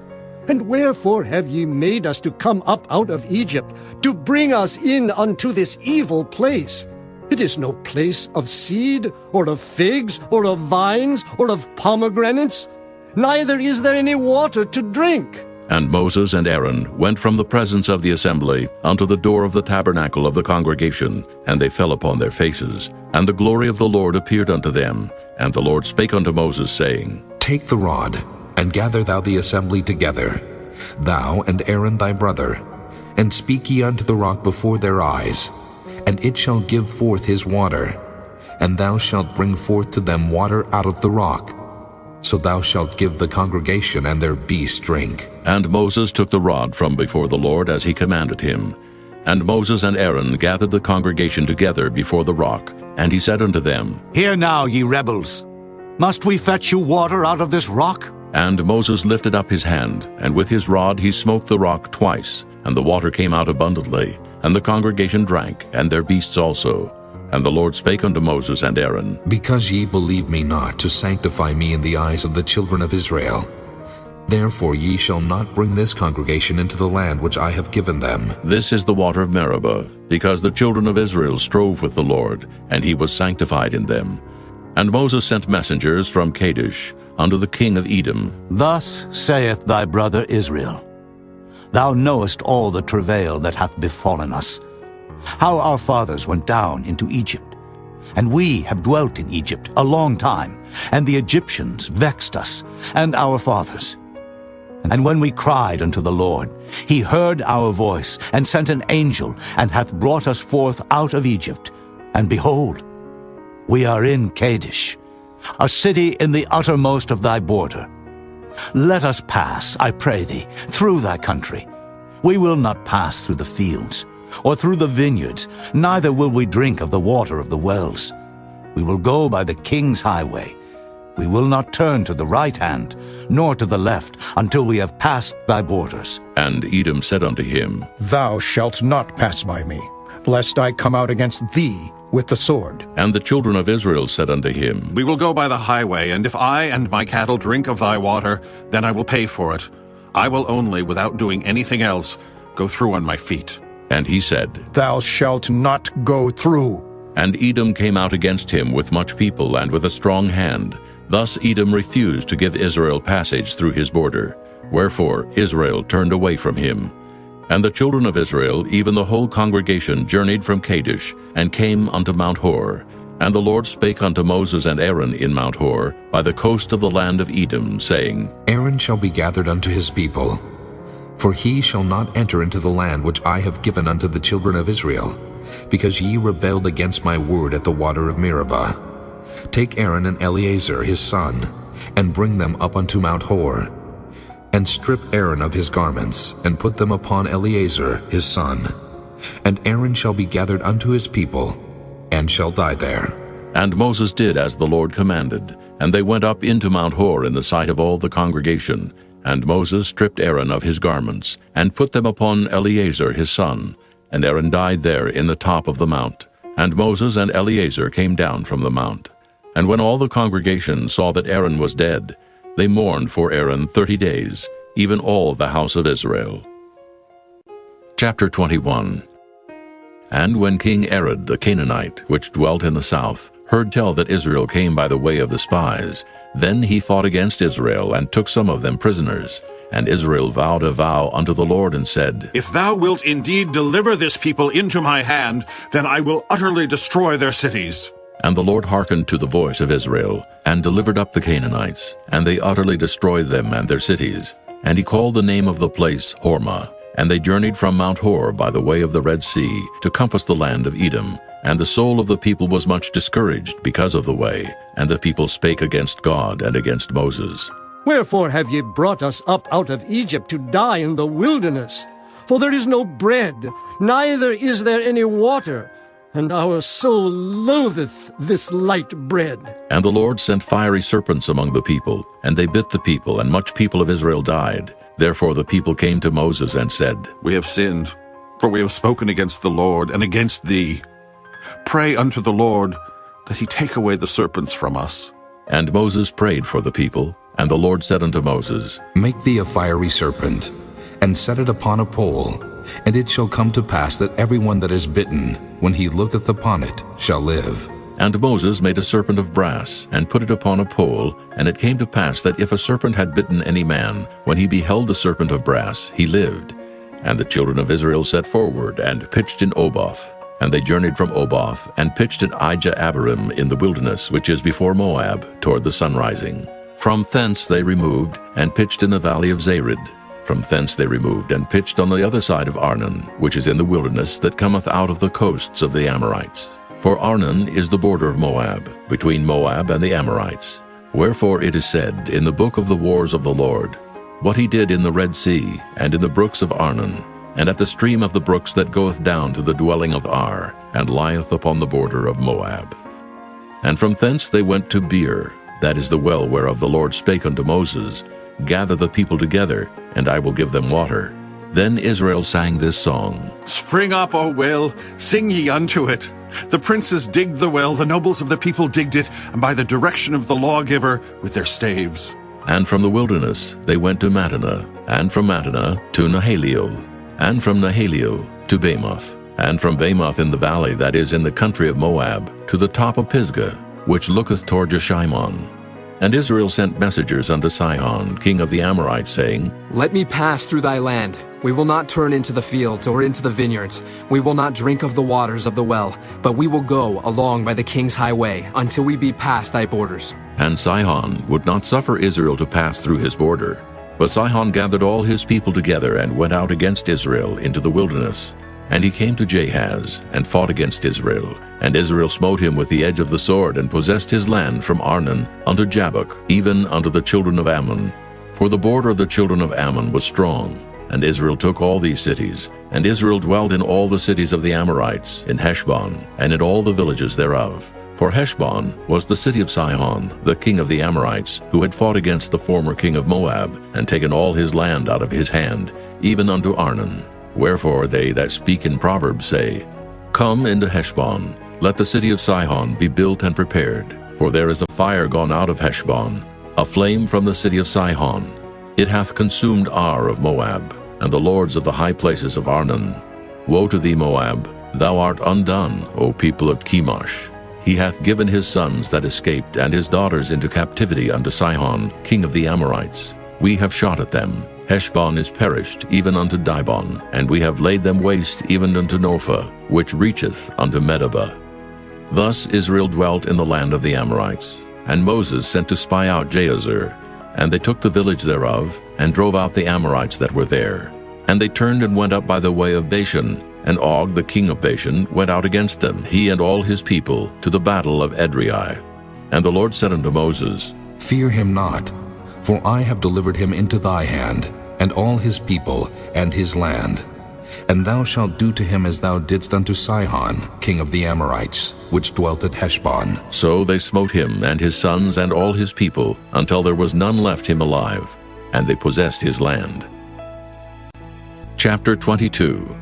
And wherefore have ye made us to come up out of Egypt, to bring us in unto this evil place? It is no place of seed, or of figs, or of vines, or of pomegranates, neither is there any water to drink. And Moses and Aaron went from the presence of the assembly unto the door of the tabernacle of the congregation, and they fell upon their faces. And the glory of the Lord appeared unto them. And the Lord spake unto Moses, saying, Take the rod, and gather thou the assembly together, thou and Aaron thy brother, and speak ye unto the rock before their eyes, and it shall give forth his water, and thou shalt bring forth to them water out of the rock. So thou shalt give the congregation and their beasts drink. And Moses took the rod from before the Lord as he commanded him. And Moses and Aaron gathered the congregation together before the rock, and he said unto them, Hear now, ye rebels, must we fetch you water out of this rock? And Moses lifted up his hand, and with his rod he smote the rock twice, and the water came out abundantly. And the congregation drank, and their beasts also. And the Lord spake unto Moses and Aaron, Because ye believe me not to sanctify me in the eyes of the children of Israel, therefore ye shall not bring this congregation into the land which I have given them. This is the water of Meribah, because the children of Israel strove with the Lord, and he was sanctified in them. And Moses sent messengers from Kadesh unto the king of Edom. Thus saith thy brother Israel, Thou knowest all the travail that hath befallen us, how our fathers went down into Egypt. And we have dwelt in Egypt a long time, and the Egyptians vexed us, and our fathers. And when we cried unto the Lord, he heard our voice, and sent an angel, and hath brought us forth out of Egypt. And behold, we are in Kadesh, a city in the uttermost of thy border. Let us pass, I pray thee, through thy country. We will not pass through the fields, or through the vineyards, neither will we drink of the water of the wells. We will go by the king's highway. We will not turn to the right hand, nor to the left, until we have passed thy borders. And Edom said unto him, Thou shalt not pass by me, lest I come out against thee with the sword. And the children of Israel said unto him, We will go by the highway, and if I and my cattle drink of thy water, then I will pay for it. I will only, without doing anything else, go through on my feet. And he said, Thou shalt not go through. And Edom came out against him with much people and with a strong hand. Thus Edom refused to give Israel passage through his border. Wherefore Israel turned away from him. And the children of Israel, even the whole congregation, journeyed from Kadesh, and came unto Mount Hor. And the Lord spake unto Moses and Aaron in Mount Hor, by the coast of the land of Edom, saying, Aaron shall be gathered unto his people, for he shall not enter into the land which I have given unto the children of Israel, because ye rebelled against my word at the water of Meribah. Take Aaron and Eleazar his son, and bring them up unto Mount Hor, and strip Aaron of his garments, and put them upon Eleazar his son. And Aaron shall be gathered unto his people, and shall die there. And Moses did as the Lord commanded, and they went up into Mount Hor in the sight of all the congregation. And Moses stripped Aaron of his garments, and put them upon Eleazar his son. And Aaron died there in the top of the mount. And Moses and Eleazar came down from the mount. And when all the congregation saw that Aaron was dead, they mourned for Aaron 30 days, even all the house of Israel. Chapter 21. And when King Arad the Canaanite, which dwelt in the south, heard tell that Israel came by the way of the spies, then he fought against Israel, and took some of them prisoners. And Israel vowed a vow unto the Lord, and said, If thou wilt indeed deliver this people into my hand, then I will utterly destroy their cities. And the Lord hearkened to the voice of Israel, and delivered up the Canaanites, and they utterly destroyed them and their cities. And he called the name of the place Hormah. And they journeyed from Mount Hor by the way of the Red Sea, to compass the land of Edom. And the soul of the people was much discouraged because of the way. And the people spake against God and against Moses. Wherefore have ye brought us up out of Egypt to die in the wilderness? For there is no bread, neither is there any water, and our soul loatheth this light bread. And the Lord sent fiery serpents among the people, and they bit the people, and much people of Israel died. Therefore the people came to Moses and said, We have sinned, for we have spoken against the Lord and against thee. Pray unto the Lord that he take away the serpents from us. And Moses prayed for the people, and the Lord said unto Moses, Make thee a fiery serpent, and set it upon a pole, and it shall come to pass that every one that is bitten, when he looketh upon it, shall live. And Moses made a serpent of brass, and put it upon a pole, and it came to pass that if a serpent had bitten any man, when he beheld the serpent of brass, he lived. And the children of Israel set forward, and pitched in Oboth. And they journeyed from Oboth, and pitched at Ijah-Abarim in the wilderness, which is before Moab, toward the sunrising. From thence they removed, and pitched in the valley of Zared. From thence they removed, and pitched on the other side of Arnon, which is in the wilderness that cometh out of the coasts of the Amorites. For Arnon is the border of Moab, between Moab and the Amorites. Wherefore it is said in the book of the wars of the Lord, what he did in the Red Sea, and in the brooks of Arnon, and at the stream of the brooks that goeth down to the dwelling of Ar, and lieth upon the border of Moab. And from thence they went to Beer, that is the well whereof the Lord spake unto Moses, Gather the people together, and I will give them water. Then Israel sang this song, Spring up, O well, sing ye unto it. The princes digged the well, the nobles of the people digged it, and by the direction of the lawgiver with their staves. And from the wilderness they went to Mattanah, and from Mattanah to Nahaliel, and from Nahaliel to Bamoth, and from Bamoth in the valley that is in the country of Moab, to the top of Pisgah, which looketh toward Jeshimon. And Israel sent messengers unto Sihon, king of the Amorites, saying, Let me pass through thy land. We will not turn into the fields or into the vineyards. We will not drink of the waters of the well, but we will go along by the king's highway until we be past thy borders. And Sihon would not suffer Israel to pass through his border. But Sihon gathered all his people together and went out against Israel into the wilderness. And he came to Jahaz, and fought against Israel. And Israel smote him with the edge of the sword, and possessed his land from Arnon unto Jabbok, even unto the children of Ammon. For the border of the children of Ammon was strong. And Israel took all these cities. And Israel dwelt in all the cities of the Amorites, in Heshbon, and in all the villages thereof. For Heshbon was the city of Sihon, the king of the Amorites, who had fought against the former king of Moab, and taken all his land out of his hand, even unto Arnon. Wherefore they that speak in Proverbs say, Come into Heshbon, let the city of Sihon be built and prepared. For there is a fire gone out of Heshbon, a flame from the city of Sihon. It hath consumed Ar of Moab, and the lords of the high places of Arnon. Woe to thee, Moab! Thou art undone, O people of Chemosh. He hath given his sons that escaped and his daughters into captivity unto Sihon, king of the Amorites. We have shot at them. Heshbon is perished, even unto Dibon, and we have laid them waste even unto Nophah, which reacheth unto Medeba. Thus Israel dwelt in the land of the Amorites. And Moses sent to spy out Jahazer. And they took the village thereof, and drove out the Amorites that were there. And they turned and went up by the way of Bashan, and Og the king of Bashan went out against them, he and all his people, to the battle of Edrei. And the Lord said unto Moses, Fear him not, for I have delivered him into thy hand, and all his people, and his land. And thou shalt do to him as thou didst unto Sihon, king of the Amorites, which dwelt at Heshbon. So they smote him and his sons and all his people, until there was none left him alive, and they possessed his land. Chapter 22.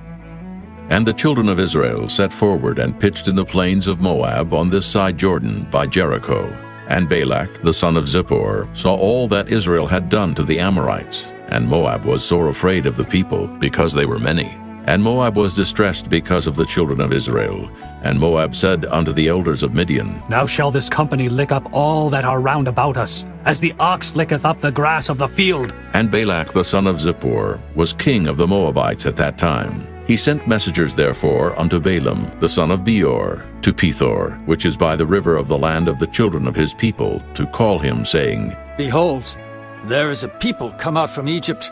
And the children of Israel set forward and pitched in the plains of Moab on this side Jordan by Jericho. And Balak, the son of Zippor, saw all that Israel had done to the Amorites. And Moab was sore afraid of the people, because they were many. And Moab was distressed because of the children of Israel. And Moab said unto the elders of Midian, Now shall this company lick up all that are round about us, as the ox licketh up the grass of the field. And Balak the son of Zippor was king of the Moabites at that time. He sent messengers therefore unto Balaam the son of Beor to Pethor, which is by the river of the land of the children of his people, to call him, saying, Behold, there is a people come out from Egypt.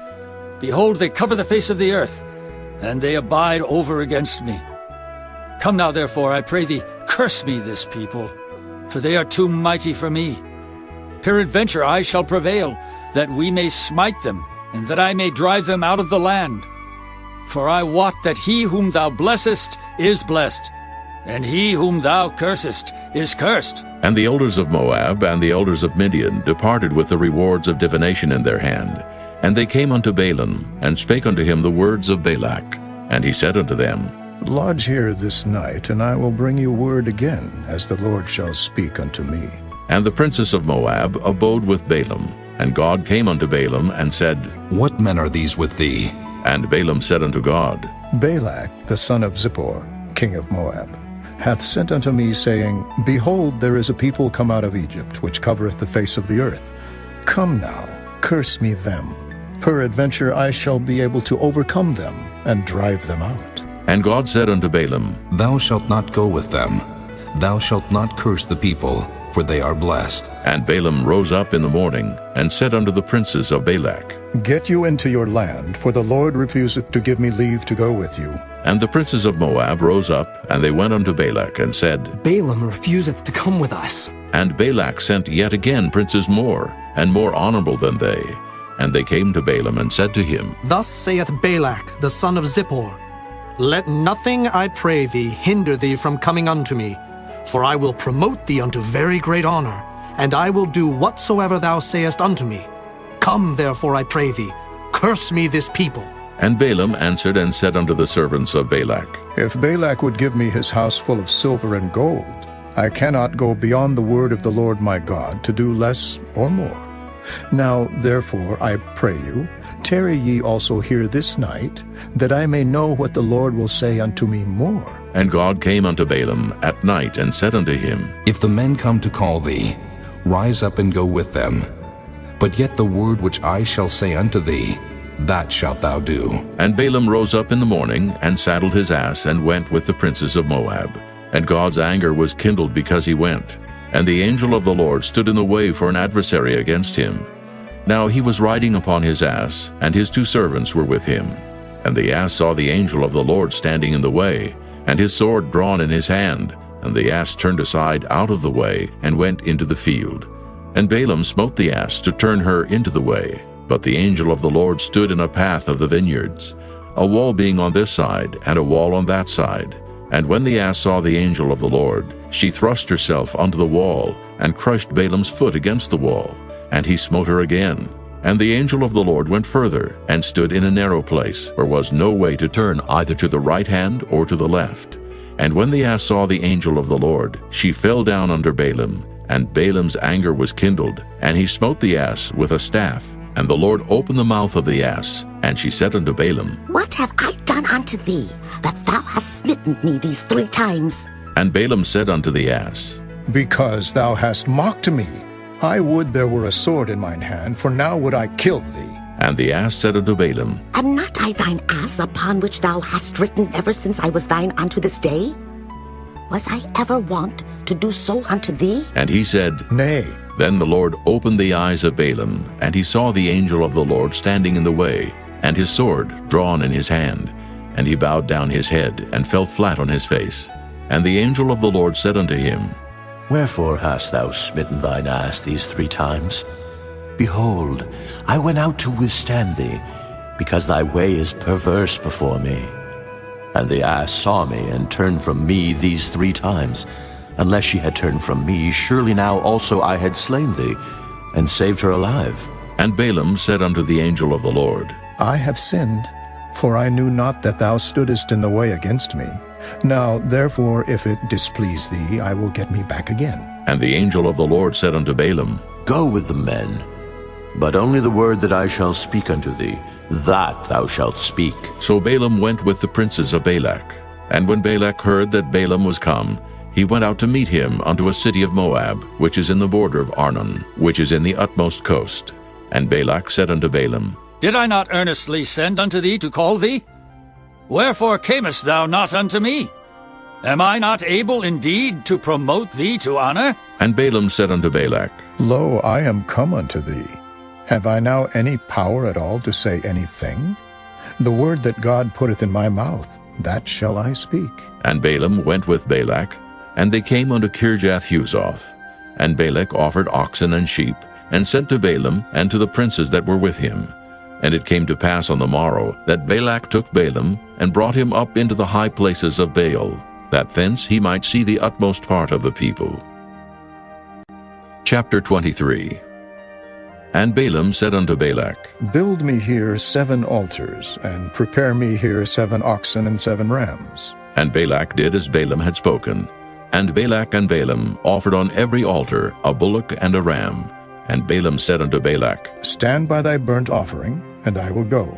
Behold, they cover the face of the earth, and they abide over against me. Come now, therefore, I pray thee, curse me this people, for they are too mighty for me. Peradventure I shall prevail, that we may smite them, and that I may drive them out of the land. For I wot that he whom thou blessest is blessed, and he whom thou cursest is cursed. And the elders of Moab and the elders of Midian departed with the rewards of divination in their hand. And they came unto Balaam, and spake unto him the words of Balak. And he said unto them, Lodge here this night, and I will bring you word again, as the Lord shall speak unto me. And the princess of Moab abode with Balaam. And God came unto Balaam, and said, What men are these with thee? And Balaam said unto God, Balak, the son of Zippor, king of Moab, hath sent unto me, saying, Behold, there is a people come out of Egypt, which covereth the face of the earth. Come now, curse me them. Peradventure I shall be able to overcome them, and drive them out. And God said unto Balaam, Thou shalt not go with them. Thou shalt not curse the people, for they are blessed. And Balaam rose up in the morning, and said unto the princes of Balak, Get you into your land, for the Lord refuseth to give me leave to go with you. And the princes of Moab rose up, and they went unto Balak, and said, Balaam refuseth to come with us. And Balak sent yet again princes more, and more honorable than they. And they came to Balaam, and said to him, Thus saith Balak, the son of Zippor, Let nothing, I pray thee, hinder thee from coming unto me, for I will promote thee unto very great honor, and I will do whatsoever thou sayest unto me. Come, therefore, I pray thee, curse me this people. And Balaam answered and said unto the servants of Balak, If Balak would give me his house full of silver and gold, I cannot go beyond the word of the Lord my God to do less or more. Now, therefore, I pray you, tarry ye also here this night, that I may know what the Lord will say unto me more. And God came unto Balaam at night, and said unto him, If the men come to call thee, rise up and go with them. But yet the word which I shall say unto thee, that shalt thou do. And Balaam rose up in the morning, and saddled his ass, and went with the princes of Moab. And God's anger was kindled because he went. And the angel of the Lord stood in the way for an adversary against him. Now he was riding upon his ass, and his two servants were with him. And the ass saw the angel of the Lord standing in the way, and his sword drawn in his hand. And the ass turned aside out of the way, and went into the field. And Balaam smote the ass to turn her into the way. But the angel of the Lord stood in a path of the vineyards, a wall being on this side, and a wall on that side. And when the ass saw the angel of the Lord, she thrust herself unto the wall, and crushed Balaam's foot against the wall. And he smote her again. And the angel of the Lord went further, and stood in a narrow place, where was no way to turn either to the right hand or to the left. And when the ass saw the angel of the Lord, she fell down under Balaam. And Balaam's anger was kindled, and he smote the ass with a staff. And the Lord opened the mouth of the ass, and she said unto Balaam, What have I done unto thee, that thou hast smitten me these 3 times? And Balaam said unto the ass, Because thou hast mocked me. I would there were a sword in mine hand, for now would I kill thee. And the ass said unto Balaam, Am not I thine ass, upon which thou hast ridden ever since I was thine unto this day? Was I ever wont to do so unto thee? And he said, Nay. Then the Lord opened the eyes of Balaam, and he saw the angel of the Lord standing in the way, and his sword drawn in his hand. And he bowed down his head, and fell flat on his face. And the angel of the Lord said unto him, Wherefore hast thou smitten thine ass these 3 times? Behold, I went out to withstand thee, because thy way is perverse before me. And the ass saw me, and turned from me these 3 times. Unless she had turned from me, surely now also I had slain thee, and saved her alive. And Balaam said unto the angel of the Lord, I have sinned, for I knew not that thou stoodest in the way against me. Now, therefore, if it displease thee, I will get me back again. And the angel of the Lord said unto Balaam, Go with the men, but only the word that I shall speak unto thee, that thou shalt speak. So Balaam went with the princes of Balak. And when Balak heard that Balaam was come, he went out to meet him unto a city of Moab, which is in the border of Arnon, which is in the utmost coast. And Balak said unto Balaam, Did I not earnestly send unto thee to call thee? Wherefore camest thou not unto me? Am I not able indeed to promote thee to honor? And Balaam said unto Balak, Lo, I am come unto thee. Have I now any power at all to say anything? The word that God putteth in my mouth, that shall I speak. And Balaam went with Balak, and they came unto Kirjath-Huzoth. And Balak offered oxen and sheep, and sent to Balaam and to the princes that were with him. And it came to pass on the morrow that Balak took Balaam, and brought him up into the high places of Baal, that thence he might see the utmost part of the people. Chapter 23. And Balaam said unto Balak, Build me here 7 altars, and prepare me here 7 oxen and 7 rams. And Balak did as Balaam had spoken. And Balak and Balaam offered on every altar a bullock and a ram. And Balaam said unto Balak, Stand by thy burnt offering, and I will go.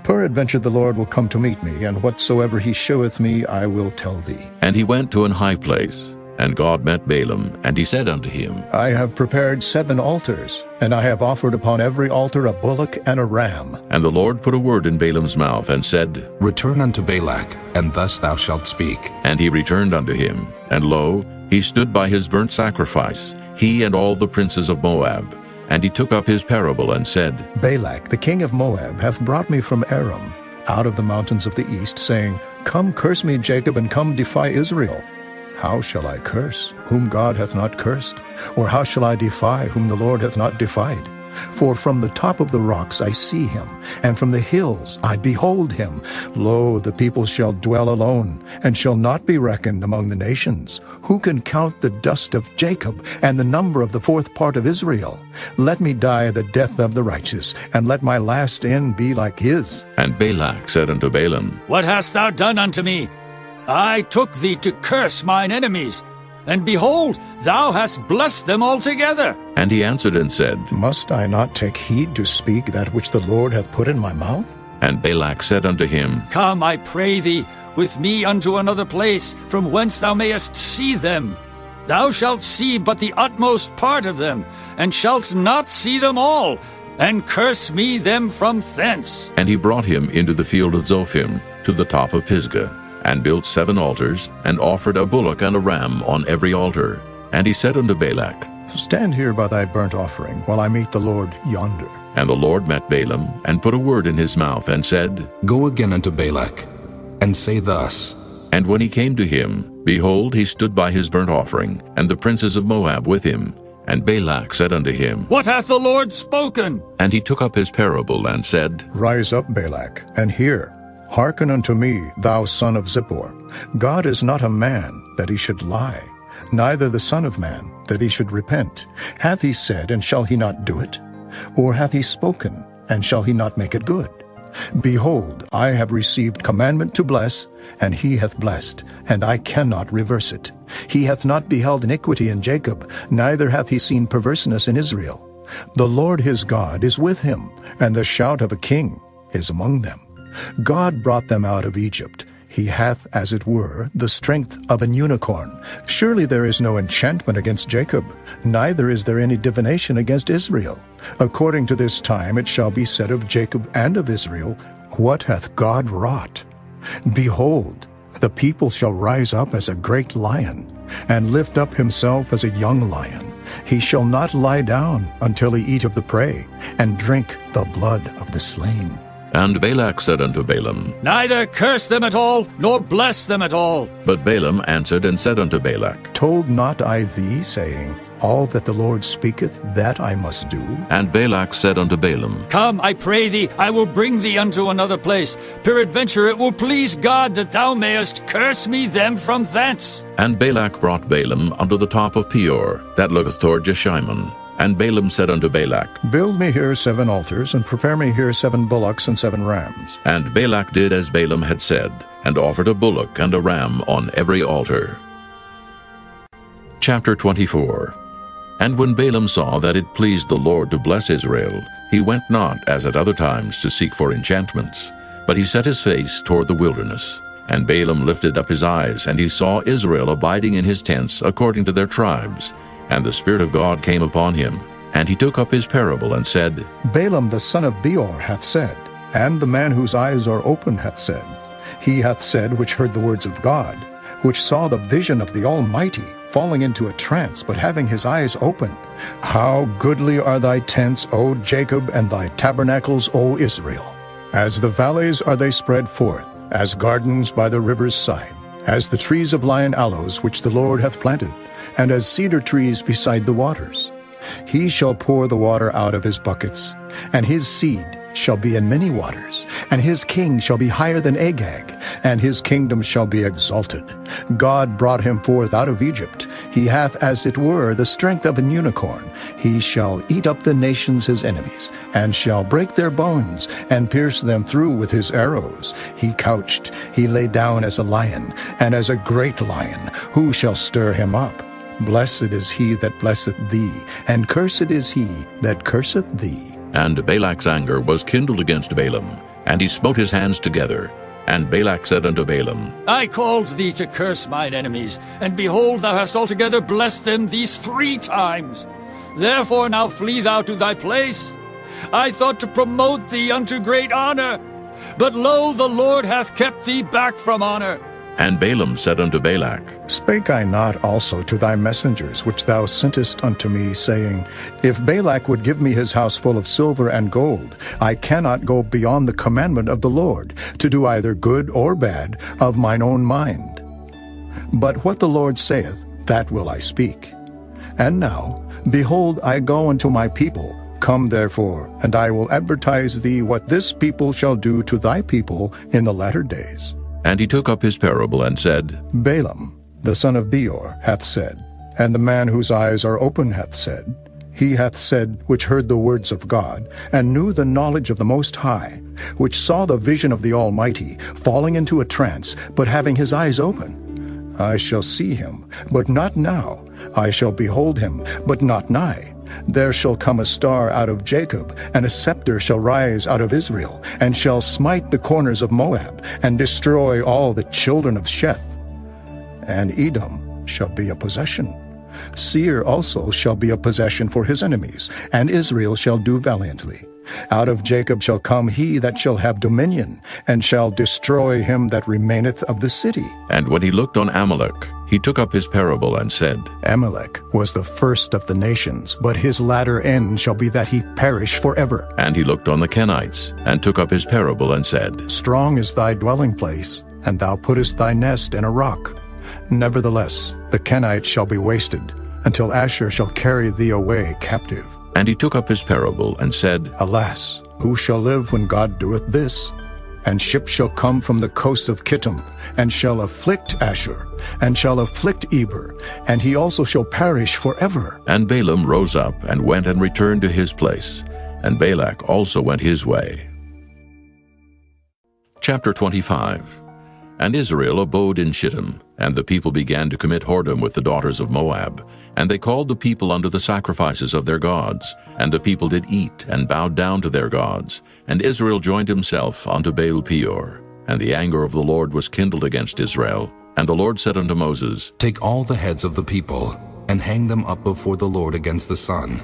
Peradventure the Lord will come to meet me, and whatsoever he sheweth me I will tell thee. And he went to an high place. And God met Balaam, and he said unto him, I have prepared 7 altars, and I have offered upon every altar a bullock and a ram. And the Lord put a word in Balaam's mouth, and said, Return unto Balak, and thus thou shalt speak. And he returned unto him. And lo, he stood by his burnt sacrifice, he and all the princes of Moab. And he took up his parable, and said, Balak, the king of Moab, hath brought me from Aram, out of the mountains of the east, saying, Come curse me, Jacob, and come defy Israel. How shall I curse, whom God hath not cursed? Or how shall I defy, whom the Lord hath not defied? For from the top of the rocks I see him, and from the hills I behold him. Lo, the people shall dwell alone, and shall not be reckoned among the nations. Who can count the dust of Jacob, and the number of the 4th part of Israel? Let me die the death of the righteous, and let my last end be like his. And Balak said unto Balaam, What hast thou done unto me? I took thee to curse mine enemies, and behold, thou hast blessed them altogether. And he answered and said, Must I not take heed to speak that which the Lord hath put in my mouth? And Balak said unto him, Come, I pray thee, with me unto another place, from whence thou mayest see them. Thou shalt see but the utmost part of them, and shalt not see them all, and curse me them from thence. And he brought him into the field of Zophim, to the top of Pisgah, and built 7 altars, and offered a bullock and a ram on every altar. And he said unto Balak, Stand here by thy burnt offering, while I meet the Lord yonder. And the Lord met Balaam, and put a word in his mouth, and said, Go again unto Balak, and say thus. And when he came to him, behold, he stood by his burnt offering, and the princes of Moab with him. And Balak said unto him, What hath the Lord spoken? And he took up his parable, and said, Rise up, Balak, and hear. Hearken unto me, thou son of Zippor. God is not a man, that he should lie, neither the son of man, that he should repent. Hath he said, and shall he not do it? Or hath he spoken, and shall he not make it good? Behold, I have received commandment to bless, and he hath blessed, and I cannot reverse it. He hath not beheld iniquity in Jacob, neither hath he seen perverseness in Israel. The Lord his God is with him, and the shout of a king is among them. God brought them out of Egypt. He hath, as it were, the strength of an unicorn. Surely there is no enchantment against Jacob, neither is there any divination against Israel. According to this time it shall be said of Jacob and of Israel, What hath God wrought? Behold, the people shall rise up as a great lion, and lift up himself as a young lion. He shall not lie down until he eat of the prey, and drink the blood of the slain. And Balak said unto Balaam, Neither curse them at all, nor bless them at all. But Balaam answered and said unto Balak, Told not I thee, saying, All that the Lord speaketh, that I must do? And Balak said unto Balaam, Come, I pray thee, I will bring thee unto another place. Peradventure it will please God that thou mayest curse me them from thence. And Balak brought Balaam unto the top of Peor, that looketh toward Jeshimon. And Balaam said unto Balak, Build me here 7 altars, and prepare me here 7 bullocks and 7 rams. And Balak did as Balaam had said, and offered a bullock and a ram on every altar. Chapter 24. And when Balaam saw that it pleased the Lord to bless Israel, he went not, as at other times, to seek for enchantments, but he set his face toward the wilderness. And Balaam lifted up his eyes, and he saw Israel abiding in his tents according to their tribes. And the Spirit of God came upon him, and he took up his parable and said, Balaam the son of Beor hath said, and the man whose eyes are open hath said, He hath said which heard the words of God, which saw the vision of the Almighty, falling into a trance, but having his eyes open. How goodly are thy tents, O Jacob, and thy tabernacles, O Israel! As the valleys are they spread forth, as gardens by the river's side, as the trees of lion aloes which the Lord hath planted, and as cedar trees beside the waters. He shall pour the water out of his buckets, and his seed shall be in many waters, and his king shall be higher than Agag, and his kingdom shall be exalted. God brought him forth out of Egypt. He hath as it were the strength of an unicorn. He shall eat up the nations his enemies, and shall break their bones, and pierce them through with his arrows. He couched, he lay down as a lion, and as a great lion. Who shall stir him up? Blessed is he that blesseth thee, and cursed is he that curseth thee. And Balak's anger was kindled against Balaam, and he smote his hands together. And Balak said unto Balaam, I called thee to curse mine enemies, and behold, thou hast altogether blessed them these 3 times. Therefore now flee thou to thy place. I thought to promote thee unto great honor, but lo, the Lord hath kept thee back from honor. And Balaam said unto Balak, Spake I not also to thy messengers, which thou sentest unto me, saying, If Balak would give me his house full of silver and gold, I cannot go beyond the commandment of the Lord, to do either good or bad of mine own mind. But what the Lord saith, that will I speak. And now, behold, I go unto my people. Come therefore, and I will advertise thee what this people shall do to thy people in the latter days. And he took up his parable and said, Balaam, the son of Beor, hath said, and the man whose eyes are open hath said, He hath said, which heard the words of God, and knew the knowledge of the Most High, which saw the vision of the Almighty, falling into a trance, but having his eyes open. I shall see him, but not now. I shall behold him, but not nigh. There shall come a star out of Jacob, and a scepter shall rise out of Israel, and shall smite the corners of Moab, and destroy all the children of Sheth. And Edom shall be a possession. Seir also shall be a possession for his enemies, and Israel shall do valiantly. Out of Jacob shall come he that shall have dominion, and shall destroy him that remaineth of the city. And when he looked on Amalek, he took up his parable and said, Amalek was the first of the nations, but his latter end shall be that he perish forever. And he looked on the Kenites, and took up his parable and said, Strong is thy dwelling place, and thou puttest thy nest in a rock. Nevertheless, the Kenites shall be wasted, until Asher shall carry thee away captive. And he took up his parable and said, Alas, who shall live when God doeth this? And ships shall come from the coast of Kittim, and shall afflict Asher, and shall afflict Eber, and he also shall perish forever. And Balaam rose up, and went and returned to his place, and Balak also went his way. Chapter 25. And Israel abode in Shittim, and the people began to commit whoredom with the daughters of Moab. And they called the people unto the sacrifices of their gods. And the people did eat, and bowed down to their gods. And Israel joined himself unto Baal Peor. And the anger of the Lord was kindled against Israel. And the Lord said unto Moses, Take all the heads of the people, and hang them up before the Lord against the sun,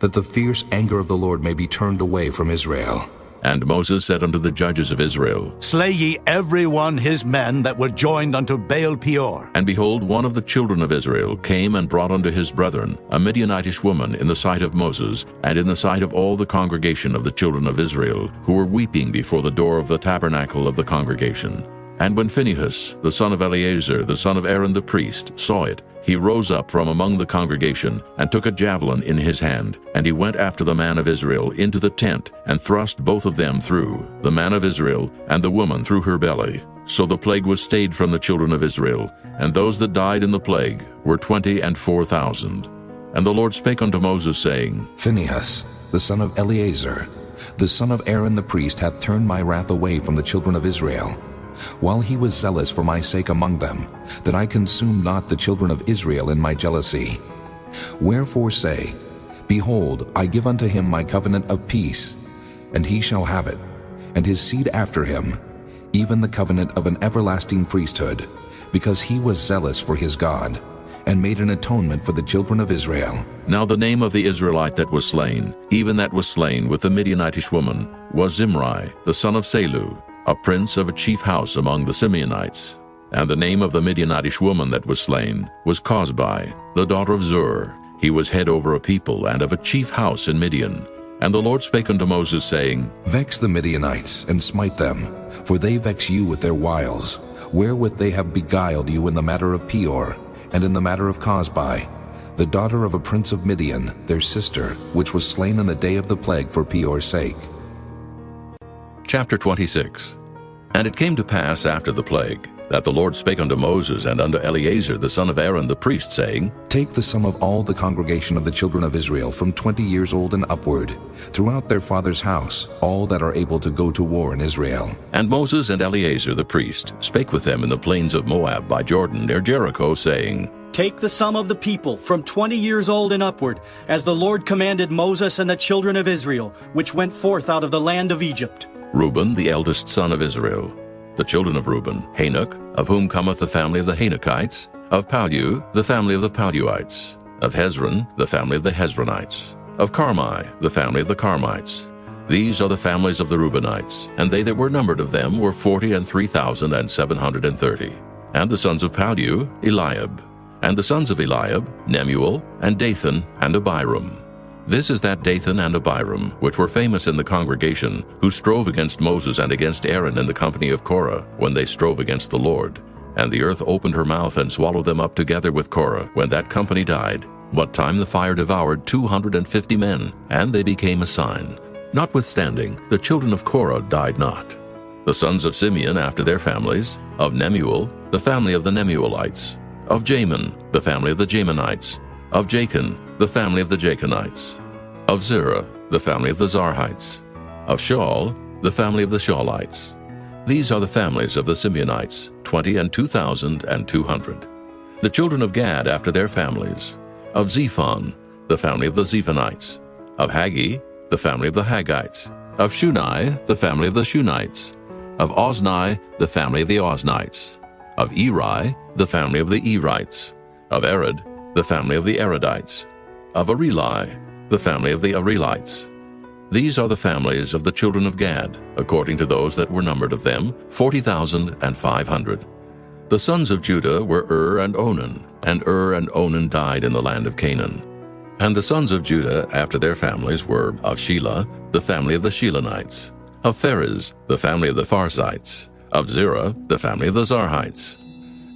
that the fierce anger of the Lord may be turned away from Israel. And Moses said unto the judges of Israel, Slay ye every one his men that were joined unto Baal Peor. And behold, one of the children of Israel came and brought unto his brethren a Midianitish woman in the sight of Moses, and in the sight of all the congregation of the children of Israel, who were weeping before the door of the tabernacle of the congregation. And when Phinehas, the son of Eleazar, the son of Aaron the priest, saw it, he rose up from among the congregation, and took a javelin in his hand, and he went after the man of Israel into the tent, and thrust both of them through, the man of Israel and the woman through her belly. So the plague was stayed from the children of Israel, and those that died in the plague were 24,000. And the Lord spake unto Moses, saying, Phinehas, the son of Eleazar, the son of Aaron the priest, hath turned my wrath away from the children of Israel, while he was zealous for my sake among them, that I consumed not the children of Israel in my jealousy. Wherefore say, Behold, I give unto him my covenant of peace, and he shall have it, and his seed after him, even the covenant of an everlasting priesthood, because he was zealous for his God, and made an atonement for the children of Israel. Now the name of the Israelite that was slain, even that was slain with the Midianitish woman, was Zimri, the son of Salu, a prince of a chief house among the Simeonites. And the name of the Midianitish woman that was slain was Cosbi, the daughter of Zur. He was head over a people and of a chief house in Midian. And the Lord spake unto Moses, saying, Vex the Midianites, and smite them, for they vex you with their wiles, wherewith they have beguiled you in the matter of Peor, and in the matter of Cosbi, the daughter of a prince of Midian, their sister, which was slain in the day of the plague for Peor's sake. Chapter 26. And it came to pass after the plague, that the Lord spake unto Moses and unto Eleazar the son of Aaron the priest, saying, Take the sum of all the congregation of the children of Israel from 20 years old and upward, throughout their father's house, all that are able to go to war in Israel. And Moses and Eleazar the priest spake with them in the plains of Moab by Jordan near Jericho, saying, Take the sum of the people from 20 years old and upward, as the Lord commanded Moses and the children of Israel, which went forth out of the land of Egypt. Reuben, the eldest son of Israel. The children of Reuben, Hanok, of whom cometh the family of the Hanokites. Of Palu, the family of the Paluites. Of Hezron, the family of the Hezronites. Of Carmi, the family of the Carmites. These are the families of the Reubenites, and they that were numbered of them were 43,730. And the sons of Palu, Eliab. And the sons of Eliab, Nemuel, and Dathan, and Abiram. This is that Dathan and Abiram, which were famous in the congregation, who strove against Moses and against Aaron in the company of Korah, when they strove against the Lord. And the earth opened her mouth and swallowed them up together with Korah, when that company died. What time the fire devoured 250 men, and they became a sign. Notwithstanding, the children of Korah died not. The sons of Simeon after their families, of Nemuel, the family of the Nemuelites. Of Jamin, the family of the Jaminites. Of Jachin, the family of the Jachinites. Of Zerah, the family of the Zarhites. Of Shaul, the family of the Shaulites. These are the families of the Simeonites, 22,200. The children of Gad after their families. Of Zephon, the family of the Zephonites. Of Haggi, the family of the Haggites. Of Shunai, the family of the Shunites. Of Ozni, the family of the Oznites. Of Eri, the family of the Erites. Of Arad, the family of the Aradites. Of Areli, the family of the Arelites. These are the families of the children of Gad, according to those that were numbered of them, 40,500. The sons of Judah were and Onan, and and Onan died in the land of Canaan. And the sons of Judah after their families were of Shelah, the family of the Shelonites. Of Pharez, the family of the Pharzites. Of Zerah, the family of the Zarhites.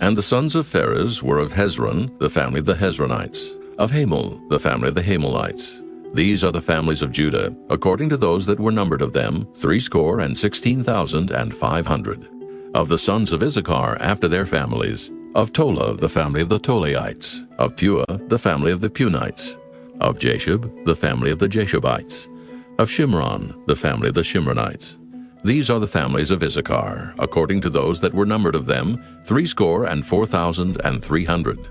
And the sons of Pharez were of Hezron, the family of the Hezronites. Of Hamul, the family of the Hamelites. These are the families of Judah, according to those that were numbered of them, 16,500. Of the sons of Issachar after their families, of Tola, the family of the Tolaites. Of Pua, the family of the Punites. Of Jashub, the family of the Jashubites. Of Shimron, the family of the Shimronites. These are the families of Issachar, according to those that were numbered of them, 64,400.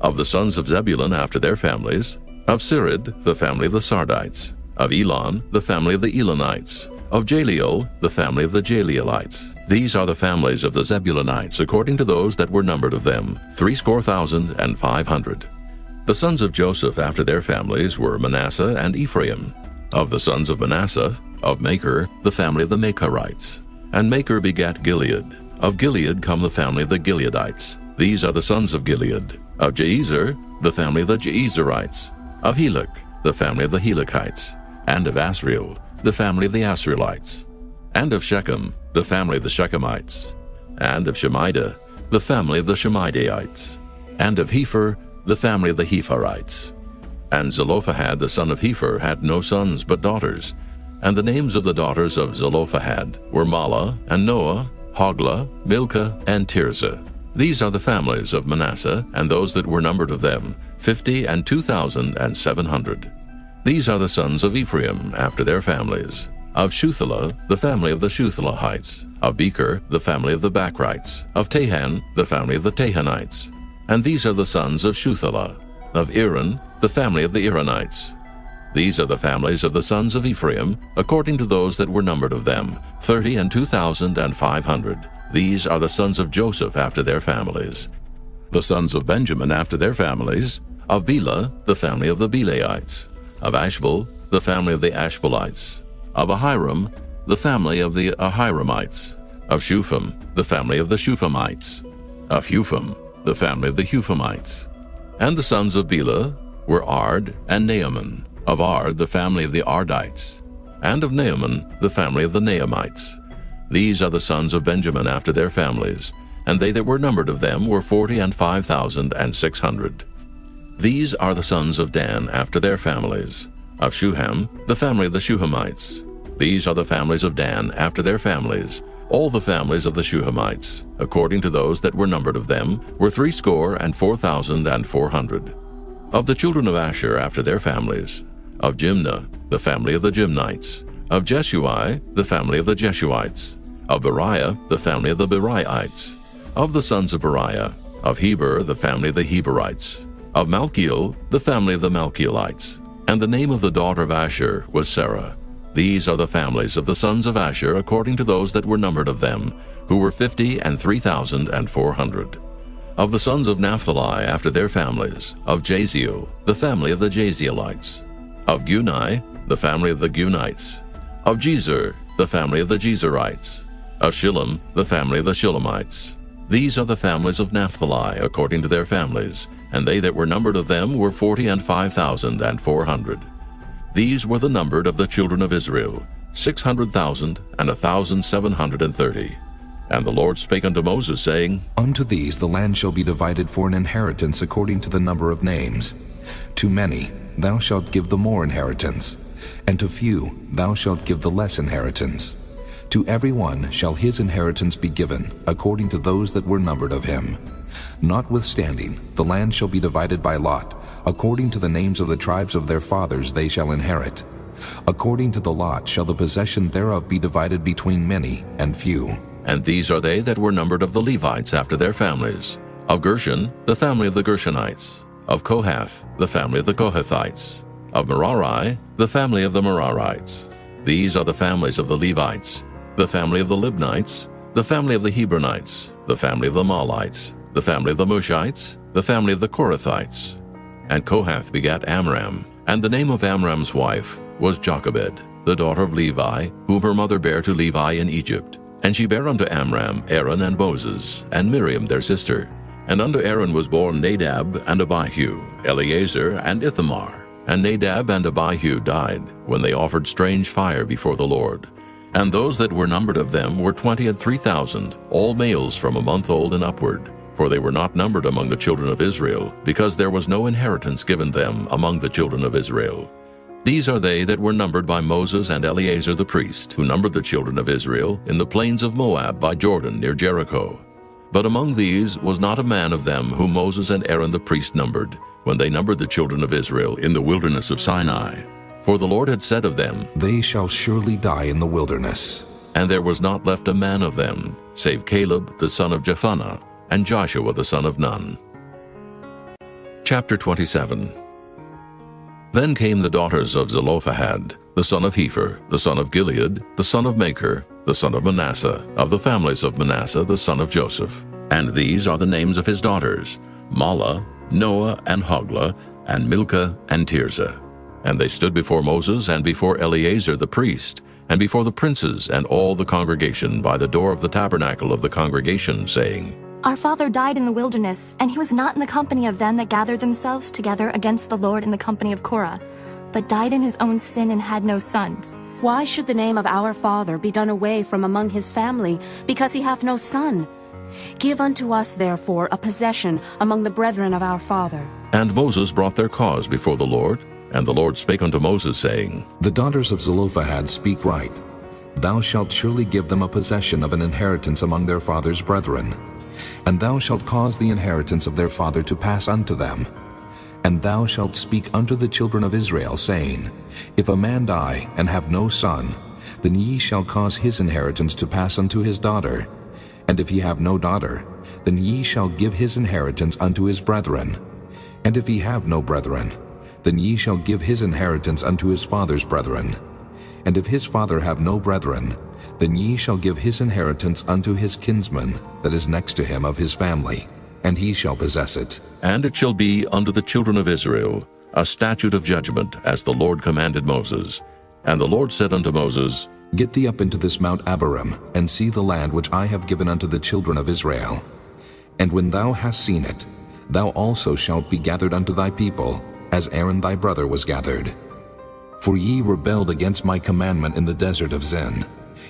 Of the sons of Zebulun after their families, of Sirid, the family of the Sardites. Of Elon, the family of the Elonites. Of Jaleel, the family of the Jaleelites. These are the families of the Zebulunites, according to those that were numbered of them, 64,500. The sons of Joseph after their families were Manasseh and Ephraim. Of the sons of Manasseh, of Machir, the family of the Machirites. And Machir begat Gilead. Of Gilead come the family of the Gileadites. These are the sons of Gilead. Of Jeezer, the family of the Jeezerites. Of Helek, the family of the Helekites. And of Asriel, the family of the Asrielites. And of Shechem, the family of the Shechemites. And of Shemida, the family of the Shemidaites. And of Hepher, the family of the Hepherites. And Zelophehad the son of Hepher had no sons but daughters. And the names of the daughters of Zelophehad were Mahlah, and Noah, Hoglah, Milcah, and Tirzah. These are the families of Manasseh, and those that were numbered of them, 50,002,700. These are the sons of Ephraim after their families. Of Shuthelah, the family of the Shuthelahites. Of Becher, the family of the Bachrites. Of Tahan, the family of the Tahanites. And these are the sons of Shuthelah. Of Aaron, the family of the Aaronites. These are the families of the sons of Ephraim, according to those that were numbered of them, 30,205. These are the sons of Joseph after their families. The sons of Benjamin after their families, of Bela, the family of the Belaites. Of Ashbel, the family of the Ashbelites. Of Ahiram, the family of the Ahiramites. Of Shupham, the family of the Shuphamites. Of Hupham, the family of the Huphamites. And the sons of Bela were Ard and Naaman. Of Ard, the family of the Ardites. And of Naaman, the family of the Naamites. These are the sons of Benjamin after their families, and they that were numbered of them were 40,500. These are the sons of Dan after their families. Of Shuham, the family of the Shuhamites. These are the families of Dan after their families. All the families of the Shuhamites, according to those that were numbered of them, were 64,400. Of the children of Asher after their families. Of Jimnah, the family of the Jimnites. Of Jeshui, the family of the Jeshuites. Of Beriah, the family of the Beriaites. Of the sons of Beriah. Of Heber, the family of the Heberites. Of Malchiel, the family of the Malchielites. And the name of the daughter of Asher was Sarah. These are the families of the sons of Asher according to those that were numbered of them, who were 50,300. Of the sons of Naphtali after their families, of Jaziel, the family of the Jazielites. Of Guni, the family of the Gunites. Of Jezer, the family of the Jezerites. Of Shillem, the family of the Shillemites. These are the families of Naphtali according to their families, and they that were numbered of them were 40,500. These were the numbered of the children of Israel, 600,1,730. And the Lord spake unto Moses, saying, Unto these the land shall be divided for an inheritance according to the number of names. To many thou shalt give the more inheritance, and to few thou shalt give the less inheritance. To every one shall his inheritance be given, according to those that were numbered of him. Notwithstanding, the land shall be divided by lot, according to the names of the tribes of their fathers they shall inherit. According to the lot shall the possession thereof be divided between many and few. And these are they that were numbered of the Levites after their families. Of Gershon, the family of the Gershonites. Of Kohath, the family of the Kohathites. Of Merari, the family of the Merarites. These are the families of the Levites. The family of the Libnites, the family of the Hebronites, the family of the Mahlites, the family of the Mushites, the family of the Korathites. And Kohath begat Amram, and the name of Amram's wife was Jochebed, the daughter of Levi, whom her mother bare to Levi in Egypt. And she bare unto Amram Aaron and Moses, and Miriam their sister. And unto Aaron was born Nadab and Abihu, Eleazar and Ithamar. And Nadab and Abihu died, when they offered strange fire before the Lord. And those that were numbered of them were 23,000, all males from a month old and upward. For they were not numbered among the children of Israel, because there was no inheritance given them among the children of Israel. These are they that were numbered by Moses and Eleazar the priest, who numbered the children of Israel in the plains of Moab by Jordan near Jericho. But among these was not a man of them whom Moses and Aaron the priest numbered, when they numbered the children of Israel in the wilderness of Sinai. For the Lord had said of them, They shall surely die in the wilderness. And there was not left a man of them, save Caleb the son of Jephunneh, and Joshua the son of Nun. Chapter 27. Then came the daughters of Zelophehad, the son of Hepher, the son of Gilead, the son of Machir, the son of Manasseh, of the families of Manasseh, the son of Joseph. And these are the names of his daughters, Mahlah, Noah, and Hoglah, and Milcah, and Tirzah. And they stood before Moses and before Eleazar the priest, and before the princes and all the congregation by the door of the tabernacle of the congregation, saying, Our father died in the wilderness, and he was not in the company of them that gathered themselves together against the Lord in the company of Korah, but died in his own sin and had no sons. Why should the name of our father be done away from among his family, because he hath no son? Give unto us, therefore, a possession among the brethren of our father. And Moses brought their cause before the Lord. And the Lord spake unto Moses, saying, The daughters of Zelophehad speak right. Thou shalt surely give them a possession of an inheritance among their father's brethren. And thou shalt cause the inheritance of their father to pass unto them. And thou shalt speak unto the children of Israel, saying, If a man die, and have no son, then ye shall cause his inheritance to pass unto his daughter. And if he have no daughter, then ye shall give his inheritance unto his brethren. And if he have no brethren, then ye shall give his inheritance unto his father's brethren. And if his father have no brethren, then ye shall give his inheritance unto his kinsman that is next to him of his family, and he shall possess it. And it shall be unto the children of Israel a statute of judgment, as the Lord commanded Moses. And the Lord said unto Moses, Get thee up into this Mount Abarim, and see the land which I have given unto the children of Israel. And when thou hast seen it, thou also shalt be gathered unto thy people, as Aaron thy brother was gathered. For ye rebelled against my commandment in the desert of Zin,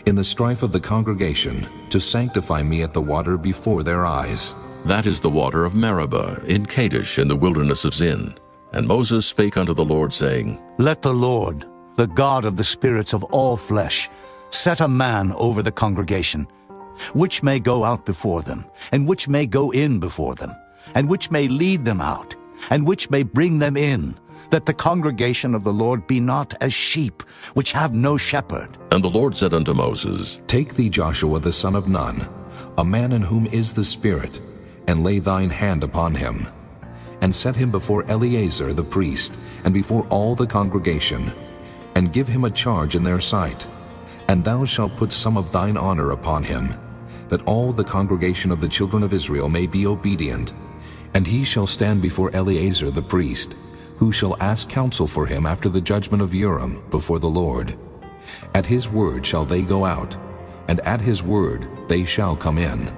in the strife of the congregation, to sanctify me at the water before their eyes. That is the water of Meribah, in Kadesh, in the wilderness of Zin. And Moses spake unto the Lord, saying, Let the Lord, the God of the spirits of all flesh, set a man over the congregation, which may go out before them, and which may go in before them, and which may lead them out, and which may bring them in, that the congregation of the Lord be not as sheep, which have no shepherd. And the Lord said unto Moses, Take thee Joshua the son of Nun, a man in whom is the Spirit, and lay thine hand upon him, and set him before Eleazar the priest, and before all the congregation, and give him a charge in their sight. And thou shalt put some of thine honor upon him, that all the congregation of the children of Israel may be obedient. And he shall stand before Eleazar the priest, who shall ask counsel for him after the judgment of Urim before the Lord. At his word shall they go out, and at his word they shall come in,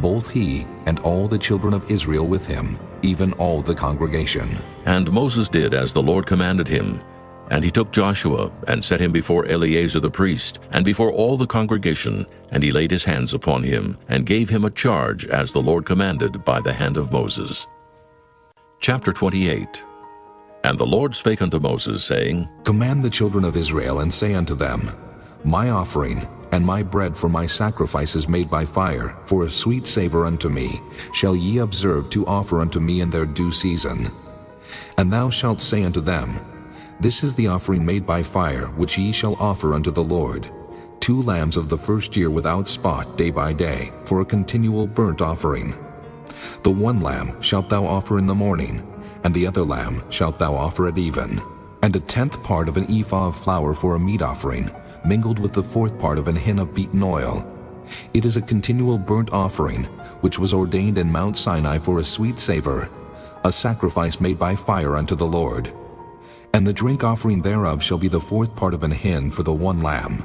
both he and all the children of Israel with him, even all the congregation. And Moses did as the Lord commanded him. And he took Joshua, and set him before Eleazar the priest, and before all the congregation, and he laid his hands upon him, and gave him a charge as the Lord commanded by the hand of Moses. Chapter 28. And the Lord spake unto Moses, saying, Command the children of Israel, and say unto them, My offering and my bread for my sacrifices made by fire, for a sweet savor unto me, shall ye observe to offer unto me in their due season. And thou shalt say unto them, This is the offering made by fire, which ye shall offer unto the Lord, 2 lambs of the first year without spot day by day, for a continual burnt offering. The 1 lamb shalt thou offer in the morning, and the other lamb shalt thou offer at even. And a 10th part of an ephah of flour for a meat offering, mingled with the 4th part of an hin of beaten oil. It is a continual burnt offering, which was ordained in Mount Sinai for a sweet savor, a sacrifice made by fire unto the Lord. And the drink offering thereof shall be the 4th part of an hin for the 1 lamb.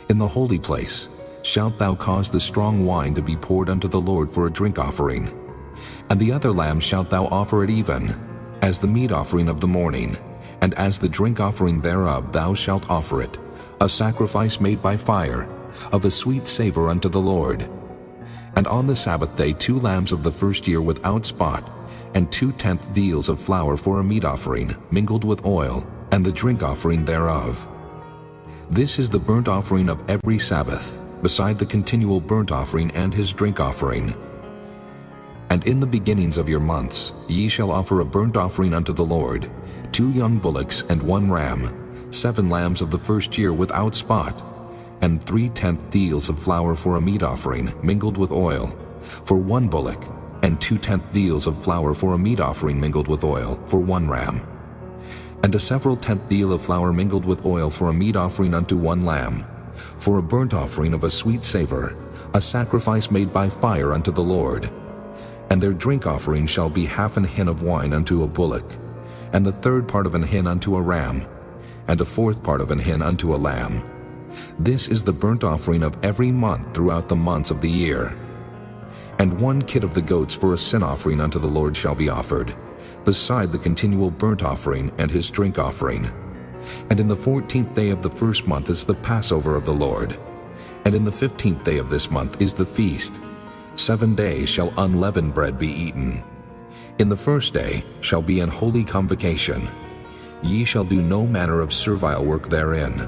In the holy place shalt thou cause the strong wine to be poured unto the Lord for a drink offering. And the other lamb shalt thou offer at even, as the meat offering of the morning, and as the drink offering thereof thou shalt offer it, a sacrifice made by fire, of a sweet savor unto the Lord. And on the Sabbath day 2 lambs of the first year without spot, and 2/10 deals of flour for a meat offering, mingled with oil, and the drink offering thereof. This is the burnt offering of every Sabbath, beside the continual burnt offering and his drink offering. And in the beginnings of your months ye shall offer a burnt offering unto the Lord, 2 young bullocks and 1 ram, 7 lambs of the first year without spot, and 3/10 deals of flour for a meat offering, mingled with oil, for 1 bullock, and 2/10 deals of flour for a meat offering mingled with oil, for 1 ram. And a several 10th deal of flour mingled with oil for a meat offering unto 1 lamb, for a burnt offering of a sweet savor, a sacrifice made by fire unto the Lord. And their drink offering shall be 1/2 hin of wine unto a bullock, and the 3rd part of an hin unto a ram, and a fourth part of an hin unto a lamb. This is the burnt offering of every month throughout the months of the year. And 1 kid of the goats for a sin offering unto the Lord shall be offered, beside the continual burnt offering and his drink offering. And in the 14th day of the first month is the Passover of the Lord. And in the 15th day of this month is the feast. 7 days shall unleavened bread be eaten. In the first day shall be an holy convocation. Ye shall do no manner of servile work therein.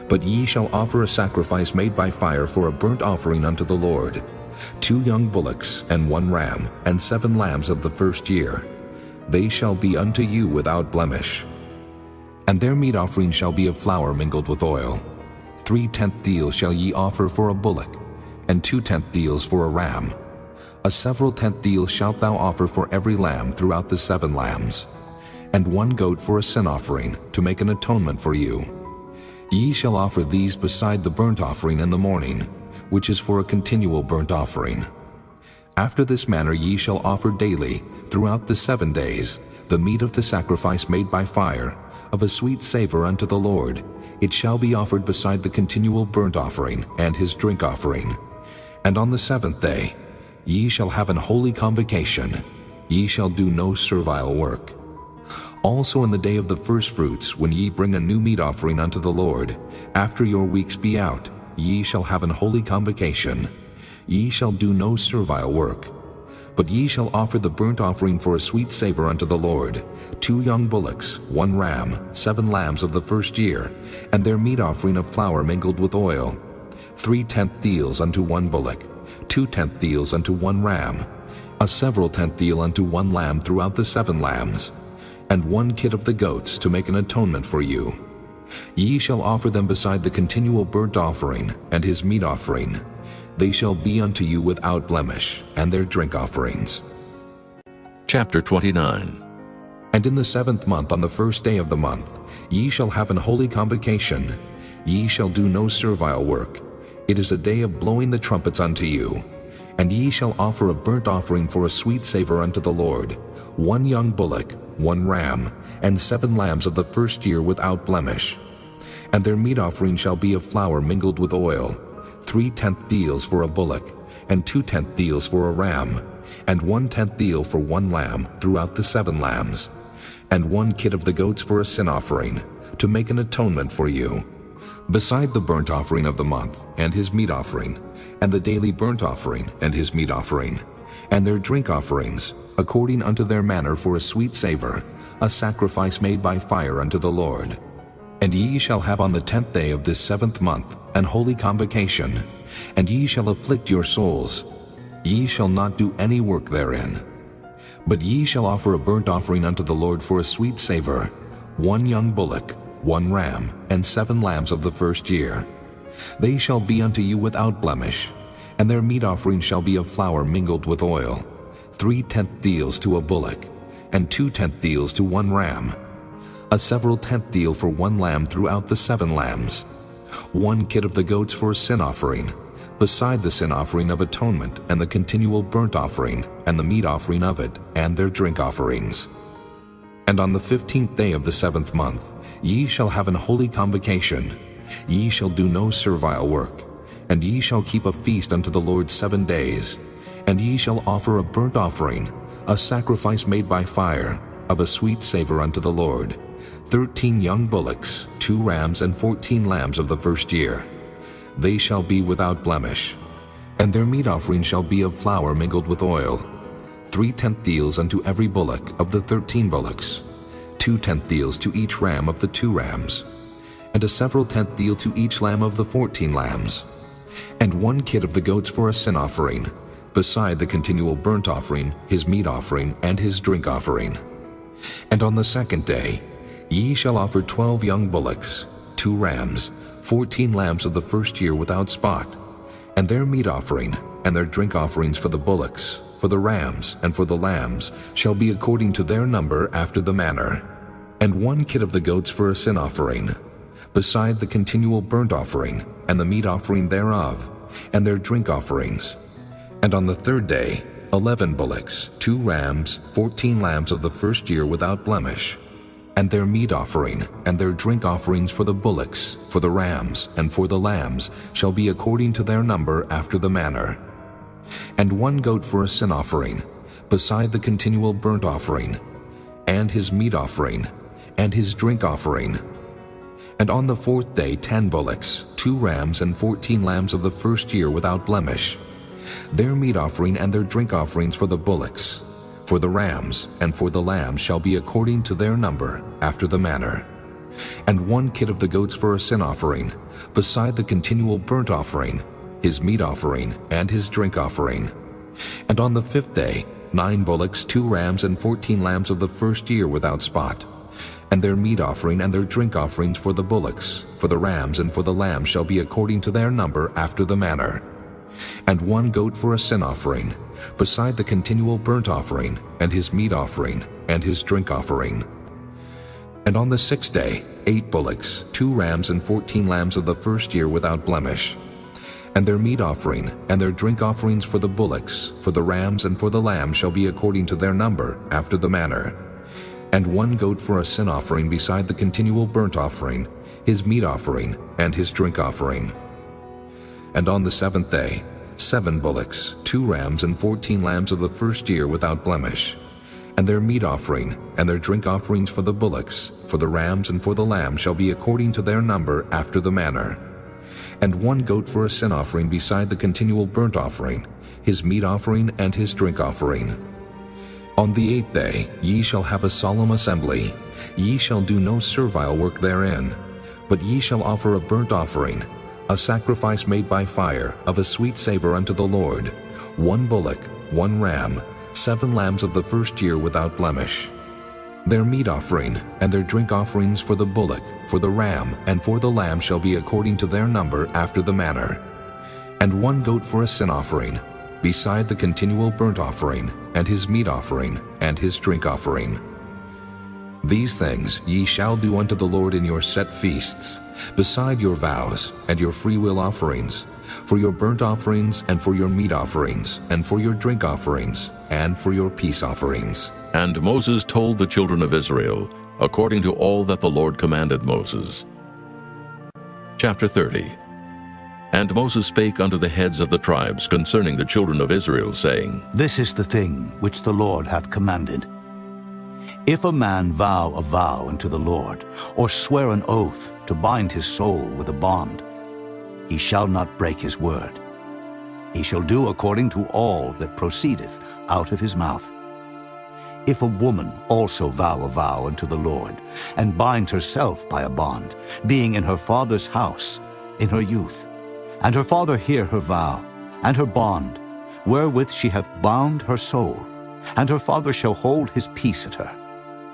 But ye shall offer a sacrifice made by fire for a burnt offering unto the Lord, 2 young bullocks and 1 ram, and 7 lambs of the first year. They shall be unto you without blemish. And their meat offering shall be of flour mingled with oil. 3/10 deals shall ye offer for a bullock, and 2/10 deals for a ram. A several 10th deal shalt thou offer for every lamb throughout the 7 lambs, and 1 goat for a sin offering, to make an atonement for you. Ye shall offer these beside the burnt offering in the morning, which is for a continual burnt offering. After this manner ye shall offer daily, throughout the 7 days, the meat of the sacrifice made by fire, of a sweet savor unto the Lord. It shall be offered beside the continual burnt offering and his drink offering. And on the 7th day ye shall have an holy convocation. Ye shall do no servile work. Also in the day of the firstfruits, when ye bring a new meat offering unto the Lord, after your weeks be out, ye shall have an holy convocation. Ye shall do no servile work. But ye shall offer the burnt offering for a sweet savor unto the Lord, 2 young bullocks, 1 ram, 7 lambs of the first year, and their meat offering of flour mingled with oil, 3/10 deals unto 1 bullock, 2/10 deals unto 1 ram, a several 10th deal unto 1 lamb throughout the 7 lambs, and 1 kid of the goats to make an atonement for you. Ye shall offer them beside the continual burnt offering and his meat offering. They shall be unto you without blemish, and their drink offerings. Chapter 29. And in the 7th month, on the first day of the month, ye shall have an holy convocation. Ye shall do no servile work. It is a day of blowing the trumpets unto you. And ye shall offer a burnt offering for a sweet savor unto the Lord, 1 young bullock, 1 ram, and 7 lambs of the first year without blemish. And their meat offering shall be of flour mingled with oil, 3/10 deals for a bullock, and 2/10 deals for a ram, and 1/10 deal for 1 lamb throughout the 7 lambs, and 1 kid of the goats for a sin offering, to make an atonement for you, beside the burnt offering of the month, and his meat offering, and the daily burnt offering, and his meat offering, and their drink offerings, according unto their manner for a sweet savor, a sacrifice made by fire unto the Lord. And ye shall have on the 10th day of this 7th month an holy convocation, and ye shall afflict your souls. Ye shall not do any work therein. But ye shall offer a burnt offering unto the Lord for a sweet savor, 1 young bullock, 1 ram, and 7 lambs of the first year. They shall be unto you without blemish, and their meat offering shall be of flour mingled with oil, 3/10 deals to a bullock, and 2/10 deals to 1 ram, a several 10th deal for 1 lamb throughout the 7 lambs, 1 kid of the goats for a sin offering, beside the sin offering of atonement and the continual burnt offering and the meat offering of it and their drink offerings. And on the 15th day of the 7th month ye shall have an holy convocation. Ye shall do no servile work, and ye shall keep a feast unto the Lord 7 days, and ye shall offer a burnt offering, a sacrifice made by fire, of a sweet savor unto the Lord, 13 young bullocks, 2 rams, and 14 lambs of the first year. They shall be without blemish. And their meat offering shall be of flour mingled with oil, 3/10 deals unto every bullock of the 13 bullocks, 2/10 deals to each ram of the 2 rams, and a several 10th deal to each lamb of the 14 lambs, and 1 kid of the goats for a sin offering, beside the continual burnt offering, his meat offering, and his drink offering. And on the 2nd day ye shall offer 12 young bullocks, 2 rams, 14 lambs of the first year without spot, and their meat offering and their drink offerings for the bullocks, for the rams, and for the lambs shall be according to their number after the manner, and 1 kid of the goats for a sin offering, beside the continual burnt offering and the meat offering thereof, and their drink offerings. And on the 3rd day 11 bullocks, 2 rams, 14 lambs of the first year without blemish, And their meat offering and their drink offerings for the bullocks, for the rams, and for the lambs shall be according to their number after the manner. And 1 goat for a sin offering, beside the continual burnt offering, and his meat offering, and his drink offering. And on the 4th day 10 bullocks, 2 rams, and 14 lambs of the first year without blemish. Their meat offering and their drink offerings for the bullocks, for the rams, and for the lambs shall be according to their number, after the manner. And 1 kid of the goats for a sin offering, beside the continual burnt offering, his meat offering, and his drink offering. And on the 5th day 9 bullocks, 2 rams, and 14 lambs of the first year without spot. And their meat offering and their drink offerings for the bullocks, for the rams, and for the lambs shall be according to their number, after the manner. And 1 goat for a sin offering, beside the continual burnt offering, and his meat offering, and his drink offering. And on the 6th day 8 bullocks, 2 rams, and 14 lambs of the first year without blemish. And their meat offering and their drink offerings for the bullocks, for the rams, and for the lambs shall be according to their number, after the manner. And 1 goat for a sin offering beside the continual burnt offering, his meat offering, and his drink offering. And on the 7th day 7 bullocks, 2 rams, and 14 lambs of the first year without blemish. And their meat offering and their drink offerings for the bullocks, for the rams, and for the lambs shall be according to their number, after the manner. And 1 goat for a sin offering beside the continual burnt offering, his meat offering, and his drink offering. On the 8th day ye shall have a solemn assembly. Ye shall do no servile work therein, but ye shall offer a burnt offering, a sacrifice made by fire, of a sweet savor unto the Lord, 1 bullock, 1 ram, 7 lambs of the first year without blemish. Their meat offering and their drink offerings for the bullock, for the ram, and for the lamb shall be according to their number, after the manner. And 1 goat for a sin offering, beside the continual burnt offering, and his meat offering, and his drink offering. These things ye shall do unto the Lord in your set feasts, beside your vows and your freewill offerings, for your burnt offerings, and for your meat offerings, and for your drink offerings, and for your peace offerings. And Moses told the children of Israel, according to all that the Lord commanded Moses. Chapter 30. And Moses spake unto the heads of the tribes concerning the children of Israel, saying, This is the thing which the Lord hath commanded. If a man vow a vow unto the Lord, or swear an oath to bind his soul with a bond, he shall not break his word. He shall do according to all that proceedeth out of his mouth. If a woman also vow a vow unto the Lord, and bind herself by a bond, being in her father's house in her youth, and her father hear her vow, and her bond, wherewith she hath bound her soul, and her father shall hold his peace at her,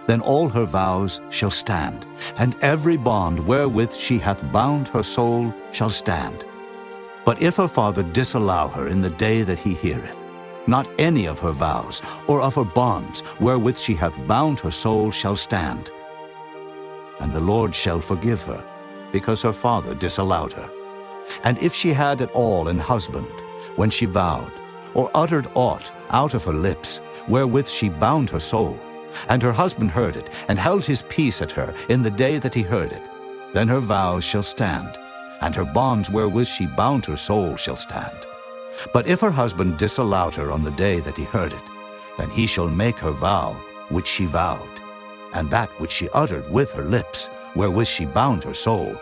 then all her vows shall stand, and every bond wherewith she hath bound her soul shall stand. But if her father disallow her in the day that he heareth, not any of her vows or of her bonds wherewith she hath bound her soul shall stand. And the Lord shall forgive her, because her father disallowed her. And if she had at all an husband, when she vowed, or uttered aught out of her lips, wherewith she bound her soul, and her husband heard it, and held his peace at her in the day that he heard it, then her vows shall stand, and her bonds wherewith she bound her soul shall stand. But if her husband disallowed her on the day that he heard it, then he shall make her vow which she vowed, and that which she uttered with her lips, wherewith she bound her soul,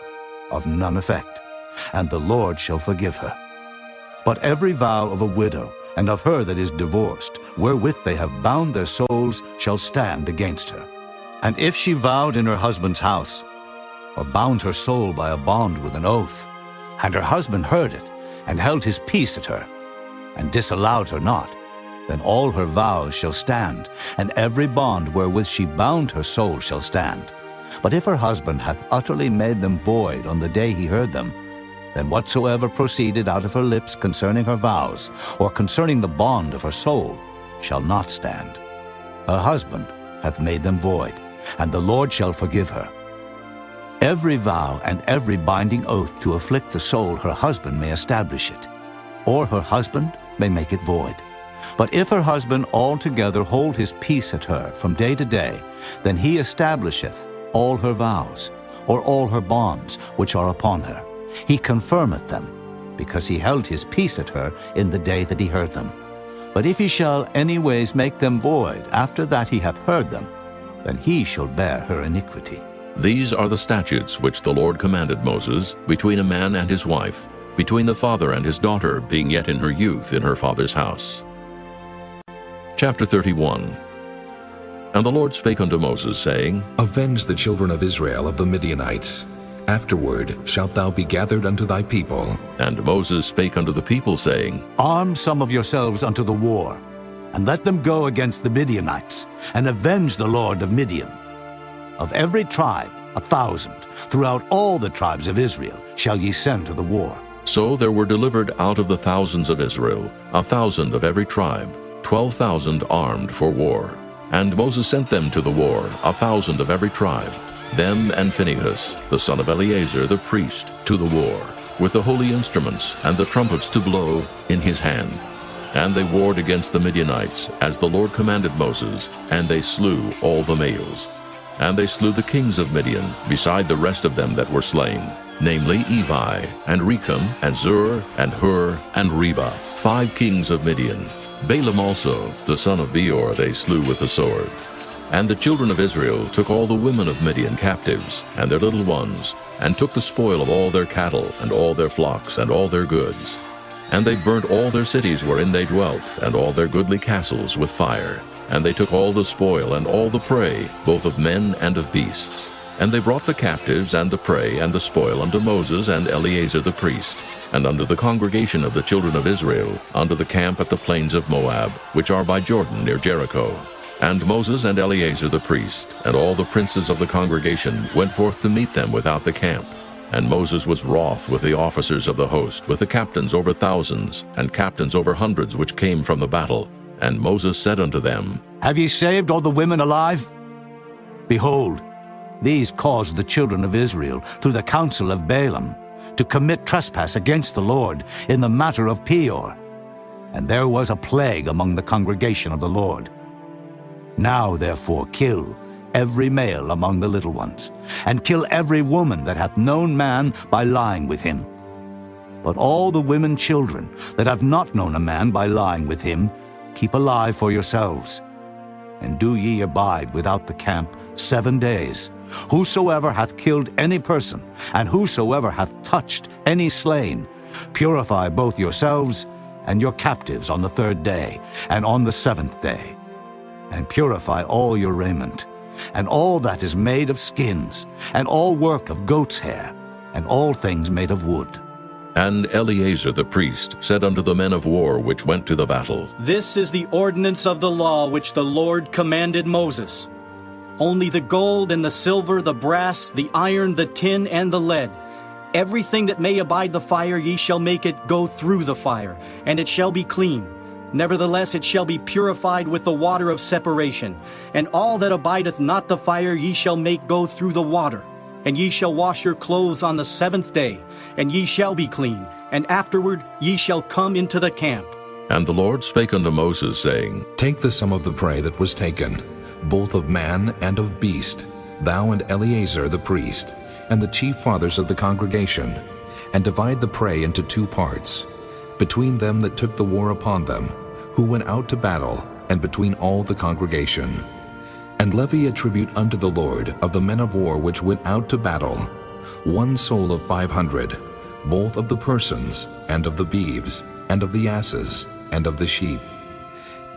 of none effect, and the Lord shall forgive her. But every vow of a widow, and of her that is divorced, wherewith they have bound their souls, shall stand against her. And if she vowed in her husband's house, or bound her soul by a bond with an oath, and her husband heard it, and held his peace at her, and disallowed her not, then all her vows shall stand, and every bond wherewith she bound her soul shall stand. But if her husband hath utterly made them void on the day he heard them, then whatsoever proceeded out of her lips concerning her vows, or concerning the bond of her soul, shall not stand. Her husband hath made them void, and the Lord shall forgive her. Every vow and every binding oath to afflict the soul her husband may establish it, or her husband may make it void. But if her husband altogether hold his peace at her from day to day, then he establisheth all her vows, or all her bonds which are upon her. He confirmeth them, because he held his peace at her in the day that he heard them. But if he shall any ways make them void after that he hath heard them, then he shall bear her iniquity. These are the statutes which the Lord commanded Moses between a man and his wife, between the father and his daughter, being yet in her youth in her father's house. Chapter 31. And the Lord spake unto Moses, saying, Avenge the children of Israel of the Midianites. Afterward shalt thou be gathered unto thy people. And Moses spake unto the people, saying, Arm some of yourselves unto the war, and let them go against the Midianites, and avenge the Lord of Midian. Of every tribe 1,000, throughout all the tribes of Israel, shall ye send to the war. So there were delivered out of the thousands of Israel 1,000 of every tribe, 12,000 armed for war. And Moses sent them to the war, 1,000 of every tribe, them and Phinehas, the son of Eleazar the priest, to the war, with the holy instruments and the trumpets to blow in his hand. And they warred against the Midianites, as the Lord commanded Moses, and they slew all the males. And they slew the kings of Midian, beside the rest of them that were slain, namely Evi, and Rechem, and Zur, and Hur, and Reba, 5 kings of Midian. Balaam also, the son of Beor, they slew with the sword. And the children of Israel took all the women of Midian captives, and their little ones, and took the spoil of all their cattle, and all their flocks, and all their goods. And they burnt all their cities wherein they dwelt, and all their goodly castles with fire. And they took all the spoil and all the prey, both of men and of beasts. And they brought the captives and the prey and the spoil unto Moses and Eleazar the priest, and unto the congregation of the children of Israel, unto the camp at the plains of Moab, which are by Jordan near Jericho. And Moses and Eleazar the priest, and all the princes of the congregation, went forth to meet them without the camp. And Moses was wroth with the officers of the host, with the captains over thousands, and captains over hundreds which came from the battle. And Moses said unto them, Have ye saved all the women alive? Behold, these caused the children of Israel, through the counsel of Balaam, to commit trespass against the Lord in the matter of Peor. And there was a plague among the congregation of the Lord. Now therefore kill every male among the little ones, and kill every woman that hath known man by lying with him. But all the women children that have not known a man by lying with him, keep alive for yourselves. And do ye abide without the camp 7 days. Whosoever hath killed any person, and whosoever hath touched any slain, purify both yourselves and your captives on the 3rd day, and on the 7th day. And purify all your raiment, and all that is made of skins, and all work of goat's hair, and all things made of wood. And Eleazar the priest said unto the men of war which went to the battle, This is the ordinance of the law which the Lord commanded Moses. Only the gold and the silver, the brass, the iron, the tin, and the lead, everything that may abide the fire, ye shall make it go through the fire, and it shall be clean. Nevertheless it shall be purified with the water of separation. And all that abideth not the fire ye shall make go through the water. And ye shall wash your clothes on the 7th day, and ye shall be clean, and afterward ye shall come into the camp. And the Lord spake unto Moses, saying, Take the sum of the prey that was taken, both of man and of beast, thou and Eleazar the priest, and the chief fathers of the congregation, and divide the prey into 2 parts, between them that took the war upon them, who went out to battle, and between all the congregation. And levy a tribute unto the Lord of the men of war which went out to battle, 1 soul of 500, both of the persons, and of the beeves, and of the asses, and of the sheep.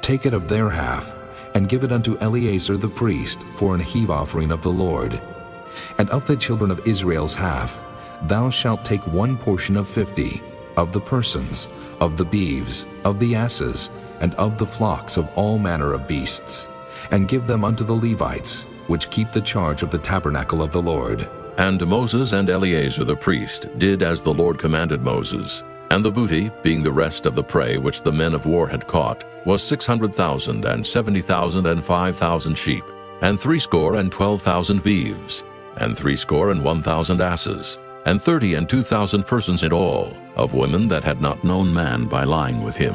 Take it of their half, and give it unto Eleazar the priest for an heave offering of the Lord. And of the children of Israel's half, thou shalt take 1 portion of 50, of the persons, of the beeves, of the asses, and of the flocks of all manner of beasts, and give them unto the Levites, which keep the charge of the tabernacle of the Lord. And Moses and Eleazar the priest did as the Lord commanded Moses. And the booty, being the rest of the prey which the men of war had caught, was 600,000, and 70,000, and 5,000 sheep, and 62,000 beeves, and 61,000 asses, and 32,000 persons in all, of women that had not known man by lying with him.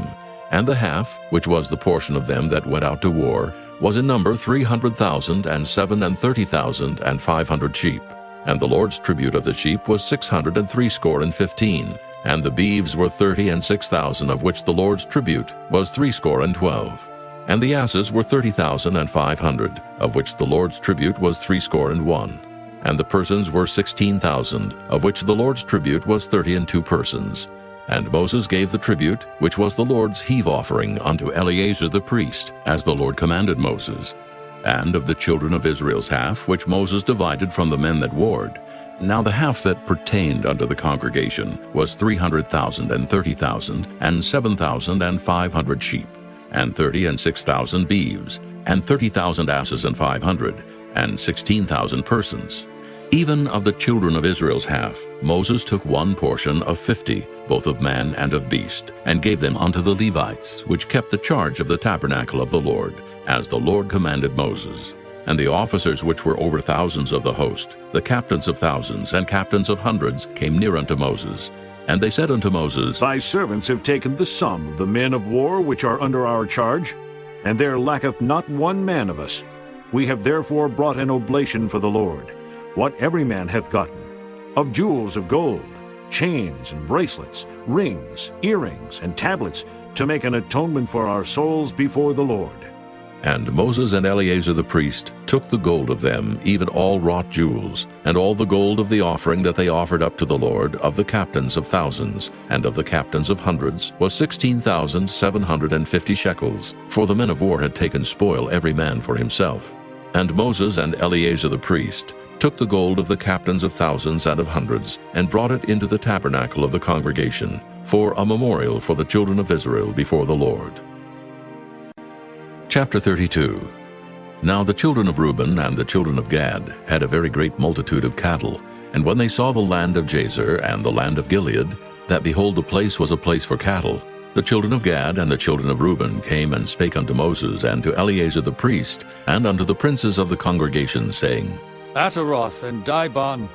And the half, which was the portion of them that went out to war, was in number 300,000, and 30,500 sheep. And the Lord's tribute of the sheep was 615, and the beeves were 30 and 6,000, of which the Lord's tribute was 12. And the asses were 30,500, of which the Lord's tribute was 61. And the persons were 16,000, of which the Lord's tribute was 32 persons. And Moses gave the tribute, which was the Lord's heave offering, unto Eleazar the priest, as the Lord commanded Moses. And of the children of Israel's half, which Moses divided from the men that warred, now the half that pertained unto the congregation was 300,000 and 30,000, and 7,500 sheep, and 30 and 6,000 beeves, and 30,000 asses and 500, and 16,000 persons. Even of the children of Israel's half, Moses took one portion of 50, both of man and of beast, and gave them unto the Levites, which kept the charge of the tabernacle of the Lord, as the Lord commanded Moses. And the officers which were over thousands of the host, the captains of thousands and captains of hundreds, came near unto Moses. And they said unto Moses, Thy servants have taken the sum of the men of war which are under our charge, and there lacketh not one man of us. We have therefore brought an oblation for the Lord, what every man hath gotten, of jewels of gold, chains and bracelets, rings, earrings, and tablets, to make an atonement for our souls before the Lord. And Moses and Eleazar the priest took the gold of them, even all wrought jewels, and all the gold of the offering that they offered up to the Lord, of the captains of thousands, and of the captains of hundreds, was 16,750 shekels, for the men of war had taken spoil every man for himself. And Moses and Eleazar the priest took the gold of the captains of thousands and of hundreds, and brought it into the tabernacle of the congregation, for a memorial for the children of Israel before the Lord. Chapter 32. Now the children of Reuben and the children of Gad had a very great multitude of cattle, and when they saw the land of Jazer and the land of Gilead, that behold the place was a place for cattle, the children of Gad and the children of Reuben came and spake unto Moses and to Eleazar the priest, and unto the princes of the congregation, saying, Ataroth and Dibon,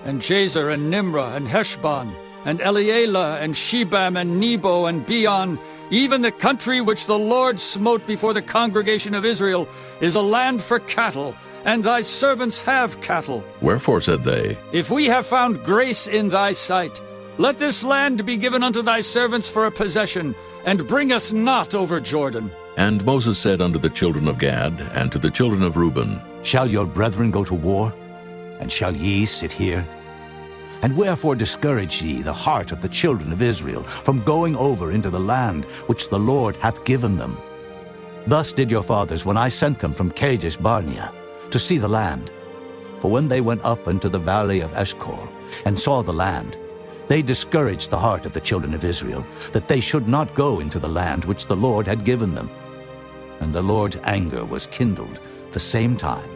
and Jazer and Nimrah and Heshbon, and Elealeh and Shebam and Nebo and Beon, even the country which the Lord smote before the congregation of Israel, is a land for cattle, and thy servants have cattle. Wherefore said they, If we have found grace in thy sight, let this land be given unto thy servants for a possession, and bring us not over Jordan. And Moses said unto the children of Gad and to the children of Reuben, Shall your brethren go to war? And shall ye sit here? And wherefore discourage ye the heart of the children of Israel from going over into the land which the Lord hath given them? Thus did your fathers when I sent them from Kadesh Barnea to see the land. For when they went up into the valley of Eshcol and saw the land, they discouraged the heart of the children of Israel, that they should not go into the land which the Lord had given them. And the Lord's anger was kindled the same time,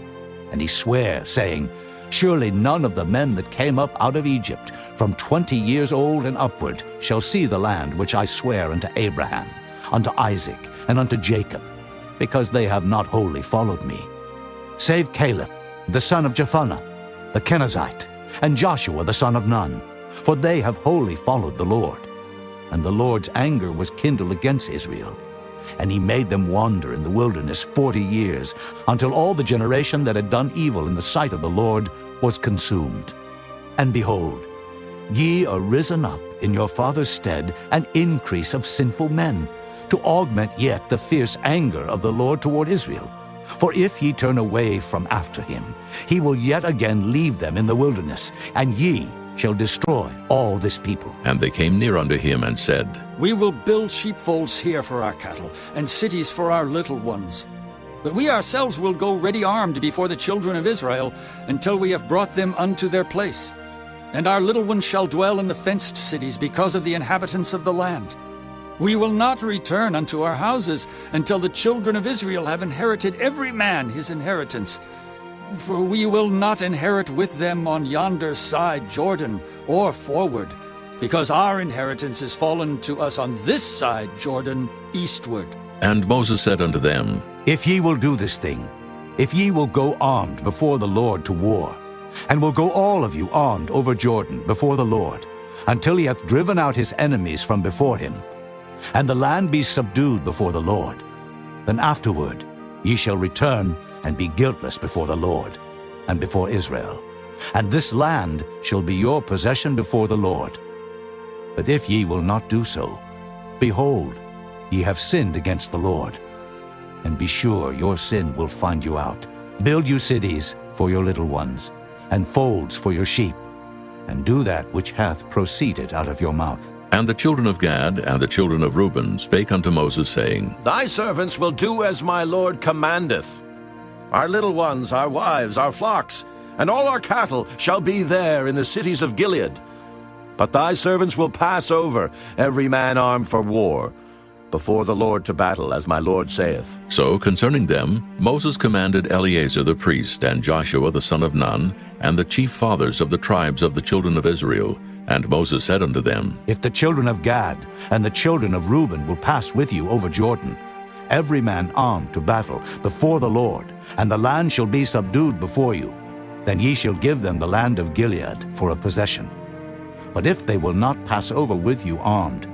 and he sware, saying, Surely none of the men that came up out of Egypt from 20 years old and upward shall see the land which I swear unto Abraham, unto Isaac, and unto Jacob, because they have not wholly followed me, save Caleb, the son of Jephunneh, the Kenizzite, and Joshua the son of Nun, for they have wholly followed the Lord. And the Lord's anger was kindled against Israel, and he made them wander in the wilderness 40 years, until all the generation that had done evil in the sight of the Lord was consumed. And behold, ye are risen up in your father's stead an increase of sinful men, to augment yet the fierce anger of the Lord toward Israel. For if ye turn away from after him, he will yet again leave them in the wilderness, and ye shall destroy all this people. And they came near unto him and said, We will build sheepfolds here for our cattle, and cities for our little ones. But we ourselves will go ready armed before the children of Israel, until we have brought them unto their place. And our little ones shall dwell in the fenced cities, because of the inhabitants of the land. We will not return unto our houses, until the children of Israel have inherited every man his inheritance. For we will not inherit with them on yonder side Jordan, or forward, because our inheritance is fallen to us on this side Jordan, eastward. And Moses said unto them, If ye will do this thing, if ye will go armed before the Lord to war, and will go all of you armed over Jordan before the Lord, until he hath driven out his enemies from before him, and the land be subdued before the Lord. Then afterward ye shall return and be guiltless before the Lord and before Israel. And this land shall be your possession before the Lord. But if ye will not do so, behold, ye have sinned against the Lord. And be sure your sin will find you out. Build you cities for your little ones, and folds for your sheep, and do that which hath proceeded out of your mouth. And the children of Gad and the children of Reuben spake unto Moses, saying, Thy servants will do as my Lord commandeth. Our little ones, our wives, our flocks, and all our cattle shall be there in the cities of Gilead. But thy servants will pass over, every man armed for war, before the Lord to battle, as my Lord saith. So concerning them Moses commanded Eleazar the priest, and Joshua the son of Nun, and the chief fathers of the tribes of the children of Israel. And Moses said unto them, If the children of Gad and the children of Reuben will pass with you over Jordan, every man armed to battle before the Lord, and the land shall be subdued before you, then ye shall give them the land of Gilead for a possession. But if they will not pass over with you armed,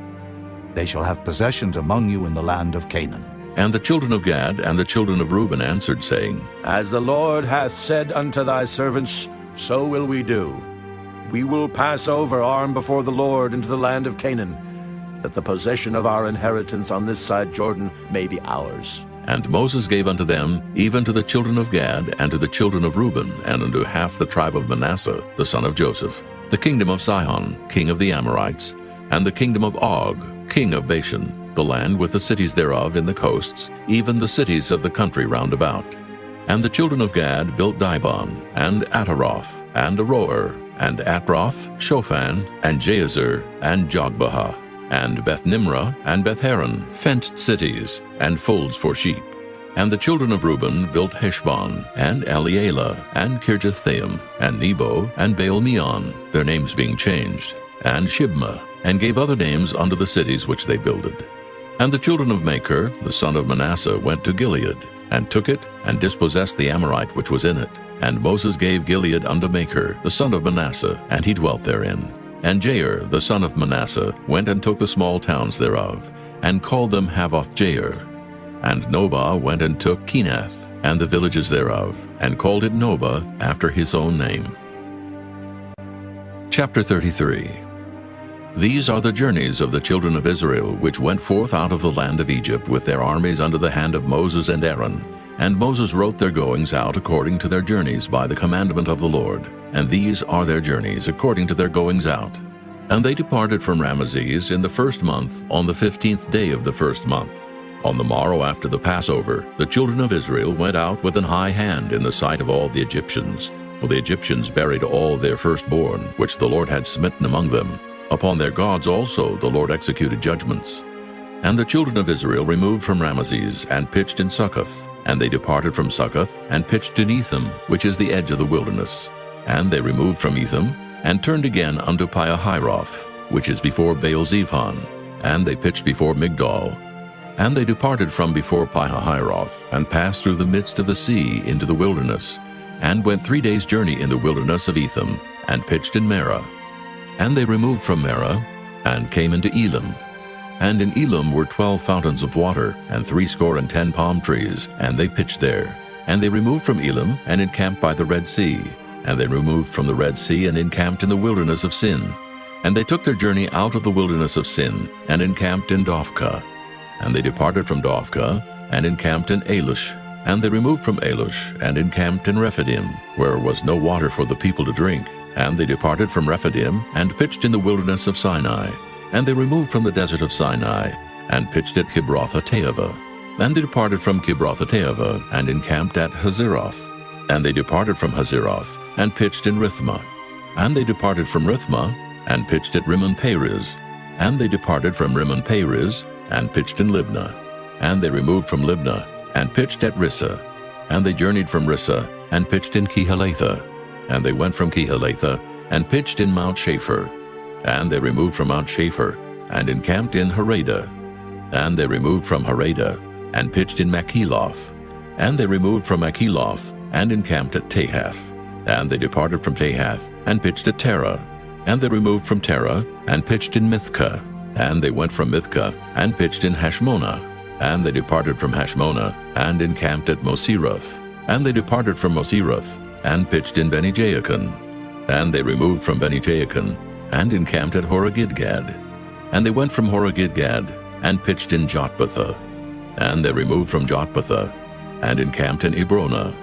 they shall have possessions among you in the land of Canaan. And the children of Gad and the children of Reuben answered, saying, As the Lord hath said unto thy servants, so will we do. We will pass over armed before the Lord into the land of Canaan, that the possession of our inheritance on this side Jordan may be ours. And Moses gave unto them, even to the children of Gad, and to the children of Reuben, and unto half the tribe of Manasseh, the son of Joseph, the kingdom of Sihon, king of the Amorites, and the kingdom of Og, king of Bashan, the land with the cities thereof in the coasts, even the cities of the country round about. And the children of Gad built Dibon, and Ataroth, and Aroer, and Atroth, Shophan, and Jazer, and Jogbehah, and Beth-Nimrah, and Beth-Haran, fenced cities, and folds for sheep. And the children of Reuben built Heshbon, and Elealeh, and Kirjathhaim, and Nebo, and Baal-meon, their names being changed, and Shibmah, and gave other names unto the cities which they builded. And the children of Machir, the son of Manasseh, went to Gilead, and took it, and dispossessed the Amorite which was in it. And Moses gave Gilead unto Machir, the son of Manasseh, and he dwelt therein. And Jair, the son of Manasseh, went and took the small towns thereof, and called them Havoth-Jair. And Nobah went and took Kenath, and the villages thereof, and called it Nobah after his own name. Chapter 33. These are the journeys of the children of Israel, which went forth out of the land of Egypt with their armies under the hand of Moses and Aaron. And Moses wrote their goings out according to their journeys by the commandment of the Lord. And these are their journeys according to their goings out. And they departed from Ramesses in the first month, on the 15th day of the first month. On the morrow after the Passover, the children of Israel went out with an high hand in the sight of all the Egyptians. For the Egyptians buried all their firstborn, which the Lord had smitten among them. Upon their gods also the Lord executed judgments. And the children of Israel removed from Ramesses, and pitched in Succoth. And they departed from Succoth, and pitched in Etham, which is the edge of the wilderness. And they removed from Etham, and turned again unto Piahiroth, which is before Baal-zephon. And they pitched before Migdol. And they departed from before Piahiroth, and passed through the midst of the sea into the wilderness, and went 3 days' journey in the wilderness of Etham, and pitched in Marah. And they removed from Marah, and came into Elim. And in Elim were 12 fountains of water, and 60 palm trees, and they pitched there. And they removed from Elim, and encamped by the Red Sea. And they removed from the Red Sea, and encamped in the wilderness of Sin. And they took their journey out of the wilderness of Sin, and encamped in Dophkah. And they departed from Dophkah, and encamped in Alush. And they removed from Alush, and encamped in Rephidim, where was no water for the people to drink. And they departed from Rephidim, and pitched in the wilderness of Sinai. And they removed from the desert of Sinai, and pitched at Kibroth-hattaavah. And they departed from Kibroth-hattaavah, and encamped at Hazeroth. And they departed from Hazeroth, and pitched in Rithmah. And they departed from Rithmah, and pitched at Rimmon-Perez. And they departed from Rimmon-Perez, and pitched in Libnah. And they removed from Libnah, and pitched at Rissah. And they journeyed from Rissah, and pitched in Kehelathah. And they went from Kehelathah, and pitched in Mount Shapher. And they removed from Mount Shapher, and encamped in Haradah. And they removed from Haradah, and pitched in Makheloth. And they removed from Makheloth, and encamped at Tahath. And they departed from Tahath, and pitched at Terah. And they removed from Terah, and pitched in Mithkah. And they went from Mithcah, and pitched in Hashmonah. And they departed from Hashmonah, and encamped at Moseroth. And they departed from Moseroth, and pitched in Beni-Jaakon. And they removed from Beni-Jaakon, and encamped at Horah-Gidgad. And they went from Horah-Gidgad, and pitched in Jotbathah. And they removed from Jotbathah, and encamped in Ebrona.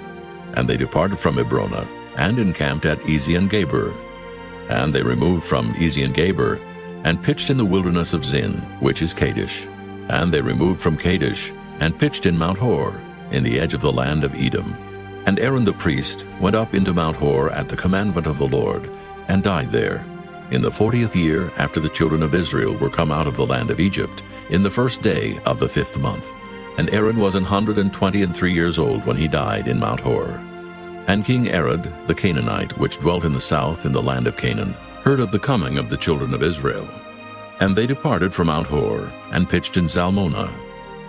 And they departed from Ebrona, and encamped at Ezion-Geber. And they removed from Ezion-Geber, and pitched in the wilderness of Zin, which is Kadesh. And they removed from Kadesh, and pitched in Mount Hor, in the edge of the land of Edom. And Aaron the priest went up into Mount Hor at the commandment of the Lord, and died there, in the 40th year after the children of Israel were come out of the land of Egypt, in the 1st day of the 5th month. And Aaron was 123 years old when he died in Mount Hor. And King Arad the Canaanite, which dwelt in the south in the land of Canaan, heard of the coming of the children of Israel. And they departed from Mount Hor, and pitched in Zalmonah.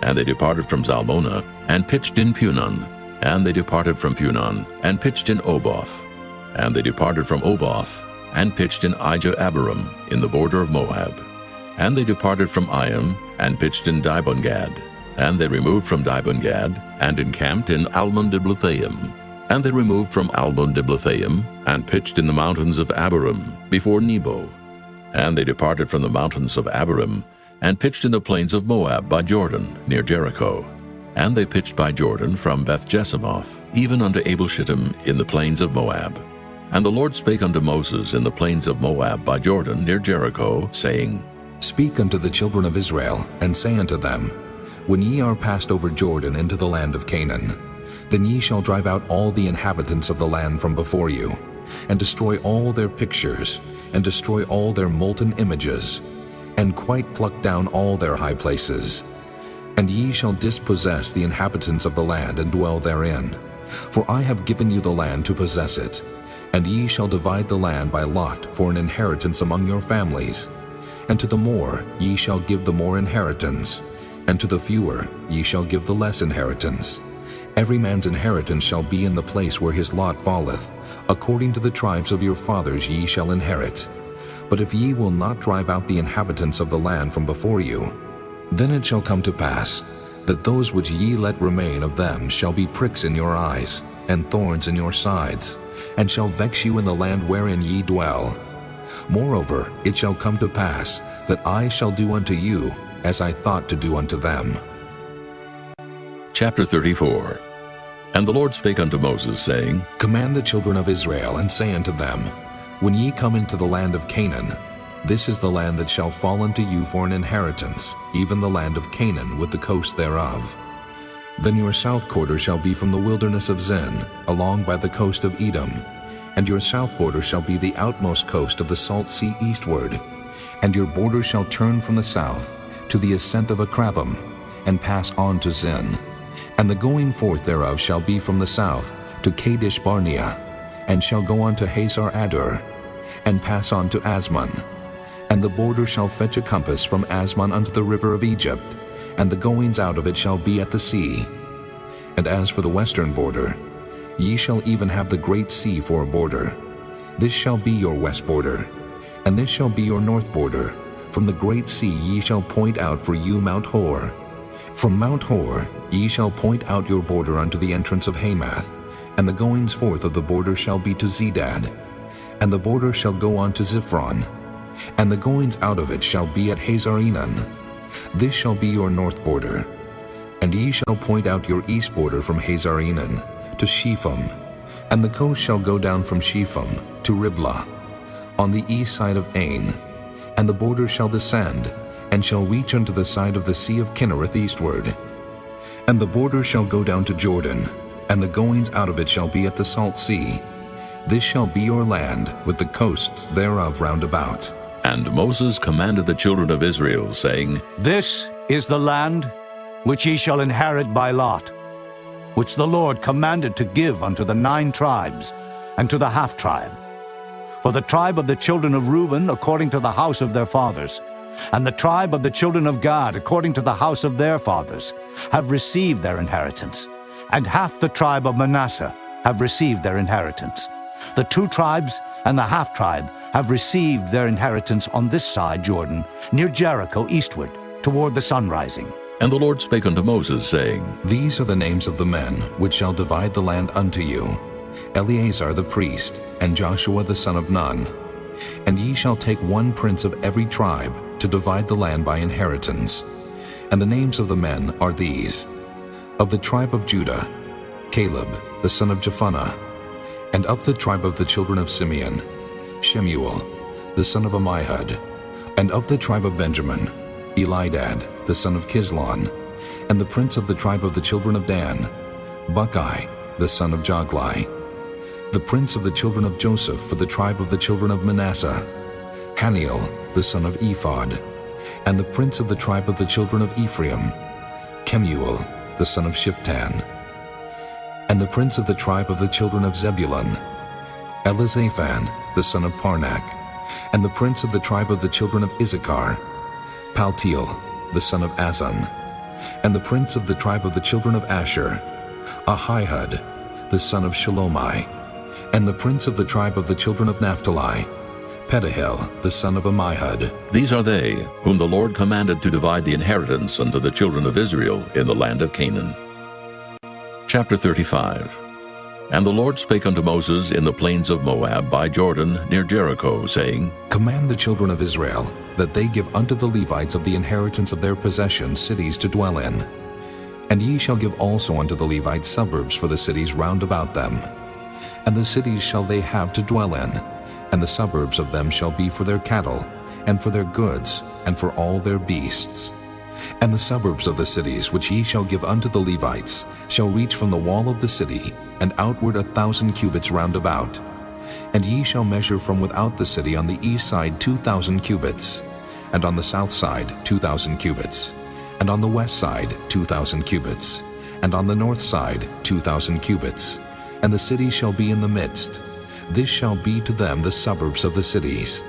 And they departed from Zalmonah, and pitched in Punon. And they departed from Punon, and pitched in Oboth. And they departed from Oboth, and pitched in Ijah-Abarim, in the border of Moab. And they departed from Iam, and pitched in Dibon-Gad. And they removed from Dibon-Gad, and encamped in Almon-Diblathaim. And they removed from Almon-Diblathaim, and pitched in the mountains of Abarim, before Nebo. And they departed from the mountains of Abarim, and pitched in the plains of Moab by Jordan, near Jericho. And they pitched by Jordan from Beth-Jesimoth, even unto Abel-Shittim in the plains of Moab. And the Lord spake unto Moses in the plains of Moab by Jordan, near Jericho, saying, Speak unto the children of Israel, and say unto them, When ye are passed over Jordan into the land of Canaan, then ye shall drive out all the inhabitants of the land from before you, and destroy all their pictures, and destroy all their molten images, and quite pluck down all their high places. And ye shall dispossess the inhabitants of the land, and dwell therein. For I have given you the land to possess it, and ye shall divide the land by lot for an inheritance among your families. And to the more ye shall give the more inheritance, and to the fewer ye shall give the less inheritance. Every man's inheritance shall be in the place where his lot falleth. According to the tribes of your fathers ye shall inherit. But if ye will not drive out the inhabitants of the land from before you, then it shall come to pass that those which ye let remain of them shall be pricks in your eyes, and thorns in your sides, and shall vex you in the land wherein ye dwell. Moreover, it shall come to pass that I shall do unto you as I thought to do unto them. Chapter 34. And the Lord spake unto Moses, saying, Command the children of Israel, and say unto them, When ye come into the land of Canaan, this is the land that shall fall unto you for an inheritance, even the land of Canaan with the coast thereof. Then your south quarter shall be from the wilderness of Zin, along by the coast of Edom, and your south border shall be the outmost coast of the salt sea eastward, and your border shall turn from the south to the ascent of Akrabim, and pass on to Zin. And the going forth thereof shall be from the south to Kadesh Barnea, and shall go on to Hazar Adur, and pass on to Asmon. And the border shall fetch a compass from Asmon unto the river of Egypt, and the goings out of it shall be at the sea. And as for the western border, ye shall even have the great sea for a border. This shall be your west border, and this shall be your north border. From the great sea ye shall point out for you Mount Hor. From Mount Hor ye shall point out your border unto the entrance of Hamath, and the goings forth of the border shall be to Zedad, and the border shall go on to Ziphron, and the goings out of it shall be at Hazarenan. This shall be your north border. And ye shall point out your east border from Hazarenan to Shepham, and the coast shall go down from Shepham to Riblah, on the east side of Ain, and the border shall descend, and shall reach unto the side of the sea of Kinnereth eastward. And the border shall go down to Jordan, and the goings out of it shall be at the salt sea. This shall be your land, with the coasts thereof round about. And Moses commanded the children of Israel, saying, This is the land which ye shall inherit by lot, which the Lord commanded to give unto the 9 tribes, and to the half-tribe. For the tribe of the children of Reuben according to the house of their fathers, and the tribe of the children of Gad according to the house of their fathers, have received their inheritance, and half the tribe of Manasseh have received their inheritance. The 2 tribes and the half-tribe have received their inheritance on this side Jordan, near Jericho eastward, toward the sun rising. And the Lord spake unto Moses, saying, These are the names of the men which shall divide the land unto you, Eleazar the priest, and Joshua the son of Nun. And ye shall take one prince of every tribe to divide the land by inheritance. And the names of the men are these: of the tribe of Judah, Caleb the son of Jephunneh; and of the tribe of the children of Simeon, Shemuel the son of Ammihud; and of the tribe of Benjamin, Elidad the son of Kislon; and the prince of the tribe of the children of Dan, Buckai the son of Joglai; the prince of the children of Joseph for the tribe of the children of Manasseh, Haniel the son of Ephod; and the prince of the tribe of the children of Ephraim, Kemuel the son of Shiftan; and the prince of the tribe of the children of Zebulun, Elizaphan the son of Parnak; and the prince of the tribe of the children of Issachar, Paltiel the son of Azan; and the prince of the tribe of the children of Asher, Ahihud the son of Shalomai; and the prince of the tribe of the children of Naphtali, Pedahel the son of Ammihud. These are they whom the Lord commanded to divide the inheritance unto the children of Israel in the land of Canaan. Chapter 35. And the Lord spake unto Moses in the plains of Moab by Jordan near Jericho, saying, Command the children of Israel that they give unto the Levites of the inheritance of their possession cities to dwell in. And ye shall give also unto the Levites suburbs for the cities round about them. And the cities shall they have to dwell in, and the suburbs of them shall be for their cattle, and for their goods, and for all their beasts. And the suburbs of the cities which ye shall give unto the Levites shall reach from the wall of the city, and outward 1,000 cubits round about. And ye shall measure from without the city on the east side 2,000 cubits, and on the south side 2,000 cubits, and on the west side 2,000 cubits, and on the north side 2,000 cubits. And the city shall be in the midst. This shall be to them the suburbs of the cities.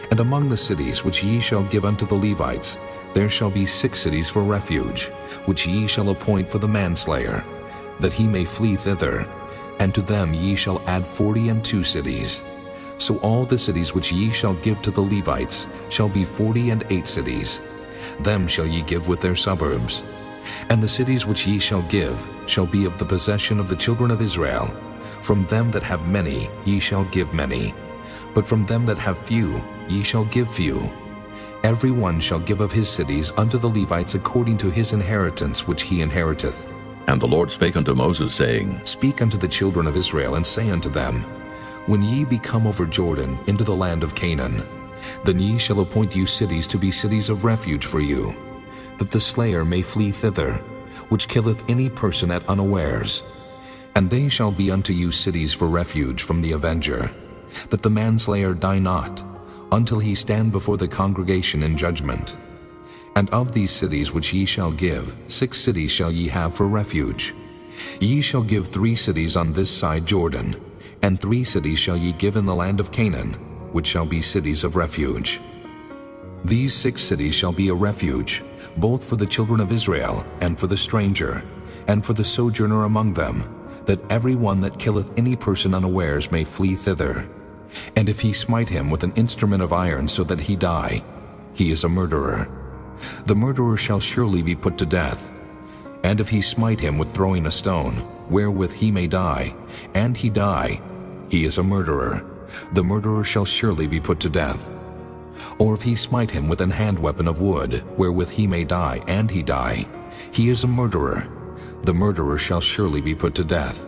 And among the cities which ye shall give unto the Levites, there shall be 6 cities for refuge, which ye shall appoint for the manslayer, that he may flee thither. And to them ye shall add 42 cities. So all the cities which ye shall give to the Levites shall be 48 cities. Them shall ye give with their suburbs. And the cities which ye shall give shall be of the possession of the children of Israel. From them that have many ye shall give many, but from them that have few ye shall give few. Every one shall give of his cities unto the Levites according to his inheritance which he inheriteth. And the Lord spake unto Moses, saying, Speak unto the children of Israel, and say unto them, When ye be come over Jordan into the land of Canaan, then ye shall appoint you cities to be cities of refuge for you, that the slayer may flee thither, which killeth any person at unawares. And they shall be unto you cities for refuge from the avenger, that the manslayer die not, until he stand before the congregation in judgment. And of these cities which ye shall give, 6 cities shall ye have for refuge. Ye shall give 3 cities on this side Jordan, and 3 cities shall ye give in the land of Canaan, which shall be cities of refuge. These 6 cities shall be a refuge, both for the children of Israel, and for the stranger, and for the sojourner among them, that every one that killeth any person unawares may flee thither. And if he smite him with an instrument of iron so that he die, he is a murderer. The murderer shall surely be put to death. And if he smite him with throwing a stone, wherewith he may die, and he die, he is a murderer. The murderer shall surely be put to death. Or if he smite him with an hand weapon of wood, wherewith he may die, and he die, he is a murderer. The murderer shall surely be put to death.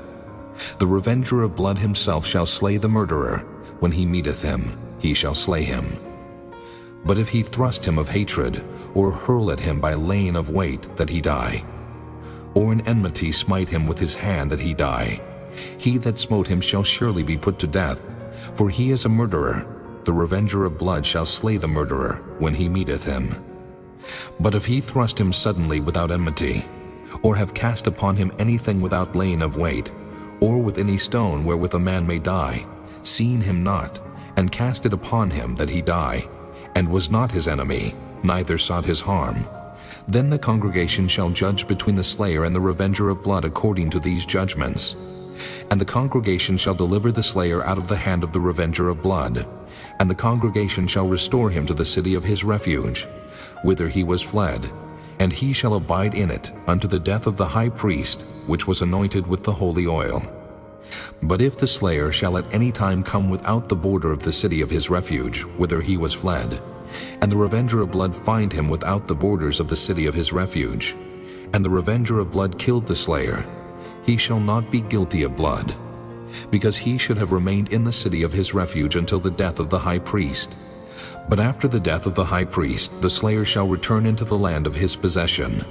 The revenger of blood himself shall slay the murderer. When he meeteth him, he shall slay him. But if he thrust him of hatred, or hurl at him by laying of weight, that he die, or in enmity smite him with his hand, that he die, he that smote him shall surely be put to death, for he is a murderer. The revenger of blood shall slay the murderer when he meeteth him. But if he thrust him suddenly without enmity, or have cast upon him anything without laying of weight, or with any stone wherewith a man may die, seeing him not, and cast it upon him that he die, and was not his enemy, neither sought his harm, then the congregation shall judge between the slayer and the revenger of blood according to these judgments. And the congregation shall deliver the slayer out of the hand of the revenger of blood, and the congregation shall restore him to the city of his refuge, whither he was fled, and he shall abide in it unto the death of the high priest, which was anointed with the holy oil. But if the slayer shall at any time come without the border of the city of his refuge, whither he was fled, and the revenger of blood find him without the borders of the city of his refuge, and the revenger of blood killed the slayer, he shall not be guilty of blood, because he should have remained in the city of his refuge until the death of the high priest. But after the death of the high priest, the slayer shall return into the land of his possession.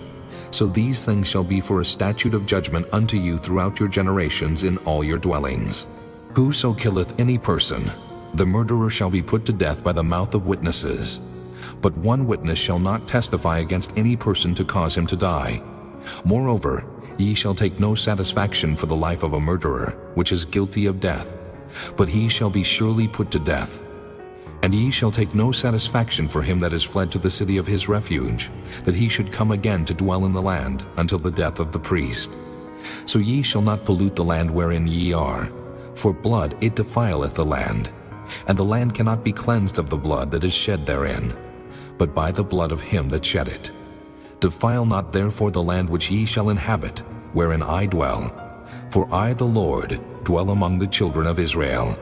So these things shall be for a statute of judgment unto you throughout your generations in all your dwellings. Whoso killeth any person, the murderer shall be put to death by the mouth of witnesses. But one witness shall not testify against any person to cause him to die. Moreover, ye shall take no satisfaction for the life of a murderer, which is guilty of death, but he shall be surely put to death. And ye shall take no satisfaction for him that is fled to the city of his refuge, that he should come again to dwell in the land until the death of the priest. So ye shall not pollute the land wherein ye are, for blood it defileth the land, and the land cannot be cleansed of the blood that is shed therein, but by the blood of him that shed it. Defile not therefore the land which ye shall inhabit, wherein I dwell, for I the Lord dwell among the children of Israel.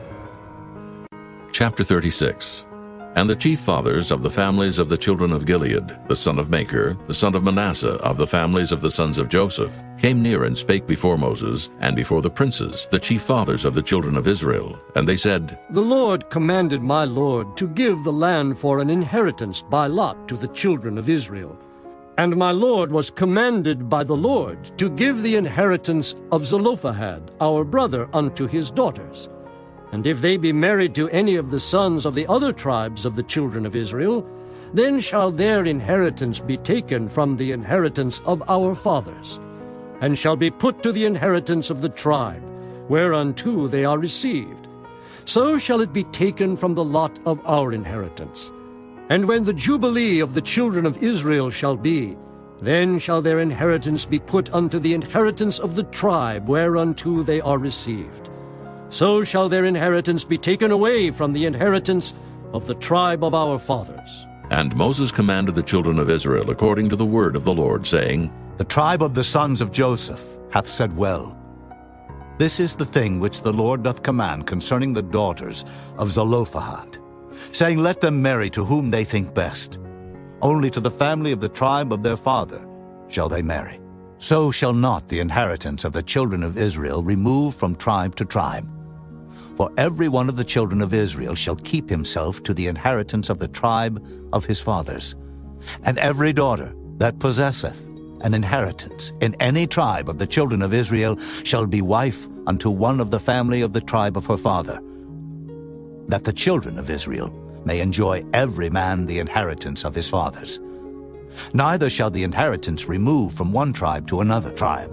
Chapter 36. And the chief fathers of the families of the children of Gilead, the son of Machir, the son of Manasseh, of the families of the sons of Joseph, came near and spake before Moses, and before the princes, the chief fathers of the children of Israel. And they said, The Lord commanded my Lord to give the land for an inheritance by lot to the children of Israel. And my Lord was commanded by the Lord to give the inheritance of Zelophehad, our brother, unto his daughters. And if they be married to any of the sons of the other tribes of the children of Israel, then shall their inheritance be taken from the inheritance of our fathers, and shall be put to the inheritance of the tribe, whereunto they are received. So shall it be taken from the lot of our inheritance. And when the Jubilee of the children of Israel shall be, then shall their inheritance be put unto the inheritance of the tribe whereunto they are received. So shall their inheritance be taken away from the inheritance of the tribe of our fathers. And Moses commanded the children of Israel according to the word of the Lord, saying, The tribe of the sons of Joseph hath said well. This is the thing which the Lord doth command concerning the daughters of Zelophehad, saying, Let them marry to whom they think best. Only to the family of the tribe of their father shall they marry. So shall not the inheritance of the children of Israel remove from tribe to tribe. For every one of the children of Israel shall keep himself to the inheritance of the tribe of his fathers. And every daughter that possesseth an inheritance in any tribe of the children of Israel shall be wife unto one of the family of the tribe of her father, that the children of Israel may enjoy every man the inheritance of his fathers. Neither shall the inheritance remove from one tribe to another tribe,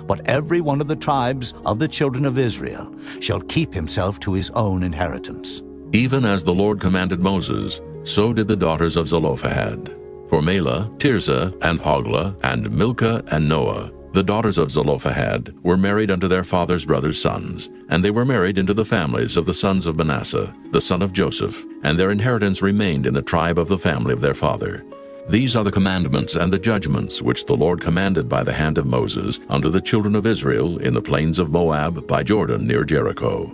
but every one of the tribes of the children of Israel shall keep himself to his own inheritance. Even as the Lord commanded Moses, so did the daughters of Zelophehad. For Mela, Tirzah, and Hoglah, and Milcah, and Noah, the daughters of Zelophehad, were married unto their father's brothers' sons, and they were married into the families of the sons of Manasseh, the son of Joseph, and their inheritance remained in the tribe of the family of their father. These are the commandments and the judgments which the Lord commanded by the hand of Moses unto the children of Israel in the plains of Moab by Jordan near Jericho.